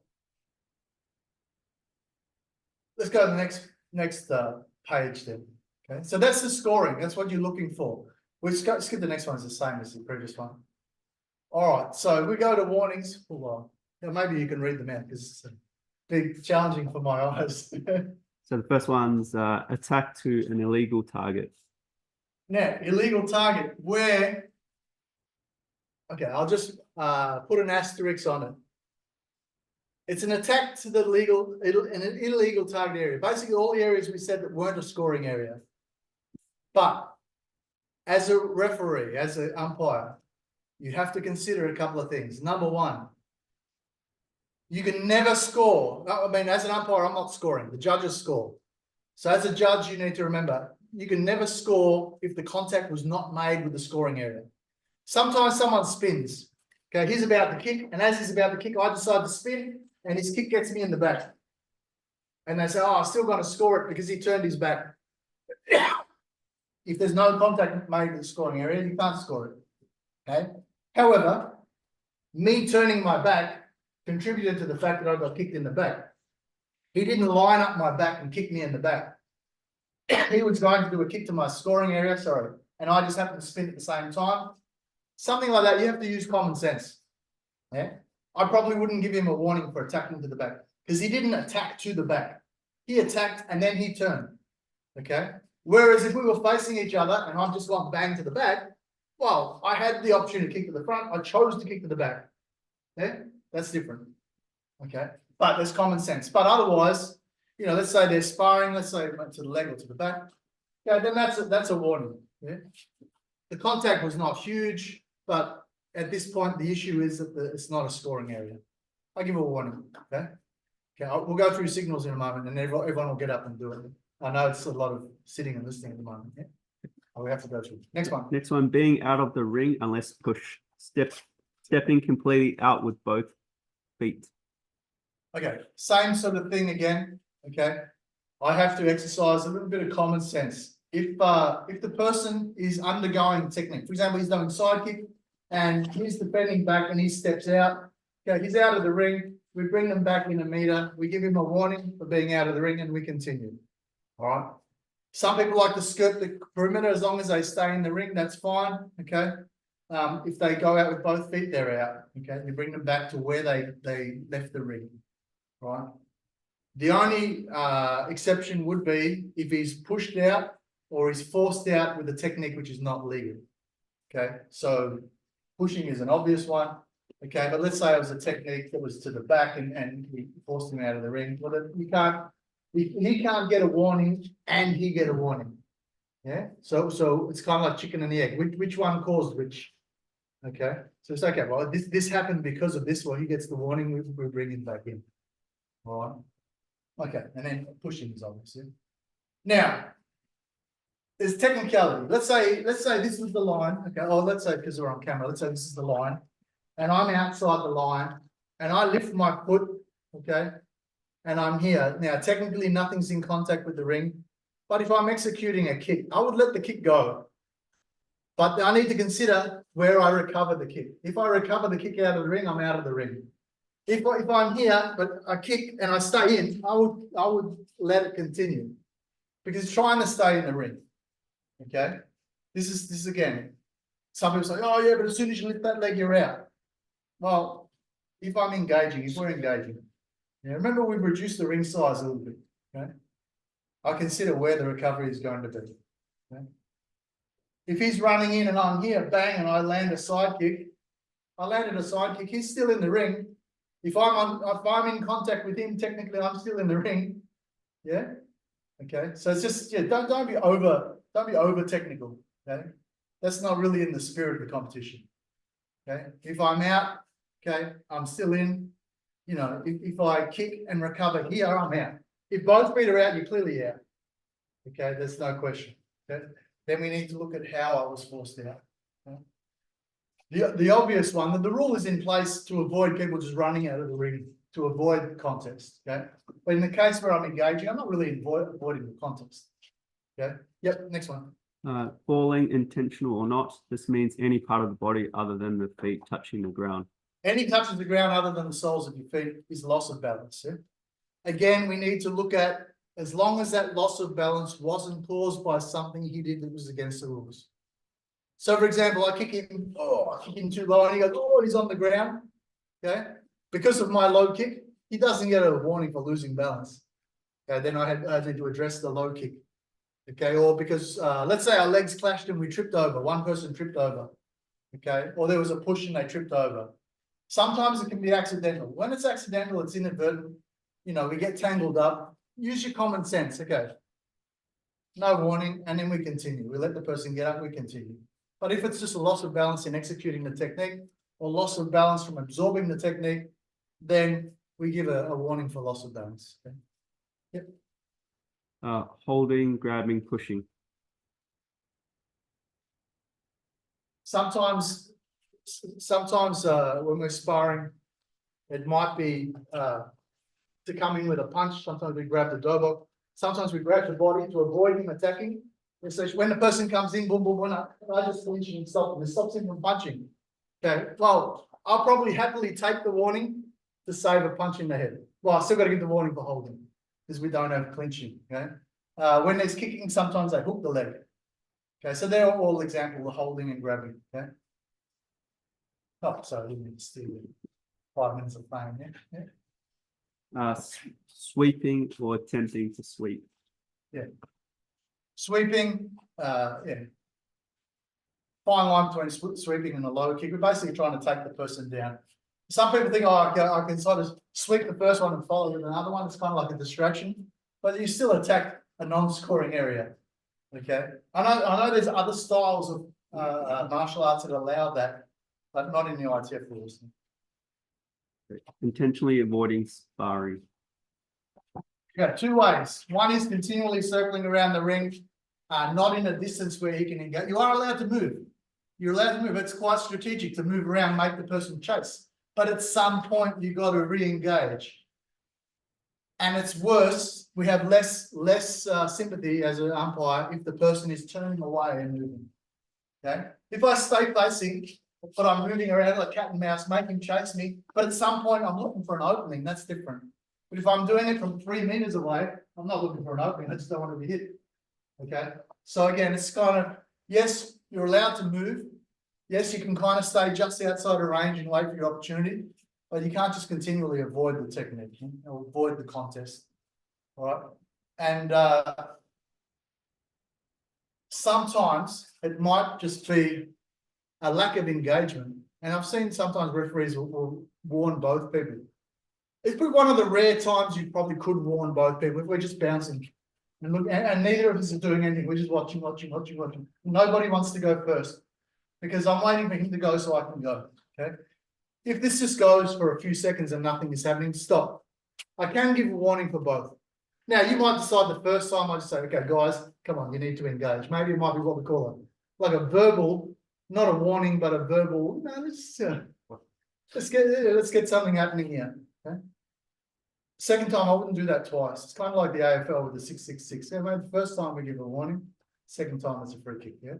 Speaker 1: Let's go to the next page then. Okay, so that's the scoring. That's what you're looking for. We'll skip the next one. It's the same as the previous one. All right, so we go to warnings. Well, maybe you can read them out because it's a big challenging for my eyes.
Speaker 2: So the first one's attack to an illegal target.
Speaker 1: Now, illegal target, where, okay, I'll just put an asterisk on it. It's an attack to the an illegal target area. Basically, all the areas we said that weren't a scoring area. But as a referee, as an umpire, you have to consider a couple of things. Number one, you can never score. I mean, as an umpire, I'm not scoring. The judges score. So as a judge, you need to remember, you can never score if the contact was not made with the scoring area. Sometimes someone spins. Okay, he's about to kick, and as he's about to kick, I decide to spin, and his kick gets me in the back. And they say, oh, I'm still going to score it because he turned his back. If there's no contact made with the scoring area, you can't score it. Okay. However, me turning my back contributed to the fact that I got kicked in the back. He didn't line up my back and kick me in the back. He was going to do a kick to my scoring area, sorry, and I just happened to spin at the same time. Something like that, you have to use common sense. Yeah, I probably wouldn't give him a warning for attacking to the back because he didn't attack to the back. He attacked and then he turned. Okay. Whereas if we were facing each other and I've just gone bang to the back, well, I had the option to kick to the front. I chose to kick to the back. Yeah, that's different. Okay, but there's common sense. But otherwise, you know, let's say they're sparring. Let's say it went to the leg or to the back. Yeah, then that's a warning. Yeah, the contact was not huge, but at this point, the issue is that it's not a scoring area. I give a warning. Okay, okay. We'll go through signals in a moment, and everyone will get up and do it. I know it's a lot of sitting and listening at the moment. Yeah, we have to go through. Next one.
Speaker 2: Next one, being out of the ring unless push. Stepping completely out with both feet.
Speaker 1: Okay, same sort of thing again. Okay, I have to exercise a little bit of common sense. If the person is undergoing technique, for example, he's doing side kick and he's defending back and he steps out. Okay, he's out of the ring. We bring them back in a meter. We give him a warning for being out of the ring and we continue. All right. Some people like to skirt the perimeter as long as they stay in the ring. That's fine. Okay. If they go out with both feet, they're out. Okay. You bring them back to where they left the ring. Right. The only exception would be if he's pushed out or he's forced out with a technique which is not legal. Okay. So pushing is an obvious one. Okay. But let's say it was a technique that was to the back and we forced him out of the ring. Well, you can't. He can't get a warning and he get a warning. Yeah. So it's kind of like chicken and the egg. Which one caused which? Okay, so it's okay. Well, this happened because of this. Well, he gets the warning. We bring him back in. All right. Okay, and then pushing is obviously. Now, there's technicality. Let's say this is the line. Okay, oh, let's say because we're on camera. Let's say this is the line, and I'm outside the line, and I lift my foot. Okay, and I'm here now. Technically, nothing's in contact with the ring, but if I'm executing a kick, I would let the kick go. But I need to consider where I recover the kick. If I recover the kick out of the ring, I'm out of the ring. If I'm here, but I kick and I stay in, I would let it continue because it's trying to stay in the ring. Okay, this is again. Some people say, "Oh yeah, but as soon as you lift that leg, you're out." Well, if I'm engaging, if we're engaging, yeah, remember we've reduced the ring size a little bit. Okay, I consider where the recovery is going to be. Okay? If he's running in and I'm here, bang, and I land a side kick, I landed a side kick, he's still in the ring. If I'm in contact with him, technically I'm still in the ring. Yeah. Okay. So it's just, yeah, don't be over technical. Okay. That's not really in the spirit of the competition. Okay. If I'm out, okay, I'm still in. You know, if I kick and recover here, I'm out. If both feet are out, you're clearly out. Okay, there's no question. Okay. Then we need to look at how I was forced out. Okay. The obvious one, that the rule is in place to avoid people just running out of the ring, to avoid contest. Okay. But in the case where I'm engaging, I'm not really avoiding the contest. Okay. Yep. Next one.
Speaker 2: Falling, intentional or not, this means any part of the body other than the feet touching the ground.
Speaker 1: Any touch of the ground other than the soles of your feet is loss of balance. Yeah? Again, we need to look at, as long as that loss of balance wasn't caused by something he did that was against the rules. So, for example, I kick him too low, and he goes, oh, he's on the ground. Okay, because of my low kick, he doesn't get a warning for losing balance. Okay, then I had to address the low kick. Okay, or because let's say our legs clashed and we tripped over. One person tripped over. Okay, or there was a push and they tripped over. Sometimes it can be accidental. When it's accidental, it's inadvertent. You know, we get tangled up. Use your common sense. Okay. No warning, and then we continue. We let the person get up, we continue. But if it's just a loss of balance in executing the technique or loss of balance from absorbing the technique, then we give a warning for loss of balance. Okay. Yep.
Speaker 2: Holding, grabbing, pushing.
Speaker 1: Sometimes when we're sparring, it might be to come in with a punch. Sometimes we grab the dobok. Sometimes we grab the body to avoid him attacking. So when the person comes in, boom, boom, boom, I just flinch and stop him. It stops him from punching. Okay, well, I'll probably happily take the warning to save a punch in the head. Well, I still got to give the warning for holding because we don't have clinching. Okay, when there's kicking, sometimes they hook the leg. Okay, so they're all examples of holding and grabbing. Okay. Oh, sorry, I didn't mean to steal 5 minutes of playing. Yeah.
Speaker 2: Sweeping or attempting to sweep.
Speaker 1: Yeah. Sweeping, yeah. Fine line between sweeping and a low kick. We're basically trying to take the person down. Some people think, oh, I can sort of sweep the first one and follow with another one. It's kind of like a distraction, but you still attack a non-scoring area. Okay. I know there's other styles of martial arts that allow that, but not in the ITF rules.
Speaker 2: Intentionally avoiding sparring.
Speaker 1: You got two ways. One is continually circling around the ring, not in a distance where he can engage. You are allowed to move. You're allowed to move. It's quite strategic to move around, make the person chase. But at some point, you've got to re-engage. And it's worse. We have less sympathy as an umpire if the person is turning away and moving. Okay. If I stay facing, but I'm moving around like cat and mouse, make him chase me. But at some point, I'm looking for an opening. That's different. But if I'm doing it from 3 meters away, I'm not looking for an opening. I just don't want to be hit. Okay. So again, it's kind of, yes, you're allowed to move. Yes, you can kind of stay just outside of range and wait for your opportunity, but you can't just continually avoid the technique or avoid the contest. All right. And sometimes it might just be a lack of engagement. And I've seen sometimes referees will warn both people. It's one of the rare times you probably could warn both people if we're just bouncing and look, and neither of us are doing anything. We're just watching. Nobody wants to go first. because I'm waiting for him to go so I can go, okay? If this just goes for a few seconds and nothing is happening, stop. I can give a warning for both. Now, you might decide the first time I just say, okay, guys, come on, you need to engage. Maybe it might be what we call like a verbal, not a warning, but a verbal, no, let's get something happening here, okay? Second time, I wouldn't do that twice. It's kind of like the AFL with the 666. Yeah, maybe the first time we give a warning, second time it's a free kick, yeah?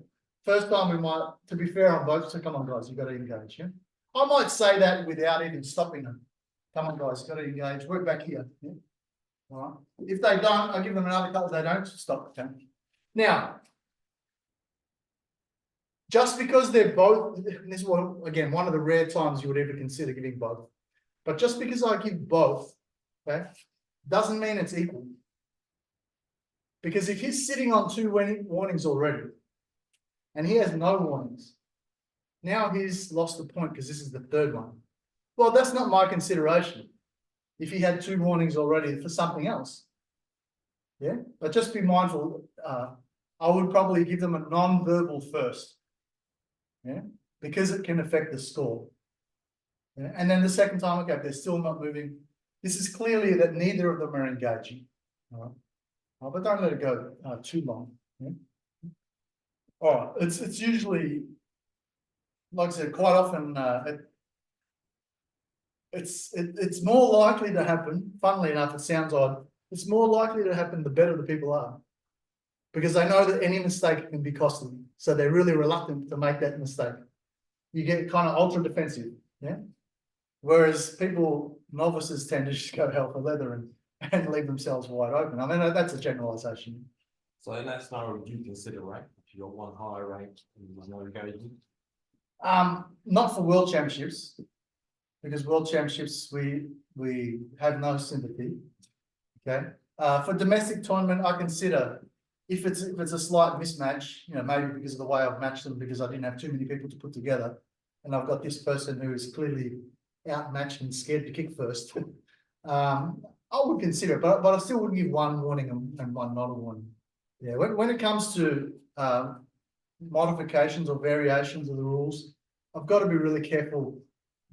Speaker 1: First time we might, to be fair on both, so come on, guys, you've got to engage, yeah? I might say that without even stopping them. Come on, guys, you've got to engage, work back here, yeah? All right. If they don't, I give them another couple. If they don't, stop. Okay. Now, just because they're both, this is what, again, one of the rare times you would ever consider giving both. But just because I give both, okay, doesn't mean it's equal. Because if he's sitting on 2 warnings already, and he has no warnings, now he's lost the point because this is the third one. Well, that's not my consideration. If he had 2 warnings already for something else. Yeah, but just be mindful, I would probably give them a non-verbal first. Yeah, because it can affect the score. Yeah? And then the second time, okay, if they're still not moving, this is clearly that neither of them are engaging. All right. But don't let it go too long. Yeah? All right, it's usually, like I said, quite often it's more likely to happen, funnily enough, it sounds odd, it's more likely to happen the better the people are. Because they know that any mistake can be costly. So they're really reluctant to make that mistake. You get kind of ultra defensive, yeah? Whereas people, novices tend to just go hell for leather and leave themselves wide open. I mean, that's a generalization.
Speaker 6: So in that scenario, would you consider rank? If you got one higher rank and no engagement?
Speaker 1: Not for world championships. Because world championships, we have no sympathy. Okay. For domestic tournament, I consider if it's a slight mismatch, you know, maybe because of the way I've matched them, because I didn't have too many people to put together, and I've got this person who is clearly outmatched and scared to kick first. I would consider it, but I still wouldn't give one warning and one not a warning. Yeah. When it comes to modifications or variations of the rules, I've got to be really careful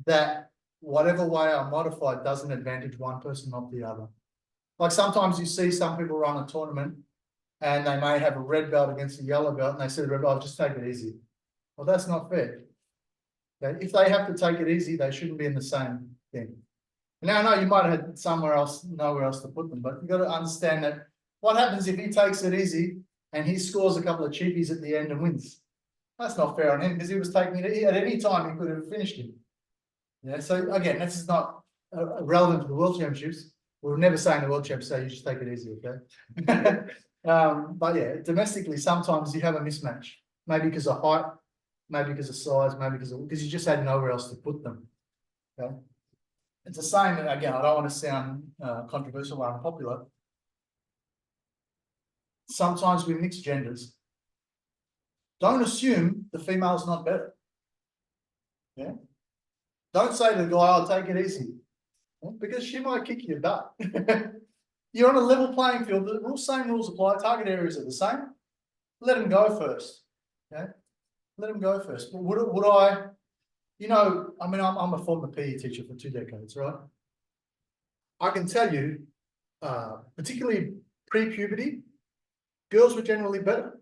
Speaker 1: that whatever way I modify doesn't advantage one person, not the other. Like sometimes you see some people run a tournament and they may have a red belt against a yellow belt and they say, red belt, just take it easy. Well, that's not fair. Okay? If they have to take it easy, they shouldn't be in the same thing. Now, I know you might have had nowhere else to put them, but you've got to understand that what happens if he takes it easy and he scores a couple of cheapies at the end and wins? That's not fair on him because he was taking it at any time he could have finished him. Yeah, so again, this is not relevant to the World Championships. We're never saying the World Championships say you just take it easy, okay? But yeah, domestically, sometimes you have a mismatch. Maybe because of height, maybe because of size, maybe because you just had nowhere else to put them. Okay, it's the same. Again, I don't want to sound controversial or unpopular. Sometimes we mix genders. Don't assume the female's not better. Yeah. Don't say to the guy, I'll take it easy. Because she might kick your butt. You're on a level playing field. The same rules apply. Target areas are the same. Let them go first. Okay? Let them go first. But would I, you know, I mean, I'm a former PE teacher for 2 decades, right? I can tell you, particularly pre-puberty, girls were generally better.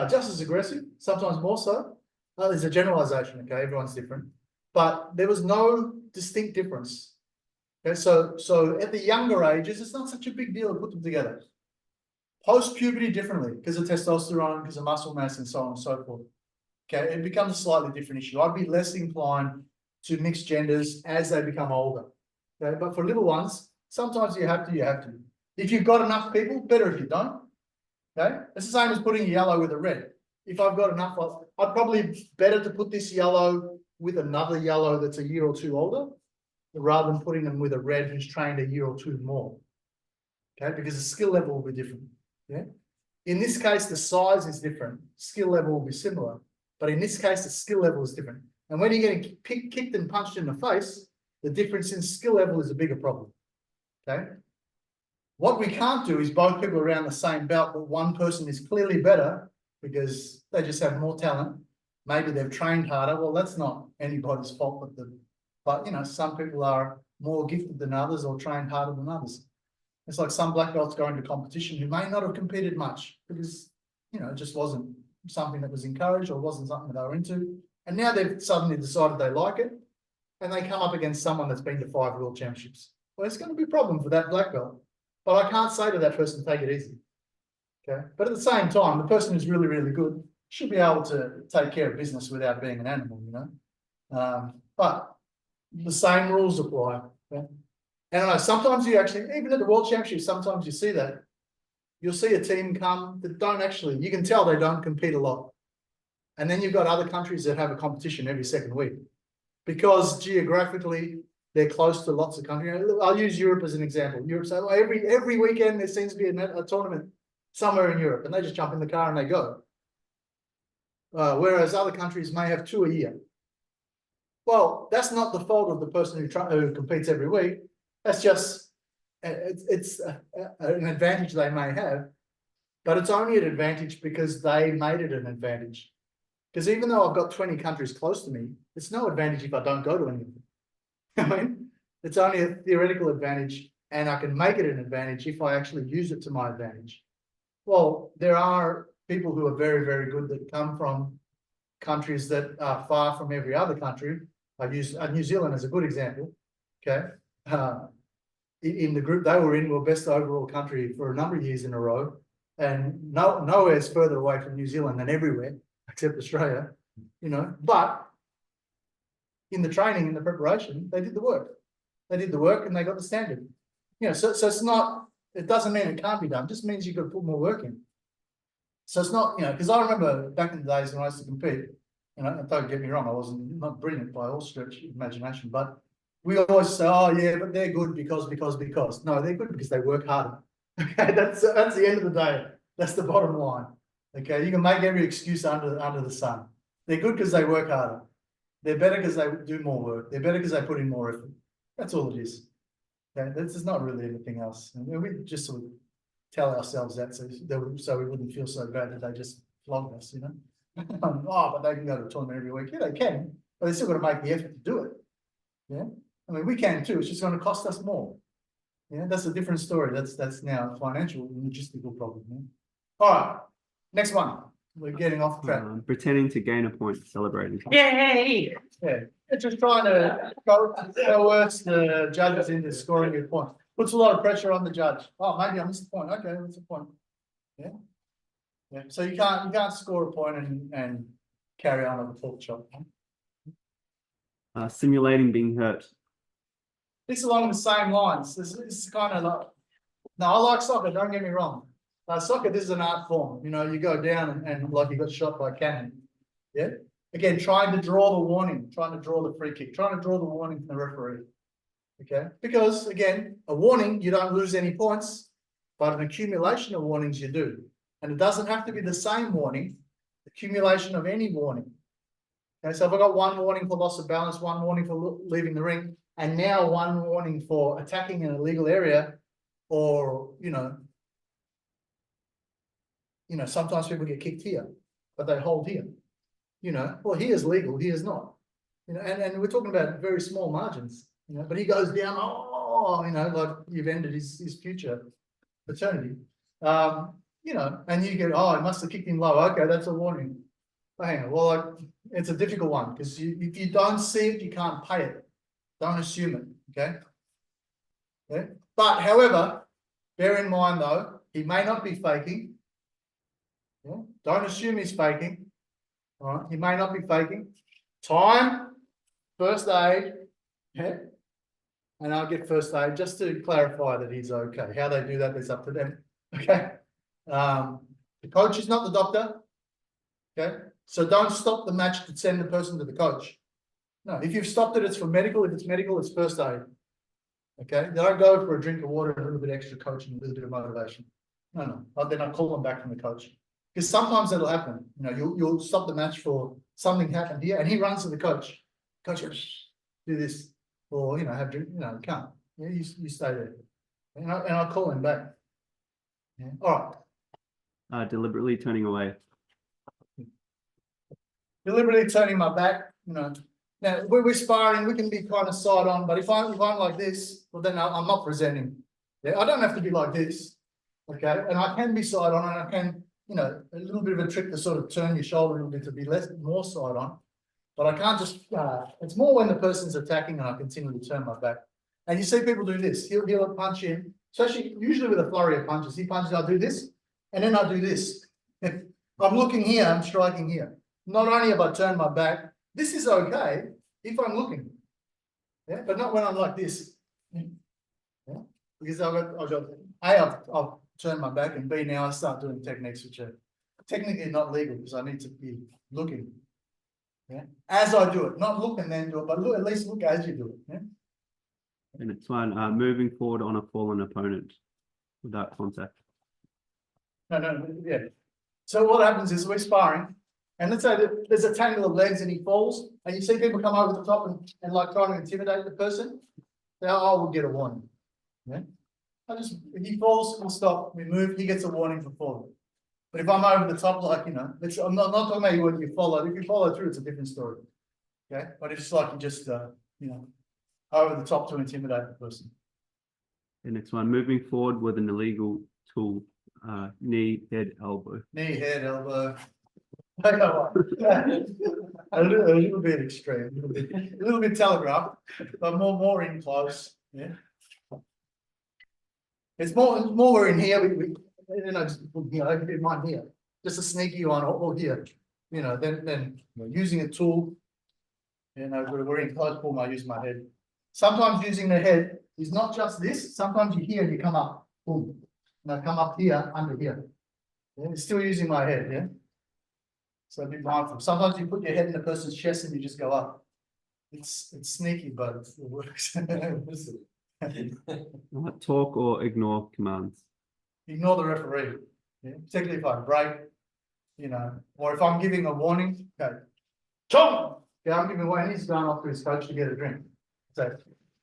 Speaker 1: Just as aggressive, sometimes more so. There's a generalization, okay? Everyone's different. But there was no distinct difference. Okay, so at the younger ages, it's not such a big deal to put them together. Post-puberty differently, because of testosterone, because of muscle mass, and so on and so forth. Okay, it becomes a slightly different issue. I'd be less inclined to mix genders as they become older. Okay, but for little ones, sometimes you have to. If you've got enough people, better if you don't. Okay, it's the same as putting a yellow with a red. If I've got enough, I'd probably better to put this yellow with another yellow that's a year or 2 older, rather than putting them with a red who's trained a year or 2 more. Okay, because the skill level will be different. Yeah. In this case, the size is different. Skill level will be similar, but in this case, the skill level is different. And when you're getting kicked and punched in the face, the difference in skill level is a bigger problem. Okay. What we can't do is both people around the same belt, but one person is clearly better because they just have more talent, maybe they've trained harder. Well, that's not anybody's fault, but you know, some people are more gifted than others or trained harder than others. It's like some black belts going to competition who may not have competed much because, you know, it just wasn't something that was encouraged or wasn't something that they were into. And now they've suddenly decided they like it and they come up against someone that's been to 5 world championships. Well, it's going to be a problem for that black belt. But I can't say to that person, take it easy. Okay. But at the same time, the person who's really, really good should be able to take care of business without being an animal, you know. But the same rules apply. Okay? And I know sometimes you actually, even at the World Championship, sometimes you see that. You'll see a team come that don't actually, you can tell they don't compete a lot. And then you've got other countries that have a competition every second week. Because geographically, they're close to lots of countries. I'll use Europe as an example. Europe say, well, every weekend there seems to be a tournament somewhere in Europe, and they just jump in the car and they go. Whereas other countries may have 2 a year. Well, that's not the fault of the person who competes every week. That's just, it's an advantage they may have, but it's only an advantage because they made it an advantage. Because even though I've got 20 countries close to me, it's no advantage if I don't go to any of them. I mean, it's only a theoretical advantage, and I can make it an advantage if I actually use it to my advantage. Well, there are people who are very, very good that come from countries that are far from every other country. I use New Zealand as a good example. Okay. In the group they were in, were best overall country for a number of years in a row. And nowhere is further away from New Zealand than everywhere, except Australia, you know. But in the training, in the preparation, they did the work. They did the work and they got the standard. You know, so it's not, it doesn't mean it can't be done, it just means you've got to put more work in. So it's not, you know, because I remember back in the days when I used to compete, you know, don't get me wrong, I wasn't not brilliant by all stretch of imagination, but we always say, oh yeah, but they're good because. No, they're good because they work harder. Okay, that's the end of the day. That's the bottom line. Okay, you can make every excuse under the sun. They're good because they work harder. They're better because they do more work. They're better because they put in more effort. That's all it is. Okay, this is not really anything else. And we just sort of tell ourselves that so we wouldn't feel so bad that they just flogged us, you know. Oh, but they can go to a tournament every week. Yeah, they can, but they still got to make the effort to do it. Yeah, I mean, we can too. It's just going to cost us more. Yeah, that's a different story. That's now a financial and logistical problem. Yeah? All right, next one. We're getting off track.
Speaker 2: Pretending to gain a point, celebrating.
Speaker 1: Yay! Yeah, it's just trying to coerce the judges into scoring your point. Puts a lot of pressure on the judge. Oh, maybe I missed the point. Okay, what's the point? Yeah. Yeah. So you can't score a point and carry on with the pork chop.
Speaker 2: Simulating being hurt.
Speaker 1: This is along the same lines. This is kind of like, no, I like soccer, don't get me wrong. Soccer, this is an art form. You know, you go down and like you got shot by a cannon. Yeah. Again, trying to draw the warning, trying to draw the free kick, trying to draw the warning from the referee. Okay. Because again, a warning, you don't lose any points, but an accumulation of warnings you do. And it doesn't have to be the same warning, accumulation of any warning. Okay, so if I got one warning for loss of balance, one warning for leaving the ring, and now one warning for attacking an illegal area, or, you know, sometimes people get kicked here, but they hold here. You know, well, he is legal, he is not. You know, and we're talking about very small margins, you know, but he goes down, oh, you know, like you've ended his future paternity. You know, and you get, oh, I must have kicked him low. Okay, that's a warning. Hang on, well, like, it's a difficult one because if you don't see it, you can't pay it. Don't assume it, okay? Yeah? But however, bear in mind though, he may not be faking. Yeah? Don't assume he's faking. All right, he may not be faking. Time, first aid, yeah, and I'll get first aid just to clarify that he's okay. How they do that is up to them. Okay. The coach is not the doctor. Okay, so don't stop the match to send the person to the coach. No, if you've stopped it, it's for medical. If it's medical, it's first aid. Okay, they don't go for a drink of water and a little bit extra coaching, a little bit of motivation. No, then I call them back from the coach. Because sometimes that'll happen. You know, you'll stop the match for something happened here, and he runs to the coach. Coach goes, do this, or you know, have drink. You know, can't. Yeah, you stay there, and I'll call him back. Yeah. All right.
Speaker 2: Deliberately turning away.
Speaker 1: deliberately turning my back, you know. Now, when we're sparring, we can be kind of side on, but if I'm like this, well, then I'm not presenting. Yeah, I don't have to be like this, okay? And I can be side on, and I can, you know, a little bit of a trick to sort of turn your shoulder a little bit to be more side on. But I can't just, it's more when the person's attacking and I continue to turn my back. And you see people do this. He'll punch in, especially usually with a flurry of punches. He punches, I do this, and then I do this. I'm looking here, I'm striking here. Not only have I turned my back, this is okay if I'm looking. Yeah, but not when I'm like this. Yeah, because I've turned my back, and B, now I start doing techniques which are technically not legal because I need to be looking. Yeah, as I do it, not look and then do it, but look, at least look as you do it. Yeah.
Speaker 2: And it's fine. Moving forward on a fallen opponent without contact.
Speaker 1: No, yeah. So what happens is we're sparring, and let's say that there's a tangle of legs and he falls, and you see people come over the top and like trying to intimidate the person. I will get a warning. Yeah. If he falls, we'll stop, we move, he gets a warning for falling. But if I'm over the top, like, you know, I'm not talking about when you follow. If you follow through, it's a different story. Okay. But if it's like you just, you know, over the top to intimidate the person.
Speaker 2: The next one, moving forward with an illegal tool, knee, head, elbow.
Speaker 1: Knee, head, elbow. a little bit extreme, a little bit telegraphed, but more in close. Yeah. It's more we're in here. We you know, just, you know, in mine here, just a sneaky one or here. You know, then you know, using a tool. You know, we're in close form. I use my head. Sometimes using the head is not just this. Sometimes you hear and you come up, boom, and I come up here under here. Yeah, it's still using my head. Yeah. So be mindful. Sometimes you put your head in the person's chest and you just go up. It's sneaky, but it works.
Speaker 2: Talk or ignore commands.
Speaker 1: Ignore the referee. Yeah? Particularly if I break, you know, or if I'm giving a warning. Okay, John. Yeah, I'm giving a warning. He's going off to his coach to get a drink. So,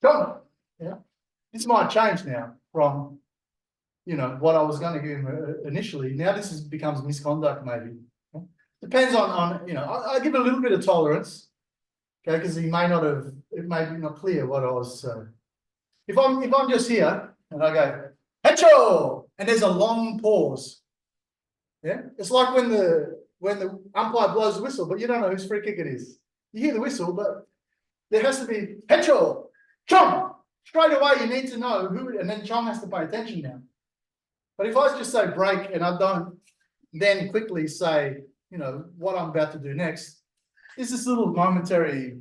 Speaker 1: John. Yeah, this might change now from, you know, what I was going to give him initially. Now this becomes misconduct, maybe. Depends on you know, I give a little bit of tolerance, okay, because he may not have, it may be not clear what I was. If I'm just here and I go, Hecho, and there's a long pause. Yeah, it's like when the umpire blows the whistle, but you don't know whose free kick it is. You hear the whistle, but there has to be Hecho, Chong. Straight away, you need to know who, and then Chong has to pay attention now. But if I just say break and I don't then quickly say, you know, what I'm about to do next, is this little momentary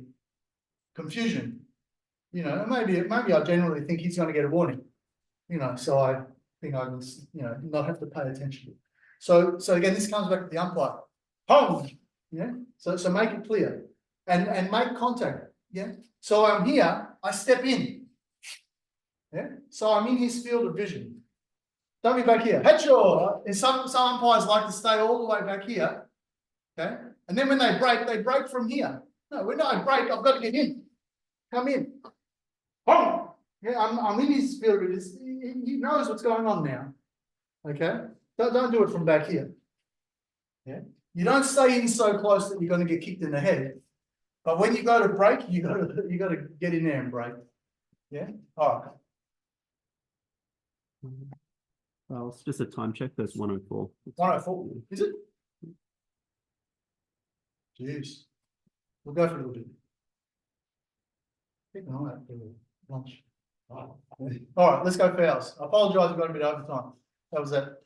Speaker 1: confusion. You know, maybe I generally think he's going to get a warning. You know, so I think I can, you know, not have to pay attention. So again, this comes back to the umpire. Home, yeah. So make it clear and make contact. Yeah. So I'm here. I step in. Yeah. So I'm in his field of vision. Don't be back here. Headshot. And some umpires like to stay all the way back here. Okay. And then when they break from here. No, when I break, I've got to get in. Come in. Boom. Yeah, I'm in his field of vision. He knows what's going on now. Okay. Don't do it from back here. Yeah. You don't stay in so close that you're going to get kicked in the head. But when you go to break, you got to get in there and break. Yeah. All right.
Speaker 2: Well, it's just a time check. There's 104.
Speaker 1: 104. Is it? Jeez. We'll go for a little bit. Keep an eye out for lunch. All right, let's go fouls. I apologise, we've got a bit over time. That was that.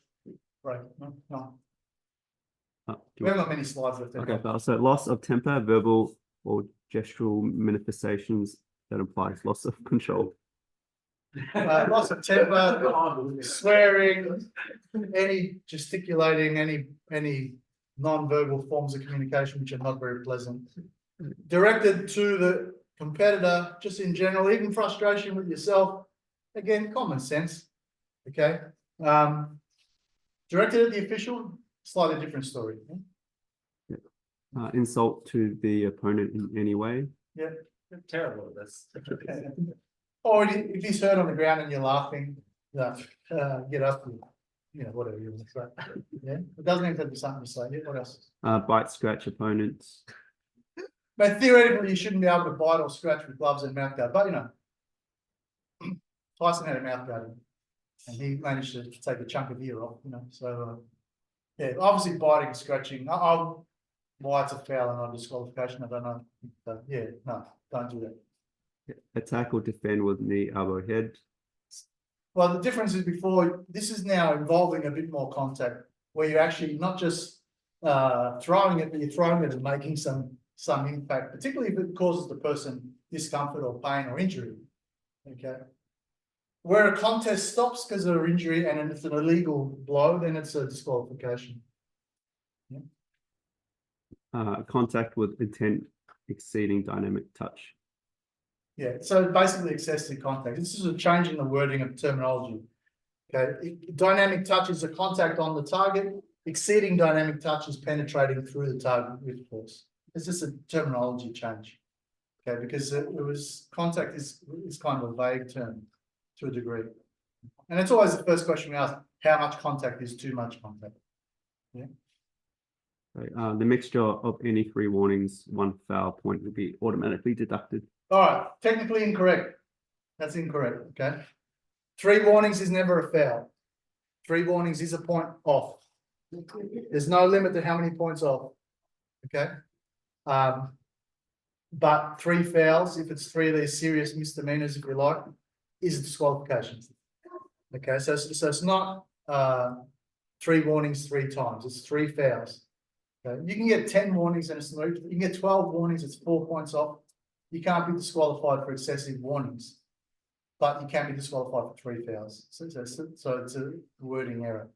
Speaker 1: Right. No. We haven't got many slides left.
Speaker 2: Okay, so loss of temper, verbal or gestural manifestations that implies loss of control.
Speaker 1: Loss of temper, swearing, any gesticulating, any non-verbal forms of communication which are not very pleasant. Directed to the competitor, just in general, even frustration with yourself. Again, common sense. Okay. Directed at the official, slightly different story.
Speaker 2: Insult to the opponent in any way.
Speaker 1: Yeah, you're terrible at this. Or if he's hurt on the ground and you're laughing, get up, you know, whatever you want to say. Yeah, it doesn't have to be something to say. Yeah, what else?
Speaker 2: Bite, scratch opponents.
Speaker 1: But theoretically, you shouldn't be able to bite or scratch with gloves and mouth guard. But you know, Tyson had a mouth guard, and he managed to take a chunk of ear off. You know, so yeah, obviously biting, and scratching. Why it's a foul and not a disqualification, I don't know. But yeah, no, don't do that.
Speaker 2: Attack or defend with knee, elbow, head.
Speaker 1: Well, the difference is before, this is now involving a bit more contact, where you're actually not just throwing it, but you're throwing it and making some impact, particularly if it causes the person discomfort or pain or injury. Okay. Where a contest stops because of injury and it's an illegal blow, then it's a disqualification. Yeah.
Speaker 2: Contact with intent exceeding dynamic touch.
Speaker 1: Yeah, so basically excessive contact. This is a change in the wording of terminology. Okay, dynamic touch is a contact on the target. Exceeding dynamic touch is penetrating through the target with force. It's just a terminology change. Okay, because it was contact is kind of a vague term to a degree. And it's always the first question we ask, how much contact is too much contact? Yeah.
Speaker 2: Okay, the mixture of any 3 warnings, 1 foul point will be automatically deducted.
Speaker 1: All right, technically incorrect. That's incorrect, okay? 3 warnings is never a foul. 3 warnings is a point off. There's no limit to how many points off, okay? But 3 fouls, if it's 3 of these serious misdemeanors, if you like, is a disqualification. Okay, so it's not 3 warnings 3 times, it's 3 fouls. Okay? You can get 10 warnings and it's no, you can get 12 warnings, it's 4 points off. You can't be disqualified for excessive warnings, but you can be disqualified for 3 fouls. So it's a wording error.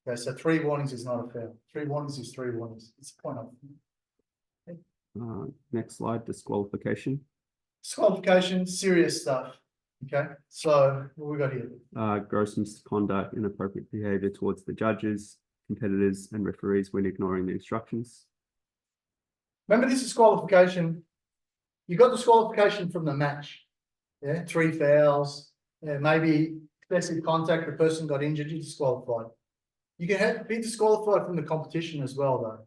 Speaker 1: Okay, so 3 warnings is not a foul. 3 warnings is 3 warnings. It's a point off.
Speaker 2: Next slide, disqualification.
Speaker 1: Disqualification, serious stuff. Okay, so what we got here?
Speaker 2: Gross misconduct, inappropriate behavior towards the judges, competitors, and referees when ignoring the instructions.
Speaker 1: Remember, this disqualification. You got disqualification from the match. Yeah, 3 fouls. Yeah, maybe excessive contact. The person got injured. You're disqualified. You can be disqualified from the competition as well, though.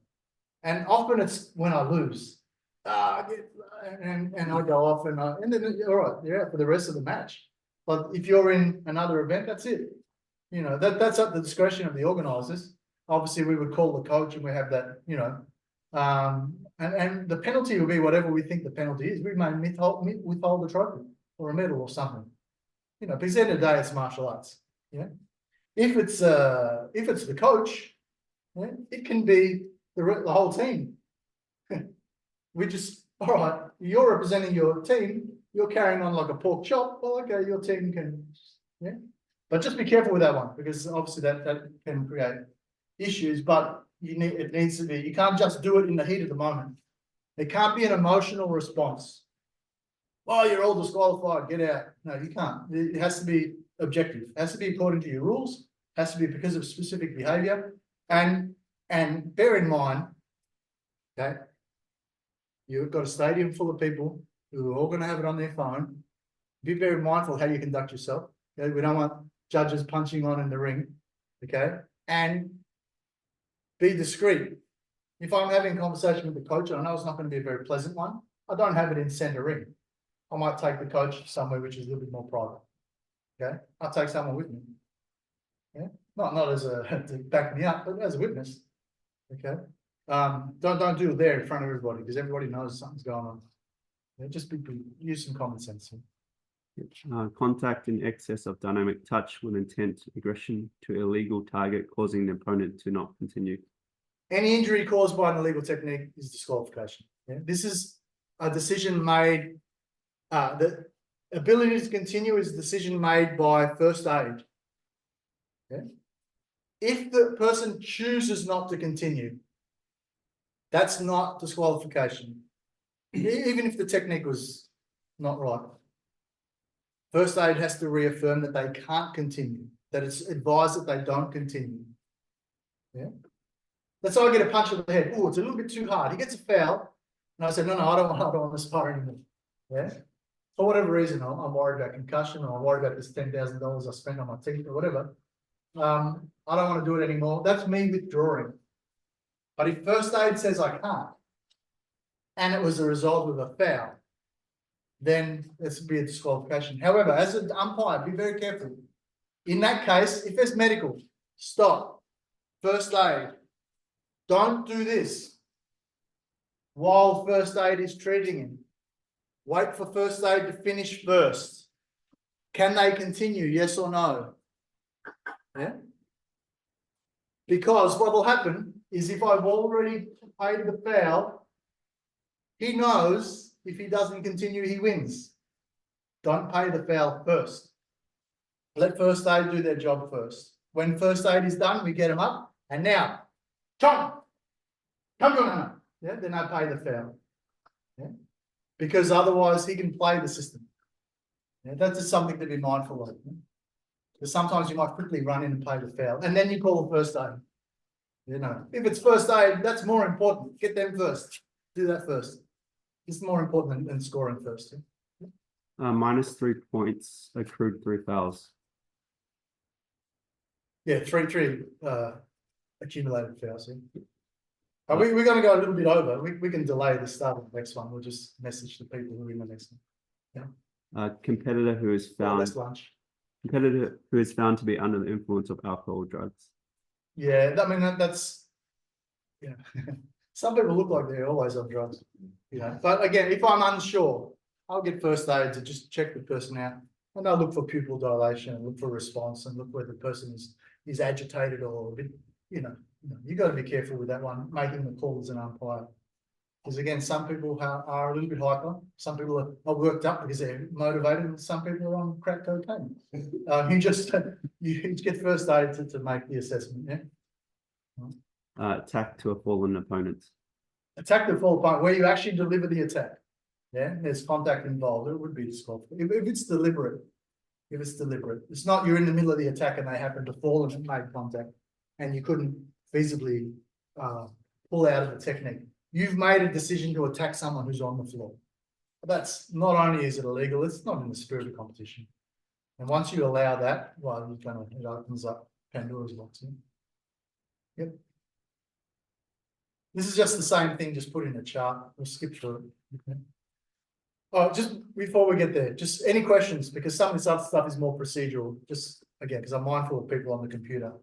Speaker 1: And often it's when I lose. And I go off and then all right, you're out for the rest of the match. But if you're in another event, that's it. You know, that's at the discretion of the organisers. Obviously, we would call the coach and we have that, you know, and the penalty will be whatever we think the penalty is. We may withhold the trophy or a medal or something. You know, because at the end of the day, it's martial arts. Yeah. If it's the coach, yeah, it can be the whole team. We just, all right, you're representing your team, you're carrying on like a pork chop. Well, okay, your team can, yeah. But just be careful with that one, because obviously that can create issues, but it needs to be, you can't just do it in the heat of the moment. It can't be an emotional response. Oh, you're all disqualified, get out. No, you can't. It has to be objective. It has to be according to your rules, it has to be because of specific behavior. And bear in mind, okay, you've got a stadium full of people who are all going to have it on their phone. Be very mindful how you conduct yourself. Okay? We don't want judges punching on in the ring. Okay. And be discreet. If I'm having a conversation with the coach, and I know it's not going to be a very pleasant one, I don't have it in centre ring. I might take the coach somewhere which is a little bit more private. Okay. I'll take someone with me. Yeah. Not as to back me up, but as a witness. Okay. Don't do it there in front of everybody, because everybody knows something's going on. Yeah, just use some common sense.
Speaker 2: Contact in excess of dynamic touch with intent, aggression to illegal target, causing the opponent to not continue.
Speaker 1: Any injury caused by an illegal technique is disqualification. Yeah? This is a decision made. The ability to continue is a decision made by first aid. Yeah? If the person chooses not to continue, that's not disqualification, even if the technique was not right. First aid has to reaffirm that they can't continue, that it's advised that they don't continue. Yeah. Let's say I get a punch to the head. Oh, it's a little bit too hard. He gets a foul. And I said, no, I don't want to spar anymore. Yeah. For whatever reason, I'm worried about concussion, or I'm worried about this $10,000 I spent on my teeth or whatever. I don't want to do it anymore. That's me withdrawing. But if first aid says I can't, and it was a result of a foul, then this would be a disqualification. However, as an umpire, be very careful. In that case, if there's medical, stop. First aid. Don't do this while first aid is treating him. Wait for first aid to finish first. Can they continue? Yes or no? Yeah. Because what will happen is if I've already paid the foul, he knows if he doesn't continue, he wins. Don't pay the foul first. Let first aid do their job first. When first aid is done, we get him up. And now, come on. Yeah, then I pay the foul. Yeah. Because otherwise he can play the system. Yeah, that's just something to be mindful of. Yeah? Because sometimes you might quickly run in and pay the foul, and then you call the first aid. You know, if it's first aid, that's more important. Get them first. Do that first. It's more important than scoring first. Yeah?
Speaker 2: -3 points, accrued 3 fouls.
Speaker 1: Yeah, 3 accumulated fouls. Yeah. We're going to go a little bit over. We can delay the start of the next one. We'll just message the people who are in the next one.
Speaker 2: Competitor who is found
Speaker 1: Less lunch.
Speaker 2: competitor who is found to be under the influence of alcohol or drugs.
Speaker 1: Yeah, I mean that's yeah. Some people look like they're always on drugs, you know. But again, if I'm unsure, I'll get first aid to just check the person out, and I'll look for pupil dilation, and look for response, and look where the person is agitated or a bit, you know, you got to be careful with that one, making the call as an umpire. Because again, some people are a little bit hyper. Some people are worked up because they're motivated, and some people are on crack cocaine. You get first aid to make the assessment. Yeah.
Speaker 2: Attack to a fallen opponent.
Speaker 1: Attack the fall point where you actually deliver the attack. Yeah, there's contact involved. It would be disqualified if it's deliberate. If it's deliberate, it's not you're in the middle of the attack and they happen to fall and make contact, and you couldn't feasibly pull out of the technique. You've made a decision to attack someone who's on the floor. That's not only is it illegal, it's not in the spirit of competition. And once you allow that, well, it opens up Pandora's box. Yeah? Yep. This is just the same thing, just put in a chart. We'll skip through it. Okay. Oh, just before we get there, just any questions, because some of this other stuff is more procedural. Just again, because I'm mindful of people on the computer.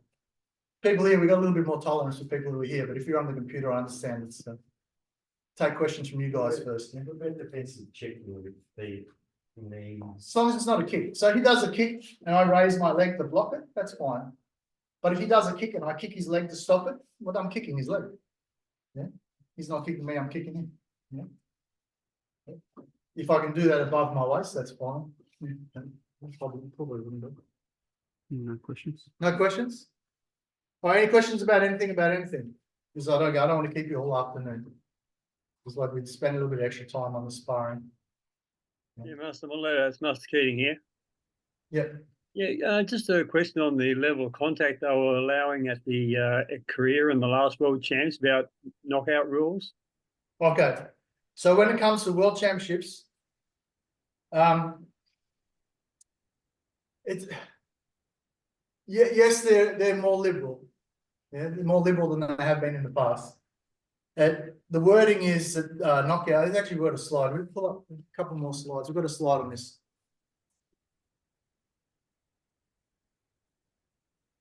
Speaker 1: People here, we got a little bit more tolerance for people who are here, but if you're on the computer, I understand it's take questions from you guys first. Yeah?
Speaker 5: What about defensive checking with the
Speaker 1: As long as it's not a kick. So he does a kick and I raise my leg to block it, that's fine. But if he does a kick and I kick his leg to stop it, well, I'm kicking his leg. Yeah, he's not kicking me, I'm kicking him. Yeah. If I can do that above my waist, that's fine. Yeah. Probably wouldn't do.
Speaker 2: No questions.
Speaker 1: No questions? Or any questions about anything? Because I don't want to keep you all afternoon. It's like we'd spend a little bit of extra time on the sparring.
Speaker 7: Yeah, Master Muleta, it's Master Keating here.
Speaker 1: Yep.
Speaker 7: Yeah, just a question on the level of contact they were allowing at the career and the last World Champs about knockout rules.
Speaker 1: Okay. So when it comes to World Championships, yes, they're more liberal. Yeah, they're more liberal than they have been in the past. The wording is that knockout. There's actually got a slide. We'll pull up a couple more slides. We've got a slide on this.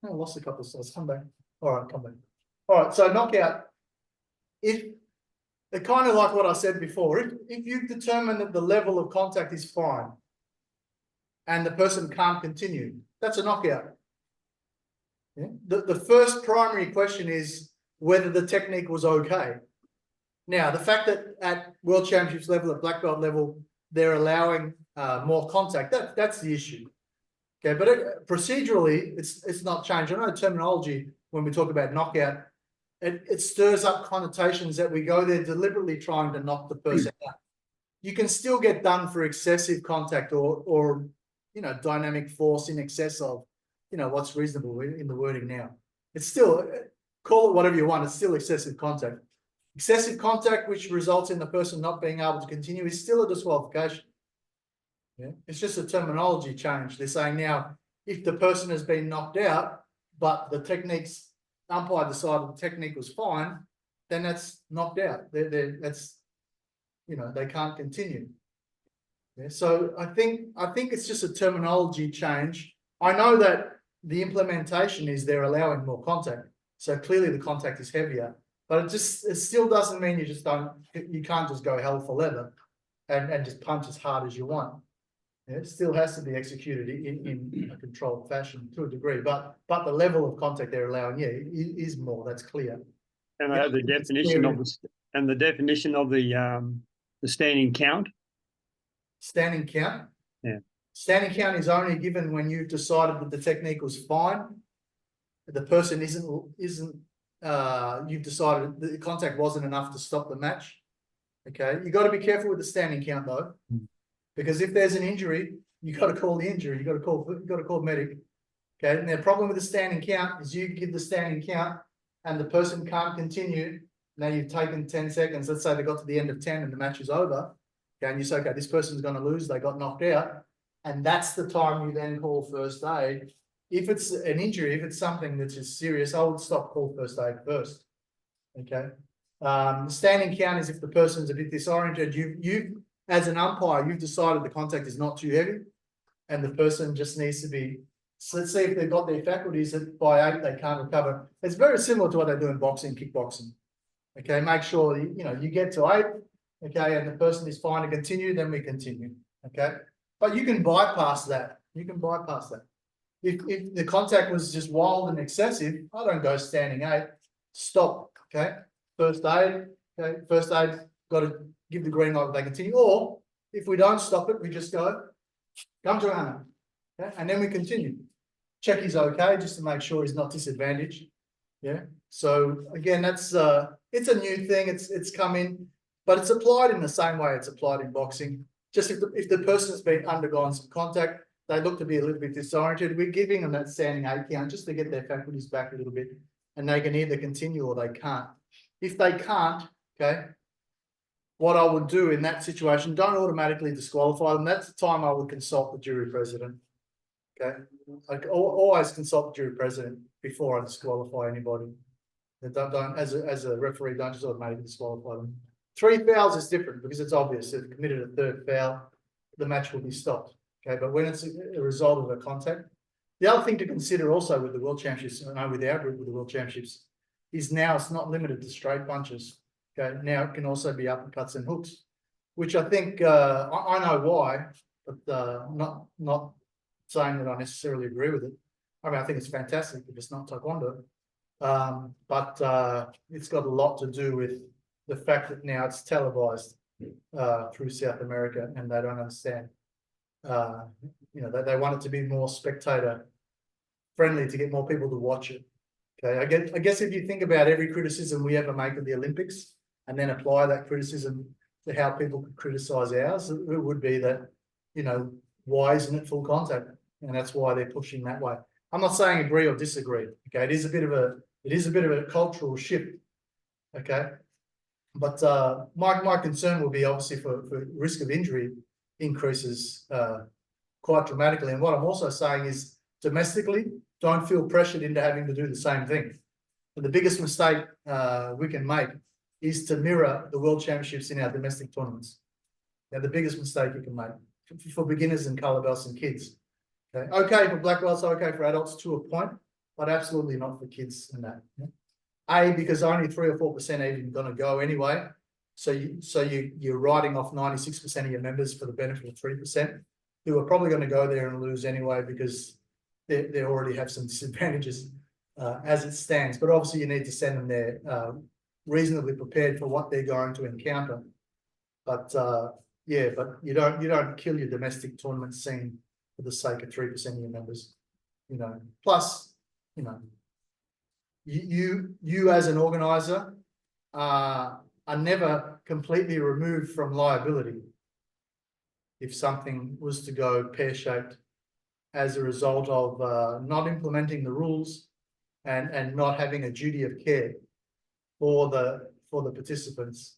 Speaker 1: I lost a couple of slides. Come back. All right, come back. All right. So knockout. If they're kind of like what I said before. If you determine that the level of contact is fine, and the person can't continue, that's a knockout. Yeah? The first primary question is whether the technique was okay. Now, the fact that at World Championships level, at black belt level, they're allowing more contact, that's the issue. Okay, but procedurally, it's not changed. I know terminology, when we talk about knockout, it stirs up connotations that we go there deliberately trying to knock the person out. You can still get done for excessive contact or dynamic force in excess of, what's reasonable in the wording now. It's still, call it whatever you want, it's still excessive contact. Excessive contact, which results in the person not being able to continue, is still a disqualification. Yeah, it's just a terminology change. They're saying now, if the person has been knocked out, but the umpire decided the technique was fine, then that's knocked out. they can't continue. Yeah, so I think it's just a terminology change. I know that the implementation is they're allowing more contact, so clearly the contact is heavier, but it still doesn't mean you can't just go hell for leather and just punch as hard as you want. Yeah, it still has to be executed in a controlled fashion to a degree, but the level of contact they're allowing, is more. That's clear.
Speaker 7: And
Speaker 1: Yeah,
Speaker 7: the definition of the standing count.
Speaker 1: Standing count.
Speaker 7: Yeah.
Speaker 1: Standing count is only given when you've decided that the technique was fine. The person you've decided the contact wasn't enough to stop the match. Okay, you got to be careful with the standing count though, because if there's an injury, you got to call the injury. You got to call medic. Okay, and the problem with the standing count is you give the standing count and the person can't continue. Now you've taken 10 seconds. Let's say they got to the end of 10 and the match is over. Okay, and you say, okay, this person's going to lose. They got knocked out, and that's the time you then call first aid. If it's an injury, if it's something that is serious, I would stop call first aid first. Okay. Standing count is if the person's a bit disoriented. You as an umpire, you've decided the contact is not too heavy, and the person just needs to be. So let's see if they've got their faculties that by 8 they can't recover. It's very similar to what they do in boxing, kickboxing. Okay, make sure you get to 8. Okay, and the person is fine to continue, then we continue. Okay, but you can bypass that. If the contact was just wild and excessive, I don't go standing 8. Stop. Okay, first aid. Okay, first aid. Got to give the green light if they continue. Or if we don't stop it, we just go come to Anna. Okay, and then we continue. Check he's okay, just to make sure he's not disadvantaged. Yeah. So again, that's it's a new thing. It's come in. But it's applied in the same way it's applied in boxing. Just if the person's been undergone some contact, they look to be a little bit disoriented, we're giving them that standing 8 count just to get their faculties back a little bit, and they can either continue or they can't. If they can't, okay, what I would do in that situation, don't automatically disqualify them. That's the time I would consult the jury president. Okay, like always consult the jury president before I disqualify anybody. Don't as a referee, don't just automatically disqualify them. 3 fouls is different because it's obvious. If they've committed a 3rd foul, the match will be stopped. Okay, but when it's a result of a contact, the other thing to consider also with the World Championships, and with our group with the World Championships, is now it's not limited to straight punches. Okay, now it can also be uppercuts and hooks, which I think I know why, but not saying that I necessarily agree with it. I mean, I think it's fantastic if it's not Taekwondo, but it's got a lot to do with the fact that now it's televised through South America, and they don't understand. They want it to be more spectator friendly to get more people to watch it. Okay, I guess if you think about every criticism we ever make of the Olympics and then apply that criticism to how people could criticize ours, it would be that, why isn't it full contact? And that's why they're pushing that way. I'm not saying agree or disagree. Okay, it is a bit of a cultural shift. Okay. But my concern will be obviously for risk of injury increases quite dramatically. And what I'm also saying is domestically, don't feel pressured into having to do the same thing. And the biggest mistake we can make is to mirror the World Championships in our domestic tournaments. Now, the biggest mistake you can make for beginners and colour belts and kids. Okay, for black belts, okay for adults to a point, but absolutely not for kids and that. Yeah? Because only 3 or 4% are even going to go anyway. So you're writing off 96% of your members for the benefit of 3%, who are probably going to go there and lose anyway because they already have some disadvantages as it stands. But obviously you need to send them there reasonably prepared for what they're going to encounter. But but you don't kill your domestic tournament scene for the sake of 3% of your members. Plus, you as an organizer are never completely removed from liability if something was to go pear-shaped as a result of not implementing the rules and not having a duty of care for the participants.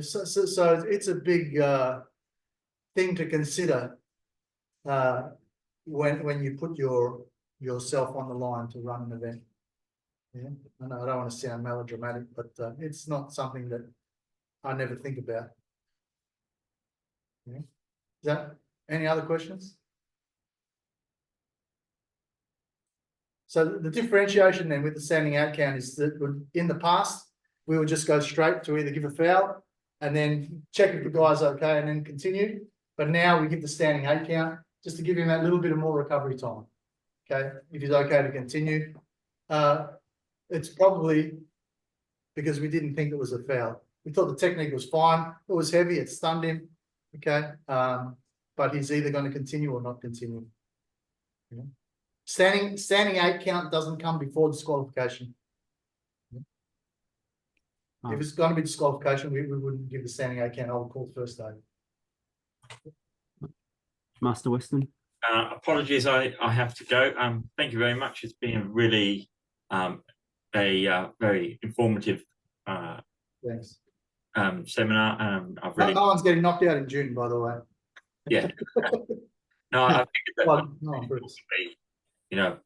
Speaker 1: So it's a big thing to consider when you put yourself on the line to run an event. Yeah, I know I don't want to sound melodramatic, but it's not something that I never think about. Is that any other questions? So the differentiation then with the standing out count is that in the past, we would just go straight to either give a foul and then check if the guy's okay and then continue. But now we give the standing out count just to give him that little bit of more recovery time. Okay, if he's okay to continue. It's probably because we didn't think it was a foul. We thought the technique was fine. It was heavy. It stunned him. Okay, but he's either going to continue or not continue. Yeah. Standing 8 count doesn't come before disqualification.
Speaker 2: Oh.
Speaker 1: If it's going to be disqualification, we wouldn't give the standing 8 count. I would call first aid.
Speaker 2: Master Weston.
Speaker 3: Apologies, I have to go. Thank you very much. It's been a really very informative
Speaker 1: Thanks.
Speaker 3: seminar. I've really
Speaker 1: No one's getting knocked out in June, by the way.
Speaker 3: yeah. No, I think that
Speaker 1: Well, no,
Speaker 3: will be,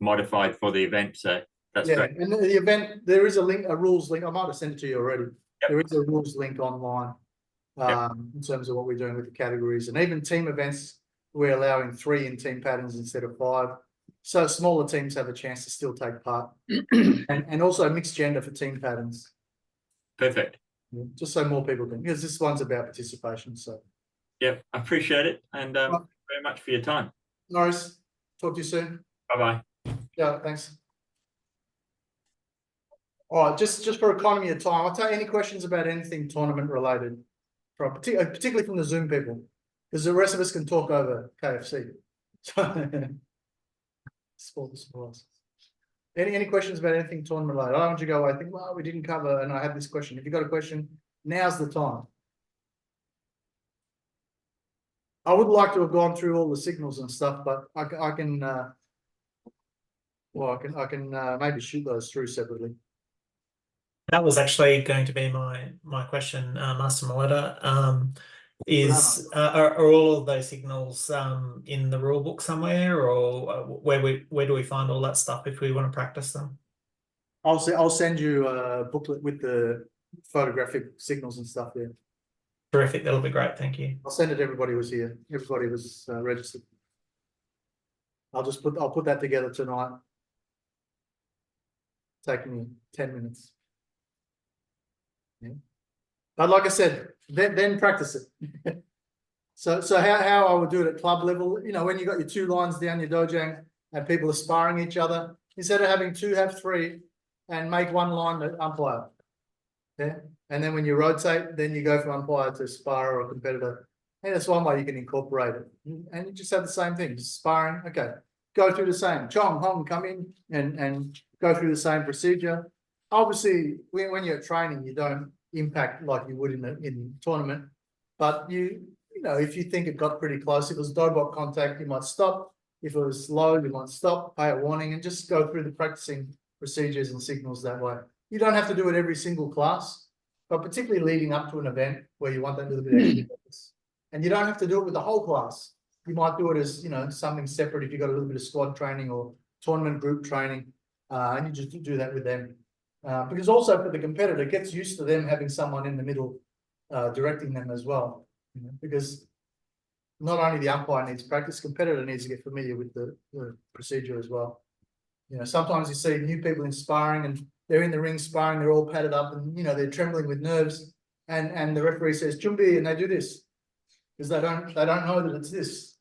Speaker 3: modified for the event. So that's
Speaker 1: yeah,
Speaker 3: great.
Speaker 1: and the event, there is a link, a rules link. I might have sent it to you already.
Speaker 3: Yep.
Speaker 1: There is a rules link online in terms of what we're doing with the categories, and even team events. We're allowing 3 in team patterns instead of 5. So smaller teams have a chance to still take part, and also mixed gender for team patterns.
Speaker 3: Perfect.
Speaker 1: Just so more people can, because this one's about participation. So
Speaker 3: Yeah, I appreciate it, and thank you very much for your time.
Speaker 1: Norris, talk to you soon.
Speaker 3: Bye bye.
Speaker 1: Yeah, thanks. All right, just for economy of time, I'll take any questions about anything tournament related, particularly from the Zoom people, because the rest of us can talk over KFC. Sports. Any questions about anything tournament related? I don't want you to go away think, well, we didn't cover, and I had this question. If you've got a question, now's the time. I would like to have gone through all the signals and stuff, but I can maybe shoot those through separately.
Speaker 4: That was actually going to be my question, Master Muleta. Are all of those signals in the rule book somewhere, or where do we find all that stuff if we want to practice them?
Speaker 1: I'll send you a booklet with the photographic signals and stuff there.
Speaker 4: Terrific, that'll be great. Thank you.
Speaker 1: I'll send it. Everybody was here. Everybody was registered. I'll put that together tonight. Taking me 10 minutes. Yeah. But like I said, then practice it. So how I would do it at club level, when you got your 2 lines down your dojang and people are sparring each other, instead of having 2, have 3, and make 1 line to umpire. Yeah. And then when you rotate, then you go from umpire to sparrer or competitor. And that's one way you can incorporate it. And you just have the same thing, just sparring. Okay, go through the same. Chong, Hong, come in and go through the same procedure. Obviously, when you're training, you don't impact like you would in tournament. But if you think it got pretty close, if it was dobok contact, you might stop. If it was low, you might stop, pay a warning, and just go through the practicing procedures and signals that way. You don't have to do it every single class, but particularly leading up to an event where you want that little bit extra focus. And you don't have to do it with the whole class. You might do it as something separate if you've got a little bit of squad training or tournament group training, and you just do that with them. Because also for the competitor, it gets used to them having someone in the middle directing them as well. Because not only the umpire needs practice, competitor needs to get familiar with the procedure as well. Sometimes you see new people in sparring and they're in the ring sparring, they're all padded up and they're trembling with nerves, and the referee says Chumbi, and they do this because they don't know that it's this.